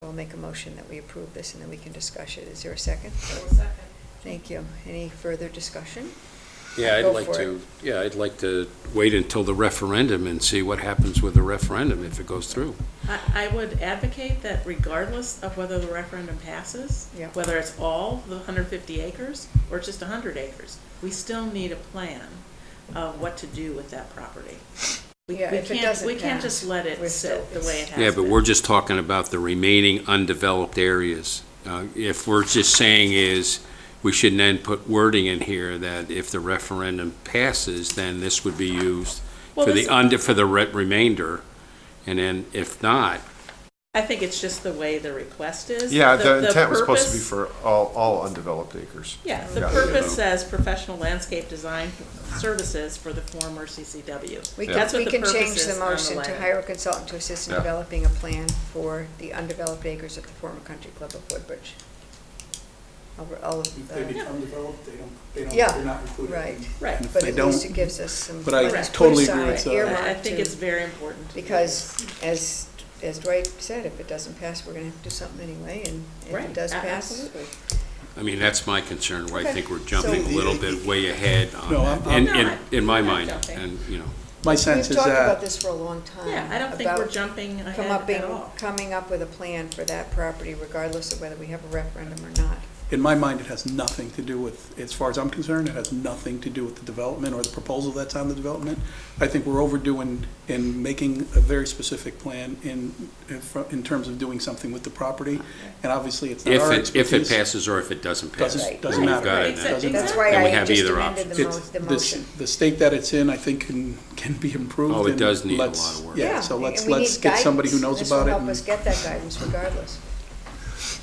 Speaker 1: So I'll make a motion that we approve this, and then we can discuss it. Is there a second?
Speaker 7: Second.
Speaker 1: Thank you. Any further discussion?
Speaker 4: Yeah,
Speaker 1: Go for it.
Speaker 4: I'd like to wait until the referendum and see what happens with the referendum if it goes through.
Speaker 7: I would advocate that regardless of whether the referendum passes,
Speaker 1: Yeah.
Speaker 7: whether it's all the 150 acres or just 100 acres, we still need a plan of what to do with that property. We
Speaker 1: If it doesn't
Speaker 7: can't
Speaker 1: pass,
Speaker 7: just let it
Speaker 1: we're
Speaker 7: sit
Speaker 1: still-
Speaker 7: the way it has
Speaker 4: Yeah, but
Speaker 7: been.
Speaker 4: we're just talking about the remaining undeveloped areas. If we're just saying is, we should then put wording in here that if the referendum passes, then this would be used
Speaker 7: Well,
Speaker 4: for the
Speaker 7: this-
Speaker 4: remainder, and then if not,
Speaker 7: I think it's just the way the request is.
Speaker 15: Yeah, the intent was supposed to be
Speaker 7: purpose-
Speaker 15: for all undeveloped acres.
Speaker 7: Yeah, the
Speaker 15: Yeah.
Speaker 7: purpose says professional landscape design services for the former CCW.
Speaker 1: We
Speaker 15: Yeah.
Speaker 1: can,
Speaker 7: That's what
Speaker 1: we
Speaker 7: the
Speaker 1: can
Speaker 7: purpose
Speaker 1: change
Speaker 7: is
Speaker 1: the
Speaker 7: on the
Speaker 1: motion to
Speaker 7: land.
Speaker 1: hire a consultant to assist in
Speaker 15: Yeah.
Speaker 1: developing a plan for the undeveloped acres at the former Country Club of Woodbridge.
Speaker 6: If they become developed,
Speaker 1: Yeah,
Speaker 6: they're not included.
Speaker 1: Right.
Speaker 7: Right.
Speaker 6: And if
Speaker 1: But
Speaker 6: they
Speaker 1: at least
Speaker 6: don't-
Speaker 1: it gives us some.
Speaker 6: But I
Speaker 1: money to
Speaker 6: totally
Speaker 1: put
Speaker 6: agree
Speaker 1: aside,
Speaker 6: with,
Speaker 1: earmarked
Speaker 7: I think
Speaker 1: to-
Speaker 7: it's very important.
Speaker 1: Because as Dwight said, if it doesn't pass, we're gonna have to do something anyway, and if
Speaker 7: Right,
Speaker 1: it does pass.
Speaker 7: absolutely.
Speaker 4: I mean, that's my concern, where I
Speaker 1: Okay.
Speaker 4: think we're jumping
Speaker 1: So-
Speaker 4: a little bit way ahead on
Speaker 6: No,
Speaker 4: that,
Speaker 6: I'm-
Speaker 4: in my
Speaker 7: I'm not
Speaker 4: mind,
Speaker 7: jumping.
Speaker 4: and,
Speaker 6: My sense
Speaker 1: We've
Speaker 6: is
Speaker 1: talked about
Speaker 6: that,
Speaker 1: this for a long time.
Speaker 7: Yeah, I don't think we're
Speaker 1: about
Speaker 7: jumping ahead at all.
Speaker 1: coming up with a plan for that property regardless of whether we have a referendum or not.
Speaker 6: in my mind, it has nothing to do with, as far as I'm concerned, it has nothing to do with the development or the proposal that's on the development. I think we're overdue in making a very specific plan in terms of doing something with the property. And obviously, it's not our expertise.
Speaker 4: if it passes or if it doesn't pass.
Speaker 1: Right.
Speaker 6: Doesn't
Speaker 4: We've
Speaker 6: matter.
Speaker 4: got it
Speaker 7: Right,
Speaker 4: then.
Speaker 7: exactly.
Speaker 1: That's why
Speaker 4: And we
Speaker 1: I
Speaker 4: have
Speaker 1: just
Speaker 4: either
Speaker 1: amended
Speaker 4: option.
Speaker 1: the motion.
Speaker 6: The state that it's in, I think, can be improved.
Speaker 4: Oh, it
Speaker 6: and
Speaker 4: does need a
Speaker 6: let's-
Speaker 4: lot of work.
Speaker 6: Yeah, so
Speaker 1: and
Speaker 6: let's
Speaker 1: we need
Speaker 6: get somebody who
Speaker 1: guidance.
Speaker 6: knows about it.
Speaker 1: This will help
Speaker 6: and-
Speaker 1: us get that guidance regardless.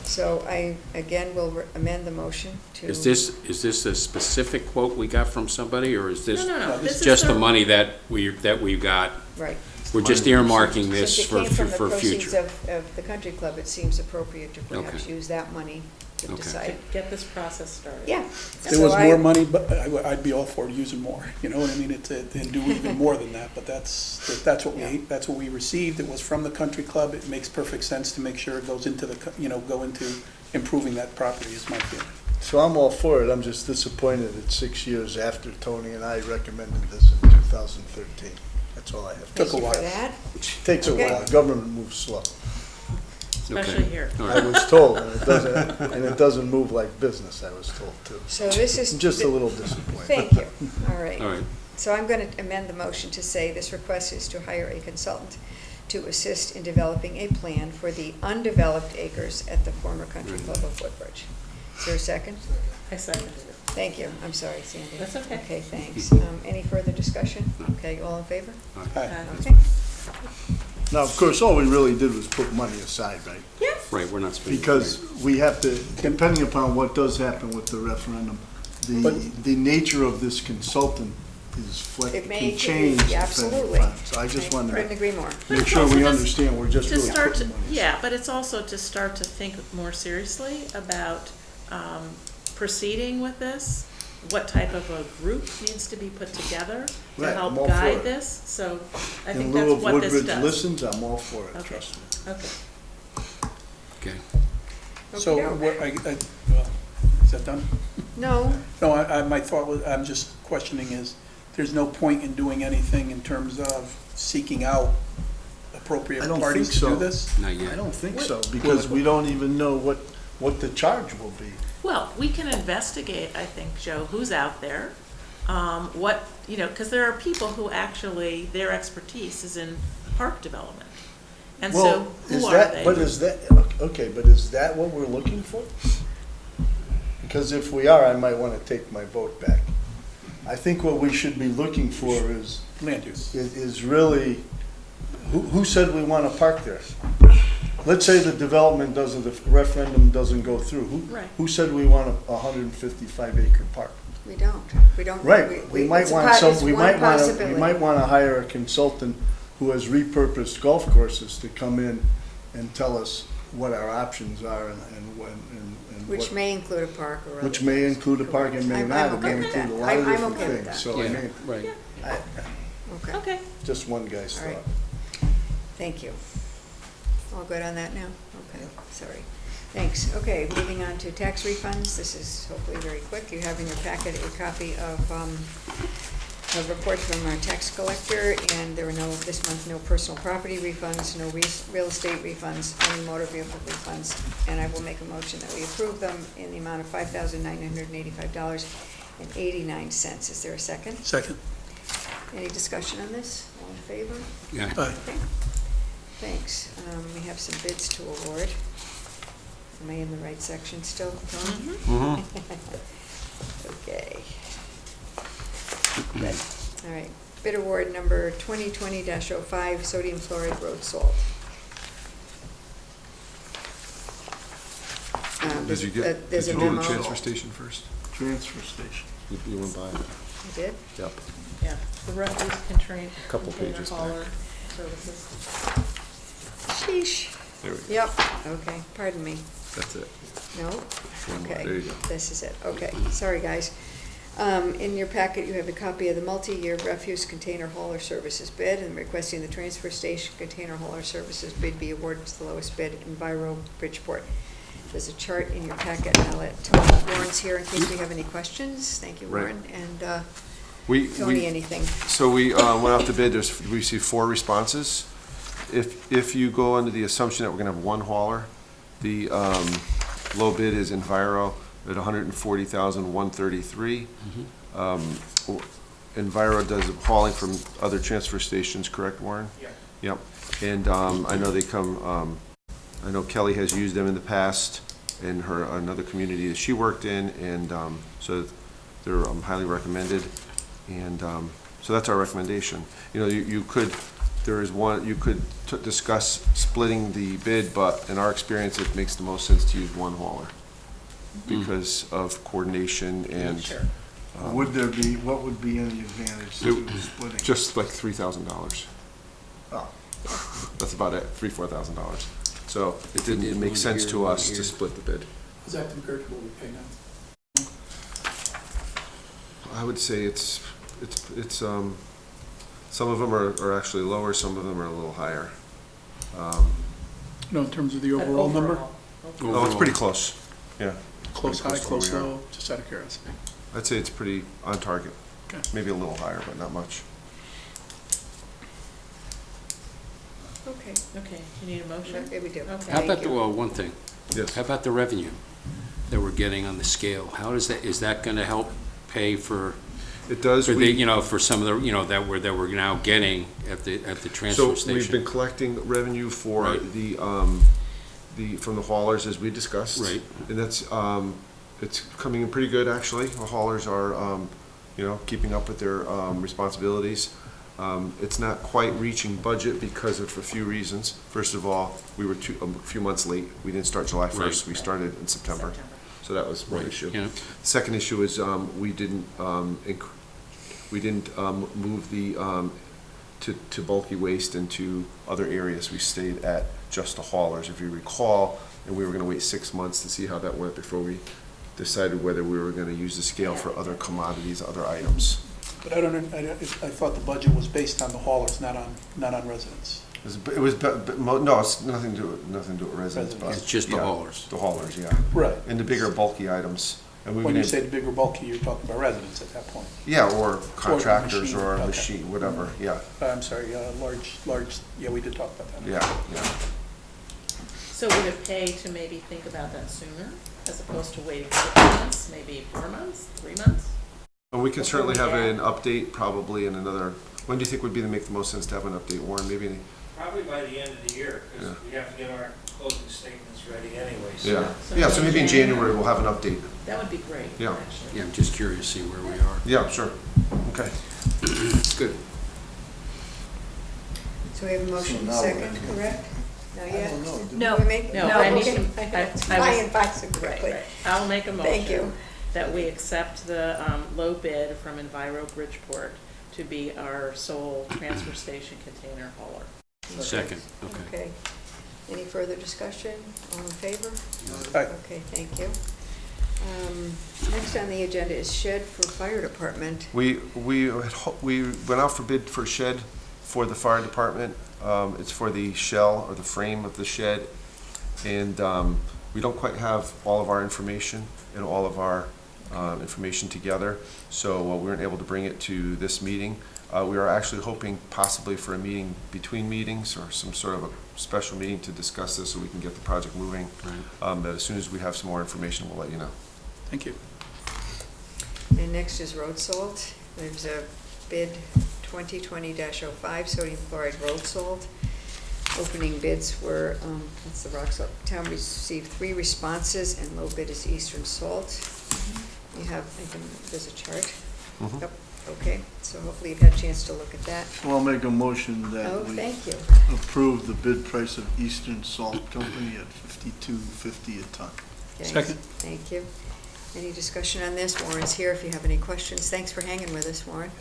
Speaker 1: So I, again, will amend the motion to.
Speaker 4: Is this a specific quote we got from somebody, or is this
Speaker 7: No, this is
Speaker 4: just the
Speaker 7: the-
Speaker 4: money that we've got?
Speaker 1: Right.
Speaker 4: We're just earmarking this
Speaker 1: Since it
Speaker 4: for
Speaker 1: came from the
Speaker 4: future.
Speaker 1: proceeds of the country club, it seems appropriate to perhaps
Speaker 4: Okay.
Speaker 1: use that money to
Speaker 4: Okay.
Speaker 1: decide.
Speaker 7: Get this process started.
Speaker 1: Yeah.
Speaker 6: If there
Speaker 1: So
Speaker 6: was
Speaker 1: I-
Speaker 6: more money, but I'd be all for using more, you know what I mean? And do even more than that, but that's what we received. It was from the country club. It makes perfect sense to make sure it goes into go into improving that property is my feeling.
Speaker 3: So I'm all for it, I'm just disappointed that 6 years after Tony and I recommended this in 2013. That's all I have to
Speaker 6: Took a
Speaker 1: Thank you
Speaker 6: while.
Speaker 1: for that.
Speaker 3: Takes a
Speaker 1: Okay.
Speaker 3: while, government moves slow.
Speaker 7: Especially here.
Speaker 4: All
Speaker 3: I
Speaker 4: right.
Speaker 3: was told, and it doesn't move like business, I was told too.
Speaker 1: So this is.
Speaker 3: Just a little disappointed.
Speaker 1: Thank you. All right.
Speaker 4: All right.
Speaker 1: So I'm going to amend the motion to say this request is to hire a consultant to assist in developing a plan for the undeveloped acres at the former Country Club of Woodbridge. Is there a second?
Speaker 7: I seconded it.
Speaker 1: Thank you. I'm sorry, Sandy.
Speaker 7: That's okay.
Speaker 1: Okay, thanks. Any further discussion? Okay, all in favor?
Speaker 3: Aye.
Speaker 1: Okay.
Speaker 3: Now, of course, all we really did was put money aside, right?
Speaker 4: Right, we're not spending.
Speaker 3: Because we have to, depending upon what does happen with the referendum, the nature of this consultant is
Speaker 1: It may
Speaker 3: can change. depending
Speaker 1: absolutely.
Speaker 3: upon- So I just
Speaker 1: I
Speaker 3: wanted
Speaker 1: couldn't
Speaker 3: to
Speaker 1: agree more.
Speaker 3: make sure we understand, we're just
Speaker 7: To
Speaker 3: really
Speaker 7: start to,
Speaker 3: putting money aside.
Speaker 7: yeah, but it's also to start to think more seriously about proceeding with this, what type of a group needs to be put together to
Speaker 3: Right, I'm
Speaker 7: help
Speaker 3: all for
Speaker 7: guide
Speaker 3: it.
Speaker 7: this, so I
Speaker 3: In
Speaker 7: think
Speaker 3: lieu
Speaker 7: that's
Speaker 3: of
Speaker 7: what this
Speaker 3: Woodbridge
Speaker 7: does.
Speaker 3: listens, I'm all for it,
Speaker 7: Okay.
Speaker 3: trust me.
Speaker 7: Okay.
Speaker 4: Okay.
Speaker 6: So,
Speaker 1: Okey-doke.
Speaker 6: well, is that done?
Speaker 1: No,
Speaker 6: No, my thought was, I'm just questioning is, there's no point in doing anything in terms of seeking out appropriate
Speaker 3: I don't
Speaker 6: parties
Speaker 3: think
Speaker 6: to do
Speaker 3: so.
Speaker 6: this?
Speaker 4: Not
Speaker 3: I
Speaker 4: yet.
Speaker 3: don't think so, because we don't even know what the charge will be.
Speaker 7: Well, we can investigate, I think, Joe, who's out there, what, because there are people who actually, their expertise is in park development. And so,
Speaker 3: Well,
Speaker 7: who are they?
Speaker 3: but is that what we're looking for? Because if we are, I might want to take my vote back. I think what we should be looking for is
Speaker 6: Land use.
Speaker 3: is really, who said we want to park there? Let's say the development doesn't, the referendum doesn't go through.
Speaker 7: Right.
Speaker 3: Who said we want a 155 acre park?
Speaker 1: we don't. We don't.
Speaker 3: Right, we might
Speaker 1: it's a
Speaker 3: want
Speaker 1: it's
Speaker 3: some, we
Speaker 1: one
Speaker 3: might want to, we
Speaker 1: possibility.
Speaker 3: might want to hire a consultant who has repurposed golf courses to come in and tell us what our options are and what.
Speaker 1: Which may include a park or other.
Speaker 3: Which may include a park and may
Speaker 1: I'm
Speaker 3: not, it
Speaker 1: okay
Speaker 3: may
Speaker 1: with that.
Speaker 3: include a lot of
Speaker 1: I'm
Speaker 3: different
Speaker 1: okay with
Speaker 3: things,
Speaker 1: that.
Speaker 3: so I
Speaker 4: Yeah,
Speaker 3: mean,
Speaker 4: right.
Speaker 1: Okay,
Speaker 7: Okay.
Speaker 3: just one guy's
Speaker 1: All right.
Speaker 3: thought.
Speaker 1: thank you. All good on that now? Okay, sorry. Thanks. Okay, moving on to tax refunds. This is hopefully very quick. You have in your packet a copy of a report from our tax collector, and there were this month, no personal property refunds, no real estate refunds, only motor vehicle refunds, and I will make a motion that we approve them in the amount of $5,985.89. Is there a second?
Speaker 6: Second.
Speaker 1: Any discussion on this? All in favor?
Speaker 4: Yeah.
Speaker 6: Aye.
Speaker 1: Okay. Thanks. We have some bids to award. Am I in the right section still, Tony? Okay. Good. All right. Bid award number 2020-05, sodium fluoride road salt.
Speaker 15: Did you get,
Speaker 1: There's
Speaker 15: did
Speaker 1: a
Speaker 15: you do
Speaker 1: memo.
Speaker 15: the transfer station first?
Speaker 3: Transfer station.
Speaker 15: You went by it.
Speaker 1: You did?
Speaker 15: Yep.
Speaker 7: Yeah, the refuse container.
Speaker 15: Couple pages back.
Speaker 7: hauler services.
Speaker 1: Sheesh.
Speaker 15: There we go.
Speaker 1: Yep. Okay. Pardon me.
Speaker 15: That's it.
Speaker 1: No?
Speaker 15: One more.
Speaker 1: Okay.
Speaker 15: There you go.
Speaker 1: This is it. Okay. Sorry, guys. In your packet, you have a copy of the multi-year refuse container hauler services bid, and requesting the transfer station container hauler services bid be awarded to the lowest bid, Enviro Bridgeport. There's a chart in your packet, and I'll let Tony, Warren's here in case we have any questions. Thank you,
Speaker 15: Right.
Speaker 1: Warren. And
Speaker 15: We
Speaker 1: Tony, anything?
Speaker 15: So we went out to bid, we received 4 responses. If you go under the assumption that we're gonna have one hauler, the low bid is Enviro at $140,133. Enviro does hauling from other transfer stations, correct, Warren? Yeah. Yep, and I know they come, I know Kelly has used them in the past in another community that she worked in, and so they're highly recommended. And so that's our recommendation. You know, you could discuss splitting the bid, but in our experience, it makes the most sense to use one hauler because of coordination and.
Speaker 7: Sure.
Speaker 3: What would be any advantage to splitting?
Speaker 15: Just like $3,000.
Speaker 3: Oh.
Speaker 15: That's about it, $4,000. So it makes sense to us to split the bid.
Speaker 6: Is that compared to what we pay now?
Speaker 15: I would say it's some of them are actually lower, some of them are a little higher.
Speaker 6: No, in terms of the overall number?
Speaker 15: Oh, it's pretty close, yeah.
Speaker 6: Close
Speaker 15: Pretty
Speaker 6: high,
Speaker 15: to
Speaker 6: close
Speaker 15: where we are.
Speaker 6: low, just out of curiosity.
Speaker 15: I'd say it's pretty on target.
Speaker 6: Okay.
Speaker 15: Maybe a little higher, but not much.
Speaker 1: Okay.
Speaker 7: Okay, you need a motion?
Speaker 1: Okay, we do.
Speaker 7: Okay.
Speaker 4: How about
Speaker 1: Thank
Speaker 4: the,
Speaker 1: you.
Speaker 4: well, one thing.
Speaker 15: Yes.
Speaker 4: How about the revenue that we're getting on the scale? How is that going to help pay for,
Speaker 15: It does.
Speaker 4: for the,
Speaker 15: We-
Speaker 4: you know, for some of the, you know, that we're now getting at the transfer
Speaker 15: So
Speaker 4: station?
Speaker 15: we've been collecting revenue for
Speaker 4: Right.
Speaker 15: the from the haulers, as we discussed.
Speaker 4: Right.
Speaker 15: And that's, it's coming in pretty good, actually. The haulers are, you know, keeping up with their responsibilities. It's not quite reaching budget because of a few reasons. First of all, we were a few months late. We didn't start July 1st.
Speaker 4: Right.
Speaker 15: We started in September. So that was one
Speaker 4: Right,
Speaker 15: issue.
Speaker 4: yeah.
Speaker 15: Second issue is we didn't move the to bulky waste into other areas. We stayed at just the haulers, if you recall, and we were going to wait 6 months to see how that went before we decided whether we were going to use the scale for other commodities, other items.
Speaker 6: But I thought the budget was based on the haulers, not on residents.
Speaker 15: No, it's nothing to do with residents. But,
Speaker 4: It's just the
Speaker 15: yeah,
Speaker 4: haulers.
Speaker 15: The haulers, yeah.
Speaker 6: Right.
Speaker 15: And the bigger bulky items. And we
Speaker 6: When you
Speaker 15: didn't-
Speaker 6: say the bigger bulky, you're talking about residents at that point.
Speaker 15: Yeah, or contractors
Speaker 6: machine,
Speaker 15: or
Speaker 6: okay.
Speaker 15: machine, whatever, yeah,
Speaker 6: I'm sorry, large, yeah, we did talk about that.
Speaker 15: yeah.
Speaker 7: So would it pay to maybe think about that sooner, as opposed to waiting 6 months, maybe 4 months, 3 months?
Speaker 15: And we can
Speaker 7: Before
Speaker 15: certainly
Speaker 7: we
Speaker 15: have
Speaker 7: add.
Speaker 15: an update probably in another, when do you think would make the most sense to have an update, Warren? Maybe,
Speaker 9: Probably by the end of the year, because
Speaker 15: Yeah.
Speaker 9: we have to get our closing statements ready anyway.
Speaker 15: yeah, so maybe in January we'll have an update.
Speaker 7: That would be great,
Speaker 15: Yeah.
Speaker 7: actually.
Speaker 4: Yeah, I'm just curious to see where we are.
Speaker 15: Yeah, sure, okay.
Speaker 4: Good.
Speaker 1: So we have a motion,
Speaker 3: So now
Speaker 1: second,
Speaker 3: we're-
Speaker 1: correct? Not yet?
Speaker 10: No.
Speaker 1: Did we make?
Speaker 7: No, I need
Speaker 1: okay.
Speaker 7: to- I was-
Speaker 1: I advise it
Speaker 7: Right,
Speaker 1: correctly.
Speaker 7: right. I'll make a motion.
Speaker 1: Thank you.
Speaker 7: That we accept the low bid from Enviro Bridgeport to be our sole transfer station container hauler.
Speaker 4: Second, okay.
Speaker 1: Okay. Any further discussion? All in favor?
Speaker 6: Aye.
Speaker 1: Okay, thank you. Next on the agenda is shed for fire department.
Speaker 15: We went out for bid for a shed for the fire department. It's for the shell or the frame of the shed. And we don't quite have all of our information and all of our information together. So we weren't able to bring it to this meeting. We are actually hoping possibly for a meeting between meetings or some sort of a special meeting to discuss this so we can get the project moving.
Speaker 4: Right.
Speaker 15: But as soon as we have some more information, we'll let you know.
Speaker 6: Thank you.
Speaker 1: And next is road salt. There's a bid 2020-05 sodium chloride road salt. Opening bids were, that's the rock salt. Town received 3 responses and low bid is Eastern Salt. You have, there's a chart.
Speaker 15: Mhm.
Speaker 1: Yep, okay, so hopefully you've had a chance to look at that.
Speaker 3: Well, I'll make a motion
Speaker 1: Oh,
Speaker 3: that we
Speaker 1: thank you.
Speaker 3: approve the bid price of Eastern Salt Company at $52.50 a ton.
Speaker 1: Okay,
Speaker 6: Second.
Speaker 1: Thank you. Any discussion on this? Warren's here if you have any questions. Thanks for hanging with us, Warren.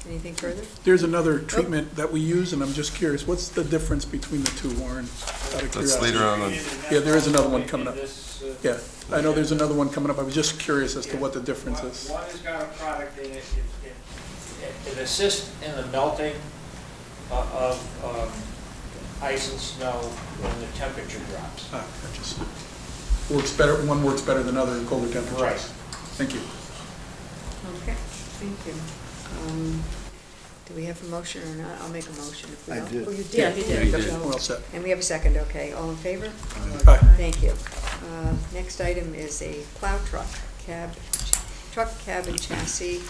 Speaker 1: Anything further?
Speaker 6: There's another treatment that we use, and I'm just curious, what's the difference between the two, Warren? Out of
Speaker 15: That's
Speaker 6: curiosity.
Speaker 15: later on.
Speaker 6: Yeah, there is another one coming up.
Speaker 9: This,
Speaker 6: Yeah, I know there's another one coming up. I was just curious as to what the difference is.
Speaker 9: One has got a product in it, it assists in the melting of ice and snow when the temperature drops.
Speaker 6: Ah, that just works better, one works better than other in colder temperatures.
Speaker 9: Right.
Speaker 6: Thank you.
Speaker 1: Okay, thank you. Do we have a motion or not? I'll make a motion if we
Speaker 3: I
Speaker 1: don't.
Speaker 3: did.
Speaker 1: Oh, you did?
Speaker 7: Yeah, he did.
Speaker 4: Yeah, you did.
Speaker 6: Well said.
Speaker 1: And we have a second, okay. All in favor?
Speaker 6: Aye.
Speaker 1: Thank you. Next item is a plow truck, cab, and chassis.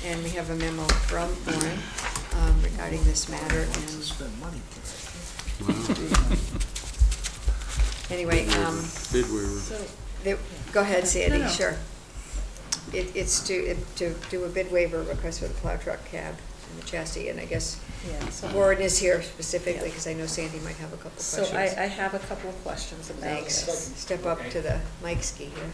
Speaker 1: And we have a memo from Warren regarding this matter. And
Speaker 3: Spend money
Speaker 1: anyway,
Speaker 4: Bid waiver.
Speaker 7: So,
Speaker 1: go ahead, Sandy,
Speaker 7: No.
Speaker 1: sure. It's to do a bid waiver request for the plow truck, cab, and the chassis. And I guess
Speaker 7: yeah, so.
Speaker 1: Warren is here specifically because I know Sandy might have a couple of
Speaker 7: So
Speaker 1: questions.
Speaker 7: I have a couple of questions about
Speaker 1: Thanks.
Speaker 7: this.
Speaker 1: Step up to the mic ski here.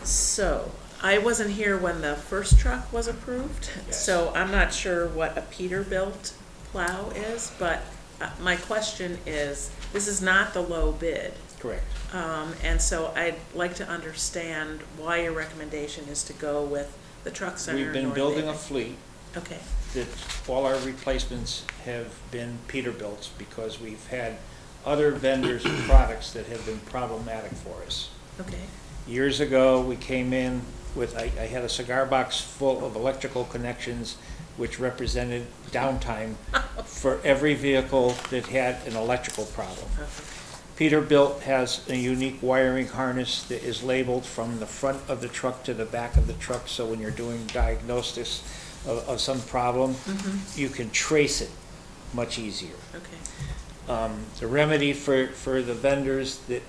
Speaker 7: So, I wasn't here when the first truck was approved, so I'm not sure what a Peterbilt plow is, but my question is, this is not the low bid.
Speaker 9: Correct.
Speaker 7: And so I'd like to understand why your recommendation is to go with the Truck Center.
Speaker 9: We've been
Speaker 7: North
Speaker 9: building a
Speaker 7: Haven.
Speaker 9: fleet
Speaker 7: Okay,
Speaker 9: that all our replacements have been Peterbilts because we've had other vendors and products that have been problematic for us.
Speaker 7: okay,
Speaker 9: Years ago, we came in with, I had a cigar box full of electrical connections which represented downtime for every vehicle that had an electrical problem. Peterbilt has a unique wiring harness that is labeled from the front of the truck to the back of the truck, so when you're doing diagnosis of some problem, you can trace it much easier.
Speaker 7: Okay.
Speaker 9: The remedy for the vendors that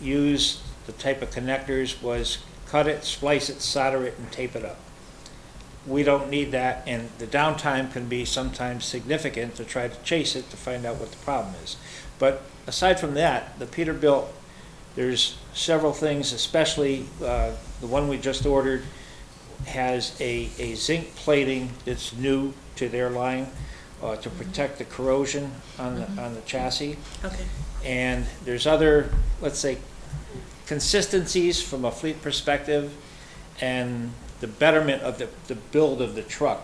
Speaker 9: use the type of connectors was cut it, splice it, solder it, and tape it up. We don't need that, and the downtime can be sometimes significant to try to chase it to find out what the problem is. But aside from that, the Peterbilt, there's several things, especially the one we just ordered has a zinc plating that's new to their line to protect the corrosion on the chassis.
Speaker 7: Okay.
Speaker 9: And there's other, let's say, consistencies from a fleet perspective and the betterment of the build of the truck.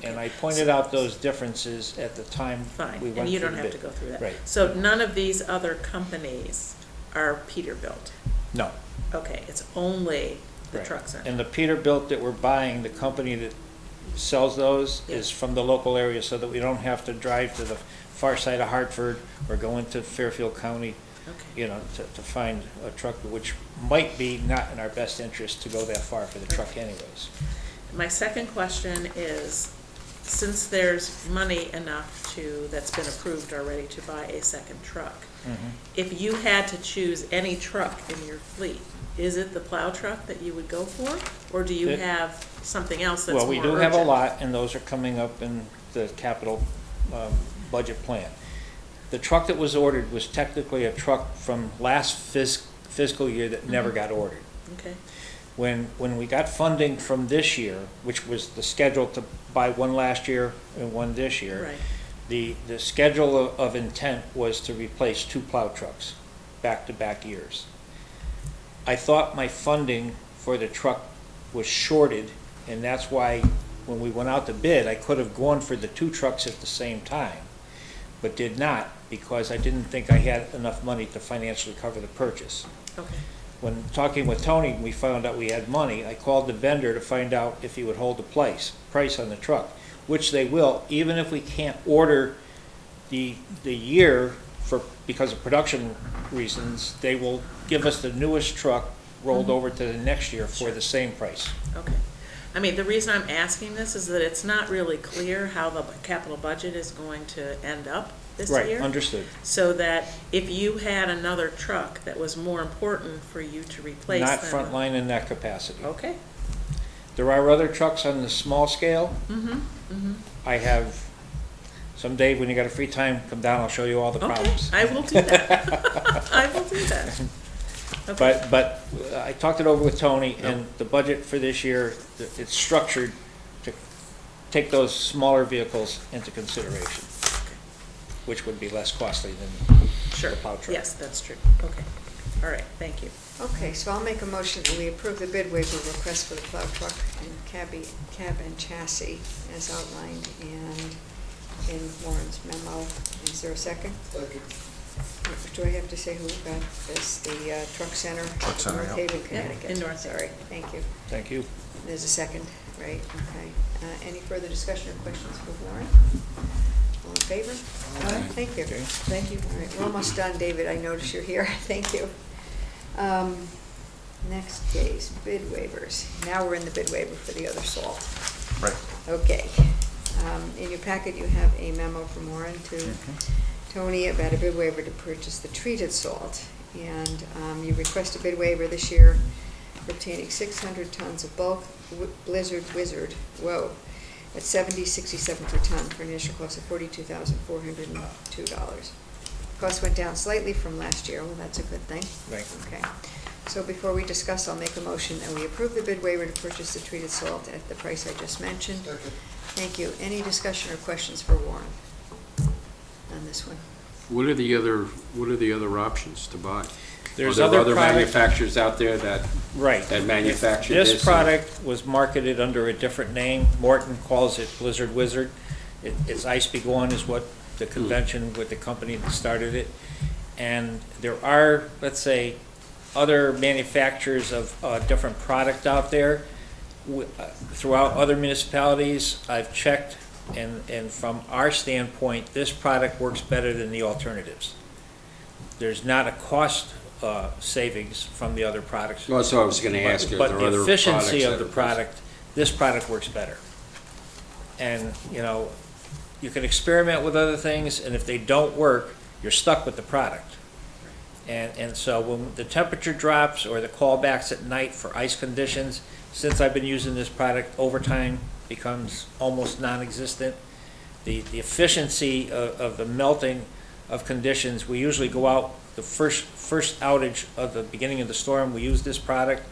Speaker 9: And I pointed out those differences at the time
Speaker 7: Fine,
Speaker 9: we went
Speaker 7: and you
Speaker 9: through
Speaker 7: don't
Speaker 9: the
Speaker 7: have
Speaker 9: bid.
Speaker 7: to go through that.
Speaker 9: Right.
Speaker 7: So none of these other companies are Peterbilt?
Speaker 9: No.
Speaker 7: Okay, it's only the
Speaker 9: Right.
Speaker 7: truck center?
Speaker 9: And the Peterbilt that we're buying, the company that sells those is from the local area, so that we don't have to drive to the far side of Hartford or go into Fairfield County, you know, to find a truck, which might be not in our best interest to go that far for the truck anyways.
Speaker 7: My second question is, since there's money enough that's been approved already to buy a second truck, if you had to choose any truck in your fleet, is it the plow truck that you would go for? Or do you have something else that's more
Speaker 9: Well, we do have a lot, and those are coming up in the capital budget plan. The truck that was ordered was technically a truck from last fiscal year that never got ordered.
Speaker 7: Okay.
Speaker 9: When we got funding from this year, which was the schedule to buy one last year and one this year,
Speaker 7: Right.
Speaker 9: the schedule of intent was to replace 2 plow trucks back-to-back years. I thought my funding for the truck was shorted, and that's why when we went out to bid, I could have gone for the 2 trucks at the same time, but did not, because I didn't think I had enough money to financially cover the purchase.
Speaker 7: Okay.
Speaker 9: When talking with Tony, we found out we had money. I called the vendor to find out if he would hold the price on the truck, which they will, even if we can't order the year because of production reasons. They will give us the newest truck rolled over to the next year for the same price.
Speaker 7: Okay. I mean, the reason I'm asking this is that it's not really clear how the capital budget is going to end up this year.
Speaker 9: Right, understood.
Speaker 7: So that if you had another truck that was more important for you to replace
Speaker 9: Not
Speaker 7: than
Speaker 9: frontline in that capacity.
Speaker 7: Okay.
Speaker 9: There are other trucks on the small scale. I have, someday when you got a free time, come down, I'll show you all the problems.
Speaker 7: I will do that. I will do that. Okay.
Speaker 9: But I talked it over with Tony, and the budget for this year, it's structured to take those smaller vehicles into consideration, which would be less costly than
Speaker 7: Sure.
Speaker 9: the plow truck.
Speaker 7: Yes, that's true. Okay. All right, thank you.
Speaker 1: Okay, so I'll make a motion that we approve the bid waiver request for the plow truck and cab and chassis as outlined and in Warren's memo. Is there a second?
Speaker 8: Second.
Speaker 1: Do I have to say who got this? The Truck Center?
Speaker 15: Truck Center,
Speaker 1: North
Speaker 15: yeah.
Speaker 1: Haven, Connecticut.
Speaker 7: in North
Speaker 1: Sorry, thank you.
Speaker 9: Thank you.
Speaker 1: There's a second, right, okay. Any further discussion or questions for Warren? All in favor? Thank you.
Speaker 9: Okay.
Speaker 1: Thank you. All right, we're almost done, David. I notice you're here. Thank you. Next case, bid waivers. Now we're in the bid waiver for the other salt.
Speaker 15: Right.
Speaker 1: Okay. In your packet, you have a memo from Warren to Tony about a bid waiver to purchase the treated salt. And you request a bid waiver this year for obtaining 600 tons of bulk Blizzard Wizard, at $70.67 per ton for an initial cost of $42,402. Cost went down slightly from last year. Well, that's a good thing.
Speaker 9: Right.
Speaker 1: Okay. So before we discuss, I'll make a motion that we approve the bid waiver to purchase the treated salt at the price I just mentioned.
Speaker 8: Second.
Speaker 1: Thank you. Any discussion or questions for Warren on this one?
Speaker 4: What are the other options to buy?
Speaker 9: There's
Speaker 4: Are there
Speaker 9: other
Speaker 4: other
Speaker 9: product-
Speaker 4: manufacturers out there that manufacture this?
Speaker 9: This product was marketed under a different name. Morton calls it Blizzard Wizard. It's Ice Be Gone is what the convention with the company that started it. And there are, let's say, other manufacturers of a different product out there. throughout other municipalities, I've checked, and from our standpoint, this product works better than the alternatives. There's not a cost savings from the other products.
Speaker 4: Well, so I was going to ask you, are
Speaker 9: But
Speaker 4: there
Speaker 9: the
Speaker 4: other
Speaker 9: efficiency
Speaker 4: products
Speaker 9: of
Speaker 4: that
Speaker 9: the
Speaker 4: are-
Speaker 9: product, this product works better. And, you know, you can experiment with other things, and if they don't work, you're stuck with the product. And so when the temperature drops or the callbacks at night for ice conditions, since I've been using this product, overtime becomes almost non-existent. The efficiency of the melting of conditions, we usually go out, the first outage of the beginning of the storm, we use this product,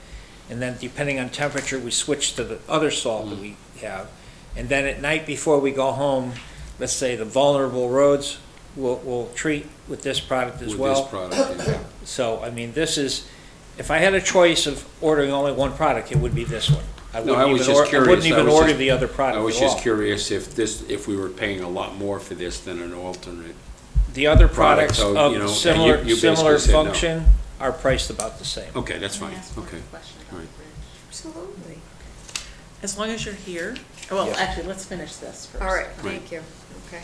Speaker 9: and then depending on temperature, we switch to the other salt that we have. And then at night before we go home, let's say the vulnerable roads, we'll treat with this product as well.
Speaker 4: With this product, yeah.
Speaker 9: So, I mean, this is, if I had a choice of ordering only one product, it would be this one. I
Speaker 4: No, I was
Speaker 9: wouldn't
Speaker 4: just curious.
Speaker 9: even order the other product
Speaker 4: I was
Speaker 9: at
Speaker 4: just
Speaker 9: all.
Speaker 4: curious if we were paying a lot more for this than an alternate.
Speaker 9: The other
Speaker 4: product,
Speaker 9: products
Speaker 4: so, you know,
Speaker 9: of
Speaker 4: and
Speaker 9: similar
Speaker 4: you basically
Speaker 9: similar
Speaker 4: said no.
Speaker 9: function are priced about the same.
Speaker 4: Okay, that's fine, okay. All right.
Speaker 1: Absolutely.
Speaker 7: As long as you're here, well,
Speaker 9: Yes.
Speaker 7: actually, let's finish this first.
Speaker 1: All right,
Speaker 4: Right.
Speaker 1: thank you. Okay.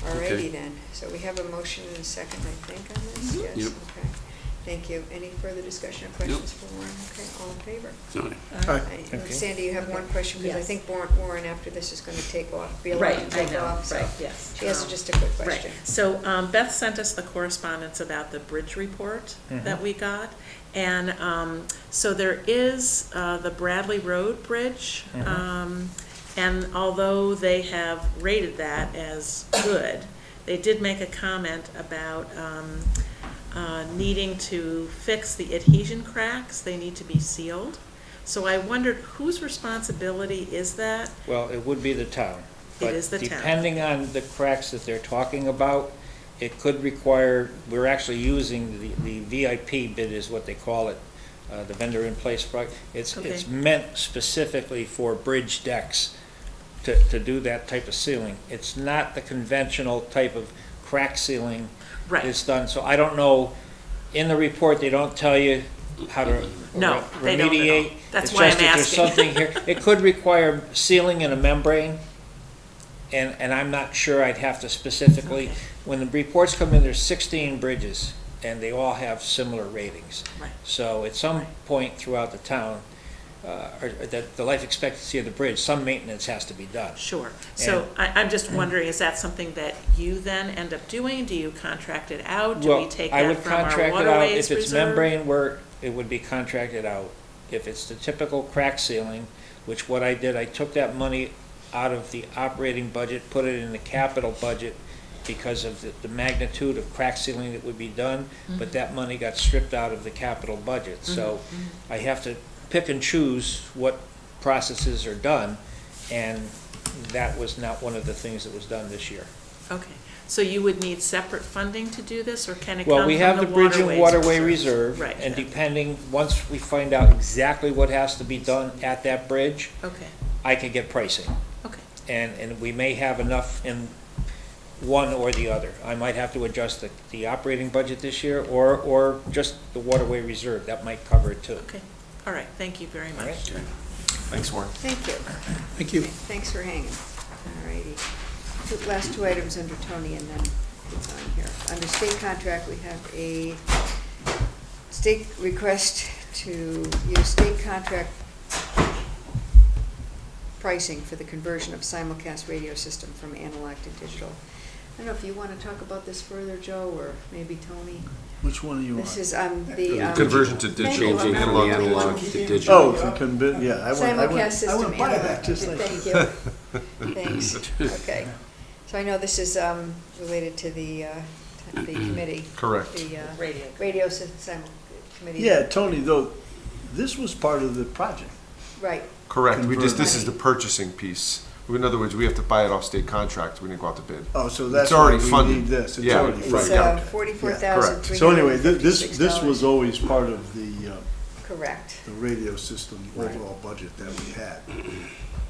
Speaker 1: All
Speaker 4: Okay.
Speaker 1: righty then. So we have a motion and a second, I think, on this? Yes,
Speaker 4: Yep.
Speaker 1: okay. Thank you. Any further discussion or questions for Warren? Okay, all in favor?
Speaker 4: All right.
Speaker 1: I- Sandy, you have one question, because I
Speaker 7: Yes.
Speaker 1: think Warren, after this, is going to take off, be allowed to
Speaker 7: Right, I
Speaker 1: take
Speaker 7: know,
Speaker 1: off. So
Speaker 7: right, yes.
Speaker 1: she has just a quick
Speaker 7: Right.
Speaker 1: question.
Speaker 7: So Beth sent us the correspondence about the bridge report that we got. And so there is the Bradley Road Bridge. And although they have rated that as good, they did make a comment about needing to fix the adhesion cracks. They need to be sealed. So I wondered, whose responsibility is that?
Speaker 9: Well, it would be the town.
Speaker 7: It is the town.
Speaker 9: But depending on the cracks that they're talking about, it could require, we're actually using the VIP bid is what they call it, the vendor in place product. It's
Speaker 7: Okay.
Speaker 9: meant specifically for bridge decks to do that type of sealing. It's not the conventional type of crack sealing
Speaker 7: Right.
Speaker 9: that's done. So I don't know, in the report, they don't tell you how to
Speaker 7: No, they don't at all.
Speaker 9: remediate.
Speaker 7: That's
Speaker 9: It's
Speaker 7: why
Speaker 9: just
Speaker 7: I'm
Speaker 9: that there's
Speaker 7: asking.
Speaker 9: something here. It could require sealing in a membrane, and I'm not sure I'd have to specifically, when the reports come in, there's 16 bridges, and they all have similar ratings.
Speaker 7: Right.
Speaker 9: So at some point throughout the town, or the life expectancy of the bridge, some maintenance has to be done.
Speaker 7: Sure. So I'm just wondering, is that something that you then end up doing? Do you contract it out? Do we
Speaker 9: Well,
Speaker 7: take
Speaker 9: I
Speaker 7: that
Speaker 9: would
Speaker 7: from our
Speaker 9: contract it out.
Speaker 7: waterways
Speaker 9: If it's
Speaker 7: reserve?
Speaker 9: membrane work, it would be contracted out. If it's the typical crack sealing, which what I did, I took that money out of the operating budget, put it in the capital budget because of the magnitude of crack sealing that would be done, but that money got stripped out of the capital budget. So I have to pick and choose what processes are done, and that was not one of the things that was done this year.
Speaker 7: Okay. So you would need separate funding to do this, or can it come
Speaker 9: Well,
Speaker 7: from
Speaker 9: we have the Bridge and Waterway Reserve,
Speaker 7: Right.
Speaker 9: and depending, once we find out exactly what has to be done at that bridge,
Speaker 7: Okay,
Speaker 9: I can get pricing.
Speaker 7: okay.
Speaker 9: And we may have enough in one or the other. I might have to adjust the operating budget this year, or just the Waterway Reserve, that might cover it too.
Speaker 7: Okay. All right, thank you very
Speaker 9: All
Speaker 7: much.
Speaker 9: right.
Speaker 15: Thanks, Warren.
Speaker 1: Thank you.
Speaker 6: Thank you.
Speaker 1: Thanks for hanging. All righty. Last two items under Tony, and then it's on here. Under state contract, we have a state request to use state contract pricing for the conversion of simulcast radio system from analog to digital. I don't know if you want to talk about this further, Joe, or maybe Tony.
Speaker 3: Which one are you on?
Speaker 1: This is the.
Speaker 15: Conversion to
Speaker 1: thank
Speaker 15: digital.
Speaker 1: you, I'm
Speaker 4: Changing
Speaker 1: not
Speaker 4: from
Speaker 1: really
Speaker 4: analog
Speaker 1: one
Speaker 4: to
Speaker 1: here.
Speaker 4: digital.
Speaker 3: Oh, yeah,
Speaker 1: Simulcast system.
Speaker 3: I went by
Speaker 1: analog.
Speaker 3: that just like.
Speaker 1: Thank you. Thanks. Okay. So I know this is related to the committee.
Speaker 15: Correct.
Speaker 1: The
Speaker 7: Radio.
Speaker 1: radio committee.
Speaker 3: Yeah, Tony, though, this was part of the project.
Speaker 1: Right.
Speaker 15: Correct. This is
Speaker 1: Convert.
Speaker 15: the purchasing piece. In other words, we have to buy it off state contract. We didn't go out to bid.
Speaker 3: Oh, so that's
Speaker 15: It's already
Speaker 3: why we
Speaker 15: funded.
Speaker 3: need this. It's
Speaker 15: Yeah,
Speaker 3: already
Speaker 15: right,
Speaker 1: It's
Speaker 3: funded.
Speaker 15: yeah.
Speaker 1: $44,356.
Speaker 3: So anyway, this was always part of the
Speaker 1: Correct.
Speaker 3: the radio system overall budget that we had.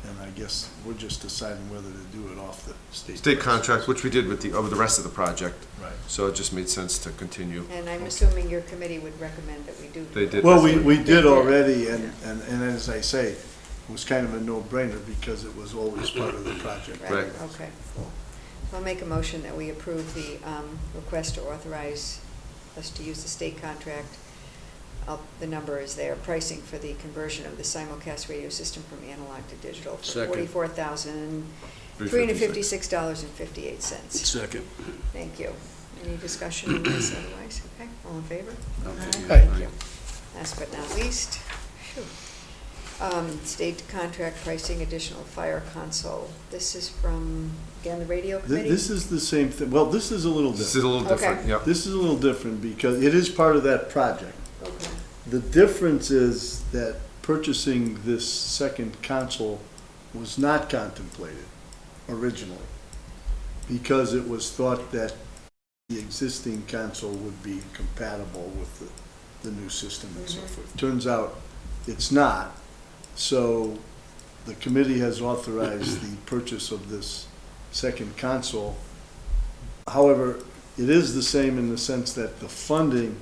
Speaker 3: And I guess we're just deciding whether to do it off the state.
Speaker 15: State
Speaker 3: price.
Speaker 15: contract, which we did with the rest of the project.
Speaker 3: Right.
Speaker 15: So it just made sense to continue.
Speaker 1: And I'm assuming your committee would recommend that we do.
Speaker 15: They did.
Speaker 3: Well, we did already, and as I say, was kind of a no-brainer because it was always part of the project.
Speaker 15: Right.
Speaker 1: Okay, cool. So I'll make a motion that we approve the request to authorize us to use the state contract. The number is there, pricing for the conversion of the simulcast radio system from analog to digital for
Speaker 4: Second.
Speaker 1: $44,356.58.
Speaker 19: Second.
Speaker 1: Thank you. Any discussion on this otherwise? Okay, all in favor?
Speaker 19: Okay.
Speaker 1: Thank you. Last but not least, state contract pricing, additional fire console. This is from, again, the radio committee?
Speaker 3: This is the same thing, well, this is a little different.
Speaker 15: This is a little different,
Speaker 1: Okay.
Speaker 15: yep.
Speaker 3: This is a little different because it is part of that project.
Speaker 1: Okay.
Speaker 3: The difference is that purchasing this second console was not contemplated originally because it was thought that the existing console would be compatible with the new system and so forth. Turns out it's not. So the committee has authorized the purchase of this second console. However, it is the same in the sense that the funding,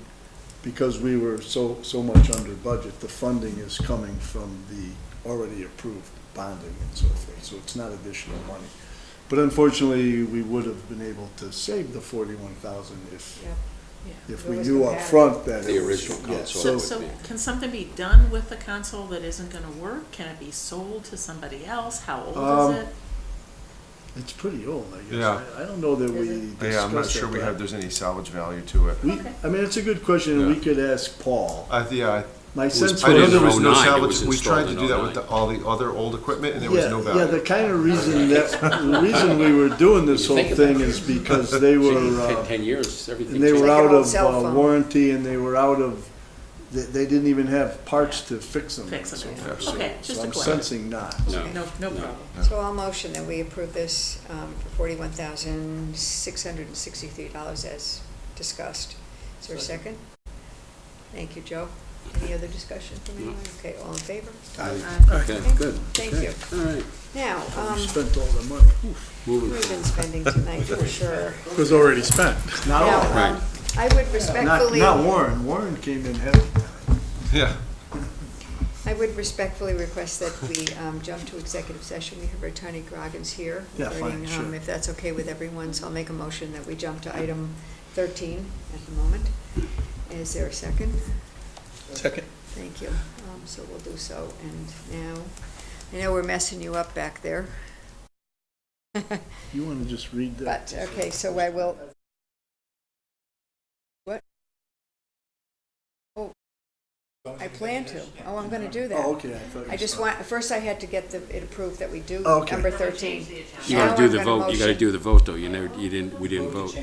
Speaker 3: because we were so much under budget, the funding is coming from the already approved bonding and so forth. So it's not additional money. But unfortunately, we would have been able to save the 41,000 if
Speaker 1: It
Speaker 3: we
Speaker 1: was
Speaker 3: knew up
Speaker 1: compatible.
Speaker 3: front that
Speaker 4: The
Speaker 3: it was.
Speaker 4: original
Speaker 3: yeah,
Speaker 4: console.
Speaker 7: So can something be done with the console that isn't gonna work? Can it be sold to somebody else? How old is it?
Speaker 3: It's pretty old, I guess.
Speaker 15: Yeah.
Speaker 3: I don't know that we discussed
Speaker 15: Yeah, I'm not sure
Speaker 3: that,
Speaker 15: we
Speaker 3: but
Speaker 15: have, there's any salvage value to it.
Speaker 3: I mean, it's a good question, and we could ask Paul. My sense
Speaker 15: I know
Speaker 3: was
Speaker 15: there was no
Speaker 4: 09, it
Speaker 15: salvage,
Speaker 4: was
Speaker 15: we tried to
Speaker 4: installed
Speaker 15: do
Speaker 4: in
Speaker 15: that with
Speaker 4: 09.
Speaker 15: all the other old equipment, and there was no
Speaker 3: Yeah,
Speaker 15: value.
Speaker 3: the kind of reason the reason we were doing this whole thing is because they were,
Speaker 4: 10 years, everything.
Speaker 3: and they were
Speaker 1: Like an
Speaker 3: out
Speaker 1: old
Speaker 3: of
Speaker 1: cell phone.
Speaker 3: warranty, and they were out of, they didn't even have parts to fix them.
Speaker 7: Fix them,
Speaker 3: and so
Speaker 7: yeah.
Speaker 3: forth.
Speaker 7: Okay, just
Speaker 3: So
Speaker 7: a
Speaker 3: I'm
Speaker 7: question.
Speaker 3: sensing not.
Speaker 4: No.
Speaker 7: No problem.
Speaker 1: So I'll motion that we approve this for $41,663 as discussed. Is there a second? Thank you, Joe. Any other discussion from anyone? Okay, all in favor?
Speaker 4: Okay, good.
Speaker 1: Thank
Speaker 4: Okay.
Speaker 1: you.
Speaker 4: All right.
Speaker 1: Now,
Speaker 3: We spent all the money.
Speaker 1: we've been spending tonight for sure.
Speaker 6: It was already spent.
Speaker 3: Not all.
Speaker 1: Now,
Speaker 4: Right.
Speaker 1: I would respectfully.
Speaker 3: Not Warren. Warren came in heavy.
Speaker 15: Yeah.
Speaker 1: I would respectfully request that we jump to executive session. We have our Attorney Groggins here.
Speaker 3: Yeah, fine,
Speaker 1: regarding,
Speaker 3: sure.
Speaker 1: If that's okay with everyone, so I'll make a motion that we jump to item 13 at the moment. Is there a second?
Speaker 6: Second.
Speaker 1: Thank you. So we'll do so. And now, I know we're messing you up back there.
Speaker 3: You want to just read that?
Speaker 1: But, okay, so I will. What? Oh, I plan to. Oh, I'm gonna do that.
Speaker 3: Oh, okay. I thought you
Speaker 1: I just
Speaker 3: started.
Speaker 1: want, first I had to get it approved that we do
Speaker 3: Okay.
Speaker 1: number 13.
Speaker 4: You
Speaker 1: Now
Speaker 4: gotta do
Speaker 1: I'm
Speaker 4: the
Speaker 1: gonna
Speaker 4: vote, you gotta
Speaker 1: motion.
Speaker 4: do the vote, though, we didn't vote.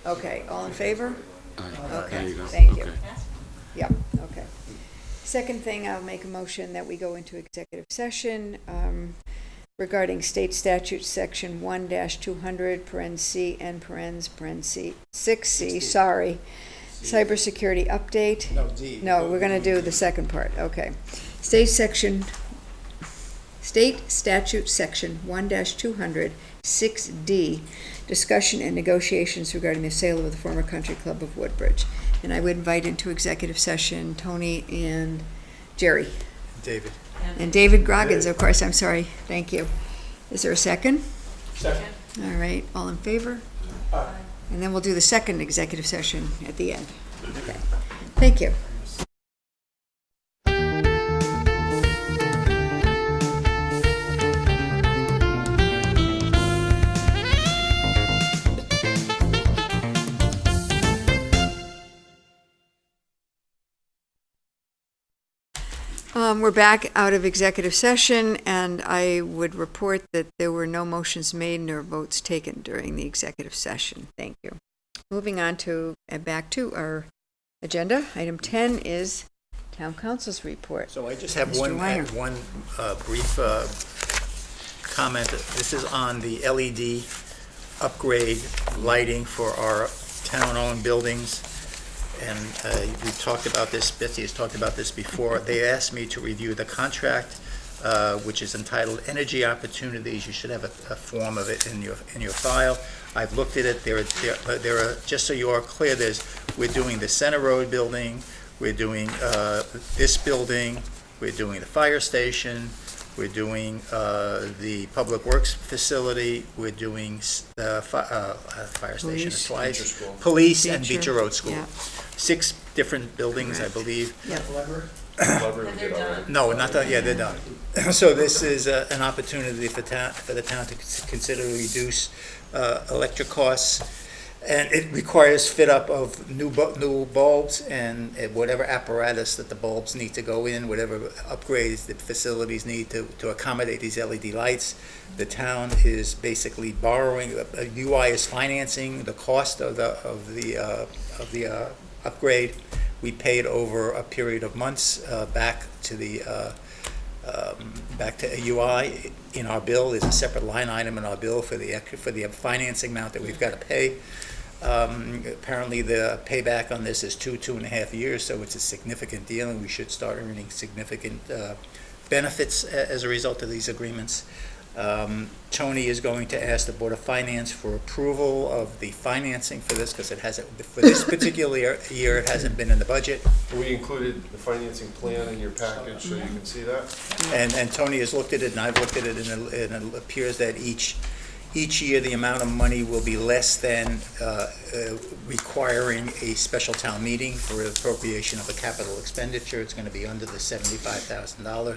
Speaker 1: Okay, all in favor?
Speaker 4: All right,
Speaker 1: Okay,
Speaker 4: there you go.
Speaker 1: thank you.
Speaker 4: Okay.
Speaker 1: Yep, okay. Second thing, I'll make a motion that we go into executive session regarding state statute section 1-200, parens C and parens 6C, sorry. Cybersecurity update.
Speaker 2: No, D.
Speaker 1: No, we're gonna do the second part, okay. State statute section 1-200, 6D, discussion and negotiations regarding the sale of the former country club of Woodbridge. And I would invite into executive session Tony and Jerry.
Speaker 2: David.
Speaker 1: And David Groggins, of course, I'm sorry, thank you. Is there a second?
Speaker 5: Second.
Speaker 1: All right, all in favor? And then we'll do the second executive session at the end. Okay, thank you. We're back out of executive session, and I would report that there were no motions made nor votes taken during the executive session. Thank you. Moving on to, back to our agenda. Item 10 is Town Council's report.
Speaker 2: So I just have
Speaker 1: Mr. Weiner.
Speaker 2: one brief comment. This is on the LED upgrade lighting for our town-owned buildings. And we talked about this, Betsy has talked about this before. They asked me to review the contract, which is entitled Energy Opportunities. You should have a form of it in your file. I've looked at it. There are, just so you are clear, we're doing the Center Road building, we're doing this building, we're doing the fire station, we're doing the Public Works facility, we're doing the fire station
Speaker 1: Police.
Speaker 2: twice, police and
Speaker 1: Beecher.
Speaker 2: Beecher Road School.
Speaker 1: Yeah.
Speaker 2: 6 different buildings, I believe.
Speaker 1: Yep.
Speaker 2: No, not that, yeah, they're done. So this is an opportunity for the town to consider reduce electric costs. And it requires fit up of new bulbs and whatever apparatus that the bulbs need to go in, whatever upgrades the facilities need to accommodate these LED lights. The town is basically borrowing, UI is financing the cost of the upgrade. We paid over a period of months back to UI in our bill. There's a separate line item in our bill for the financing amount that we've got to pay. Apparently the payback on this is 2.5 years, so it's a significant deal, and we should start earning significant benefits as a result of these agreements. Tony is going to ask the Board of Finance for approval of the financing for this, because it hasn't, for this particular year, it hasn't been in the budget.
Speaker 15: We included the financing plan in your package, so you can see that.
Speaker 2: And Tony has looked at it, and I've looked at it, and it appears that each year the amount of money will be less than requiring a special town meeting for appropriation of a capital expenditure. It's going to be under the $75,000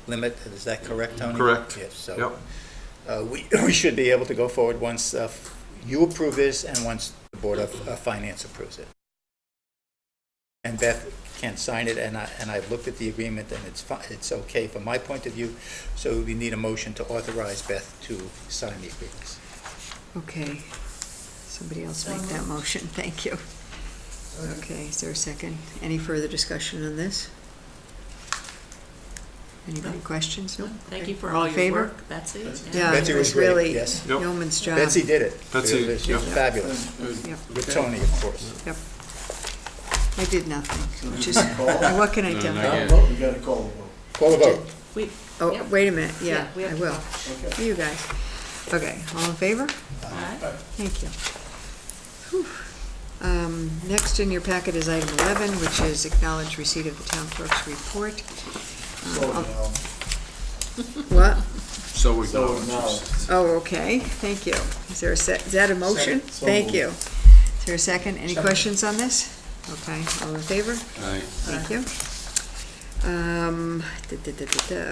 Speaker 2: limit. Is that correct, Tony?
Speaker 15: Correct.
Speaker 2: Yes. So
Speaker 15: Yep.
Speaker 2: we should be able to go forward once you approve this and once the Board of Finance approves it. And Beth can sign it, and I've looked at the agreement, and it's okay from my point of view. So we need a motion to authorize Beth to sign the agreements.
Speaker 1: Okay. Somebody else make that motion. Thank you. Okay, is there a second? Any further discussion on this? Anybody questions? No?
Speaker 7: Thank you for
Speaker 1: All
Speaker 7: all
Speaker 1: in
Speaker 7: your
Speaker 1: favor?
Speaker 7: work, Betsy.
Speaker 1: Yeah,
Speaker 2: Betsy
Speaker 1: it
Speaker 2: was
Speaker 1: was
Speaker 2: great,
Speaker 1: really
Speaker 2: yes.
Speaker 15: Yep.
Speaker 1: yeoman's job.
Speaker 2: Betsy did it.
Speaker 15: Betsy,
Speaker 2: She was
Speaker 15: yep.
Speaker 2: fabulous.
Speaker 1: Yep.
Speaker 2: With Tony, of course.
Speaker 1: Yep. I did nothing, which is, what can I tell you?
Speaker 3: We got to call the vote.
Speaker 2: Call the vote.
Speaker 1: Oh,
Speaker 7: Yep.
Speaker 1: wait a minute, yeah,
Speaker 7: we have
Speaker 1: I
Speaker 7: to
Speaker 1: will.
Speaker 7: vote.
Speaker 1: You guys. Okay, all in favor?
Speaker 7: Aye.
Speaker 1: Thank you. Whew. Next in your packet is item 11, which is acknowledge receipt of the town clerk's report. What?
Speaker 4: So
Speaker 3: acknowledged.
Speaker 1: Oh, okay, thank you. Is there a is that a motion?
Speaker 3: Second. So
Speaker 1: Thank
Speaker 3: moved.
Speaker 1: you. Is there a second? Any questions on this? Okay, all in favor?
Speaker 4: Aye.
Speaker 1: Thank you.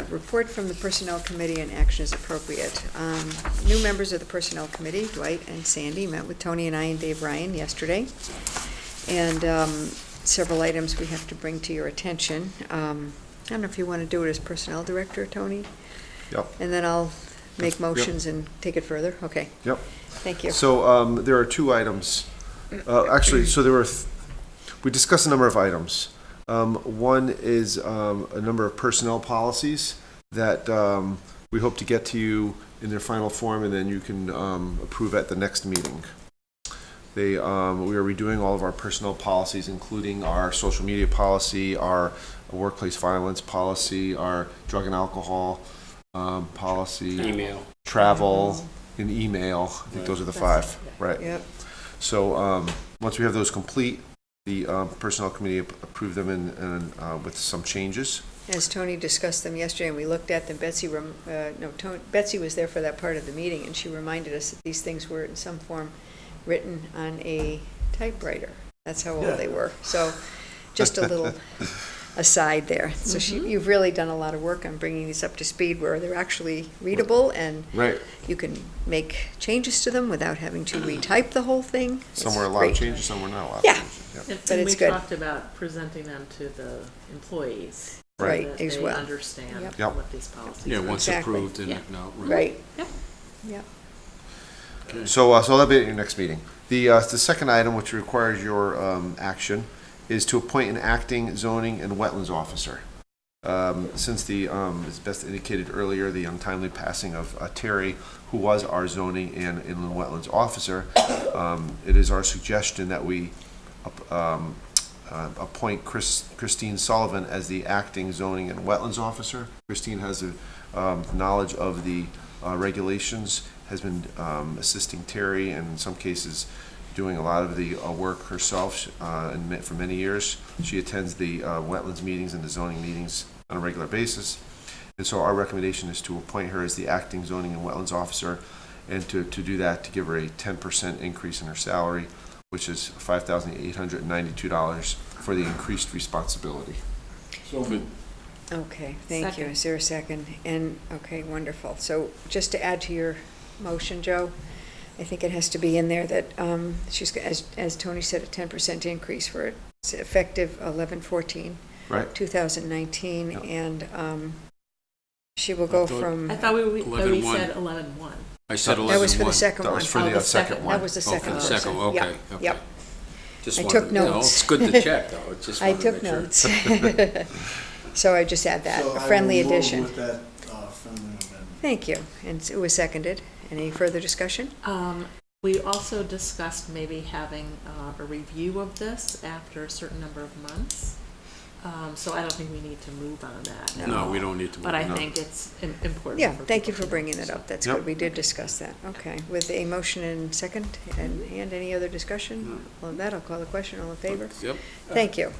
Speaker 1: Report from the Personnel Committee and action is appropriate. New members of the Personnel Committee, Dwight and Sandy, met with Tony and I and Dave Ryan yesterday. And several items we have to bring to your attention. I don't know if you want to do it as Personnel Director, Tony?
Speaker 15: Yep.
Speaker 1: And then I'll make
Speaker 15: Yep.
Speaker 1: motions and take it further? Okay,
Speaker 15: Yep.
Speaker 1: thank you.
Speaker 15: So there are 2 items. Actually, so there were, we discussed a number of items. One is a number of personnel policies that we hope to get to you in their final form, and then you can approve at the next meeting. We are redoing all of our personnel policies, including our social media policy, our workplace violence policy, our drug and alcohol policy,
Speaker 4: Email.
Speaker 15: travel, and email. I think those are the 5, right?
Speaker 1: Yep.
Speaker 15: So once we have those complete, the Personnel Committee approved them and with some changes.
Speaker 1: As Tony discussed them yesterday, and we looked at them, Betsy was there for that part of the meeting, and she reminded us that these things were in some form written on a typewriter. That's how old they were. So just a little aside there. So you've really done a lot of work on bringing these up to speed where they're actually readable, and
Speaker 15: Right.
Speaker 1: you can make changes to them without having to retype the whole thing.
Speaker 15: Some
Speaker 1: It's
Speaker 15: were allowed
Speaker 1: great.
Speaker 15: changes, some were not allowed
Speaker 1: Yeah.
Speaker 15: changes. Yep.
Speaker 7: And
Speaker 1: But
Speaker 7: we
Speaker 1: it's good.
Speaker 7: talked about presenting them to the employees. so
Speaker 1: Right,
Speaker 7: that
Speaker 1: as
Speaker 7: they
Speaker 1: well.
Speaker 7: understand
Speaker 1: Yep.
Speaker 15: Yep.
Speaker 7: what these policies
Speaker 4: Yeah,
Speaker 7: are.
Speaker 4: once
Speaker 1: Exactly.
Speaker 4: approved and
Speaker 7: Yeah.
Speaker 4: no.
Speaker 1: Right.
Speaker 7: Yep.
Speaker 1: Yep.
Speaker 15: So that'll be at your next meeting. The second item, which requires your action, is to appoint an acting zoning and wetlands officer. Since as best indicated earlier, the untimely passing of Terry, who was our zoning and inland wetlands officer, it is our suggestion that we appoint Christine Sullivan as the acting zoning and wetlands officer. Christine has knowledge of the regulations, has been assisting Terry, and in some cases doing a lot of the work herself for many years. She attends the wetlands meetings and the zoning meetings on a regular basis. And so our recommendation is to appoint her as the acting zoning and wetlands officer, and to do that, to give her a 10% increase in her salary, which is $5,892 for the increased responsibility.
Speaker 1: Okay, thank you.
Speaker 7: Second.
Speaker 1: Is there a second? And, okay, wonderful. So just to add to your motion, Joe, I think it has to be in there that she's, as Tony said, a 10% increase for it. It's effective 11/14,
Speaker 15: Right.
Speaker 1: 2019,
Speaker 15: Yep.
Speaker 1: and she will go from.
Speaker 7: I thought we
Speaker 4: 11-1.
Speaker 7: said 11-1.
Speaker 4: I said 11-1.
Speaker 1: That was for the second
Speaker 15: That
Speaker 1: one.
Speaker 15: was for the second one.
Speaker 1: That was the
Speaker 4: Oh,
Speaker 1: second
Speaker 4: for the
Speaker 1: person.
Speaker 4: second, okay,
Speaker 1: Yep,
Speaker 4: okay.
Speaker 1: Yep.
Speaker 4: Just
Speaker 1: I
Speaker 4: wanted
Speaker 1: took
Speaker 4: to know.
Speaker 1: notes.
Speaker 4: It's good to check, though. Just
Speaker 1: I
Speaker 4: wanted to
Speaker 1: took
Speaker 4: make sure.
Speaker 1: notes. So I just add that,
Speaker 3: So
Speaker 1: a
Speaker 3: I
Speaker 1: friendly
Speaker 3: will move
Speaker 1: addition.
Speaker 3: with that friendly amendment.
Speaker 1: Thank you. And it was seconded. Any further discussion?
Speaker 7: We also discussed maybe having a review of this after a certain number of months. So I don't think we need to move on that.
Speaker 4: No, we don't need to move
Speaker 7: But I
Speaker 4: on.
Speaker 7: think it's important.
Speaker 1: Yeah,
Speaker 7: for
Speaker 1: thank you
Speaker 7: people
Speaker 1: for
Speaker 7: to
Speaker 1: bringing
Speaker 7: know.
Speaker 1: that up. That's
Speaker 15: Yep.
Speaker 1: good. We did discuss that. Okay. With a motion and second, and any other discussion on that, I'll call the question. All in favor?
Speaker 4: Yep.
Speaker 1: Thank you.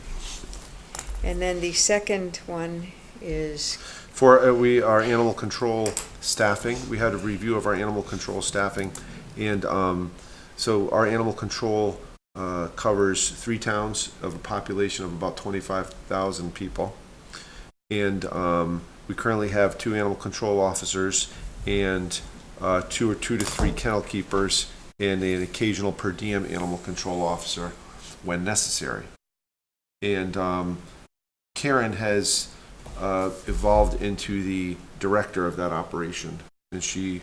Speaker 1: And then the second one is,
Speaker 15: For our animal control staffing, we had a review of our animal control staffing, and so our animal control covers 3 towns of a population of about 25,000 people, and we currently have 2 animal control officers and 2 to 3 kennel keepers and an occasional per diem animal control officer when necessary. And Karen has evolved into the director of that operation, and she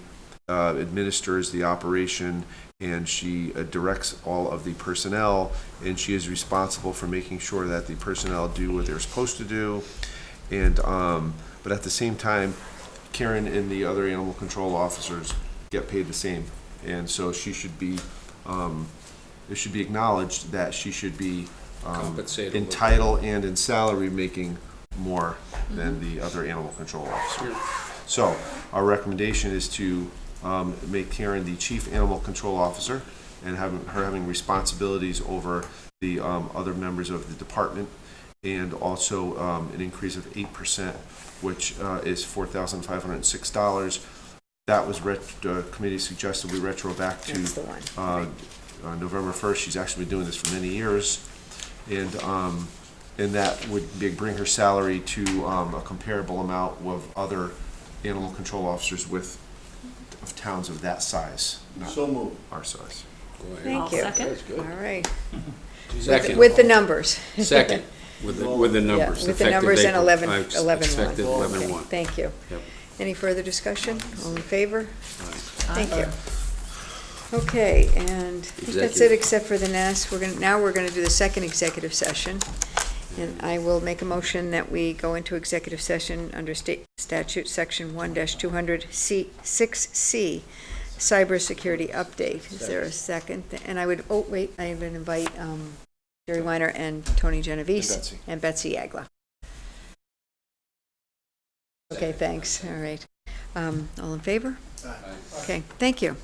Speaker 15: administers the operation, and she directs all of the personnel, and she is responsible for making sure that the personnel do what they're supposed to do. And but at the same time, Karen and the other animal control officers get paid the same, and so she should be it should be acknowledged that she should be
Speaker 4: Compensated.
Speaker 15: in title and in salary making more than the other animal control officer. So our recommendation is to make Karen the chief animal control officer, and having responsibilities over the other members of the department, and also an increase of 8%, which is $4,506. That was committee suggested we retro back to
Speaker 1: that's the one.
Speaker 15: November 1st. She's actually been doing this for many years, and that would bring her salary to a comparable amount of other animal control officers of towns of that size, not
Speaker 3: So moved.
Speaker 15: our size.
Speaker 1: Thank you.
Speaker 7: Second.
Speaker 4: That's good.
Speaker 1: All right.
Speaker 4: Second.
Speaker 1: With the numbers.
Speaker 4: Second, with the numbers.
Speaker 1: Yeah, with the
Speaker 4: effective
Speaker 1: numbers and
Speaker 4: April.
Speaker 1: 11,
Speaker 4: I
Speaker 1: 11-1.
Speaker 4: expected 11-1.
Speaker 1: Okay, thank you.
Speaker 4: Yep.
Speaker 1: Any further discussion? All in favor?
Speaker 4: Aye.
Speaker 1: Thank you. Okay, and I think that's it, except for the NAS. Now we're gonna do the second executive session. And I will make a motion that we go into executive session under state statute section 1-200(6C), cybersecurity update. Is there a second? And I would, oh, wait, I would invite Jerry Weiner and Tony Genovese. And Betsy Agla. Okay, thanks. All right. All in favor? Okay, thank you.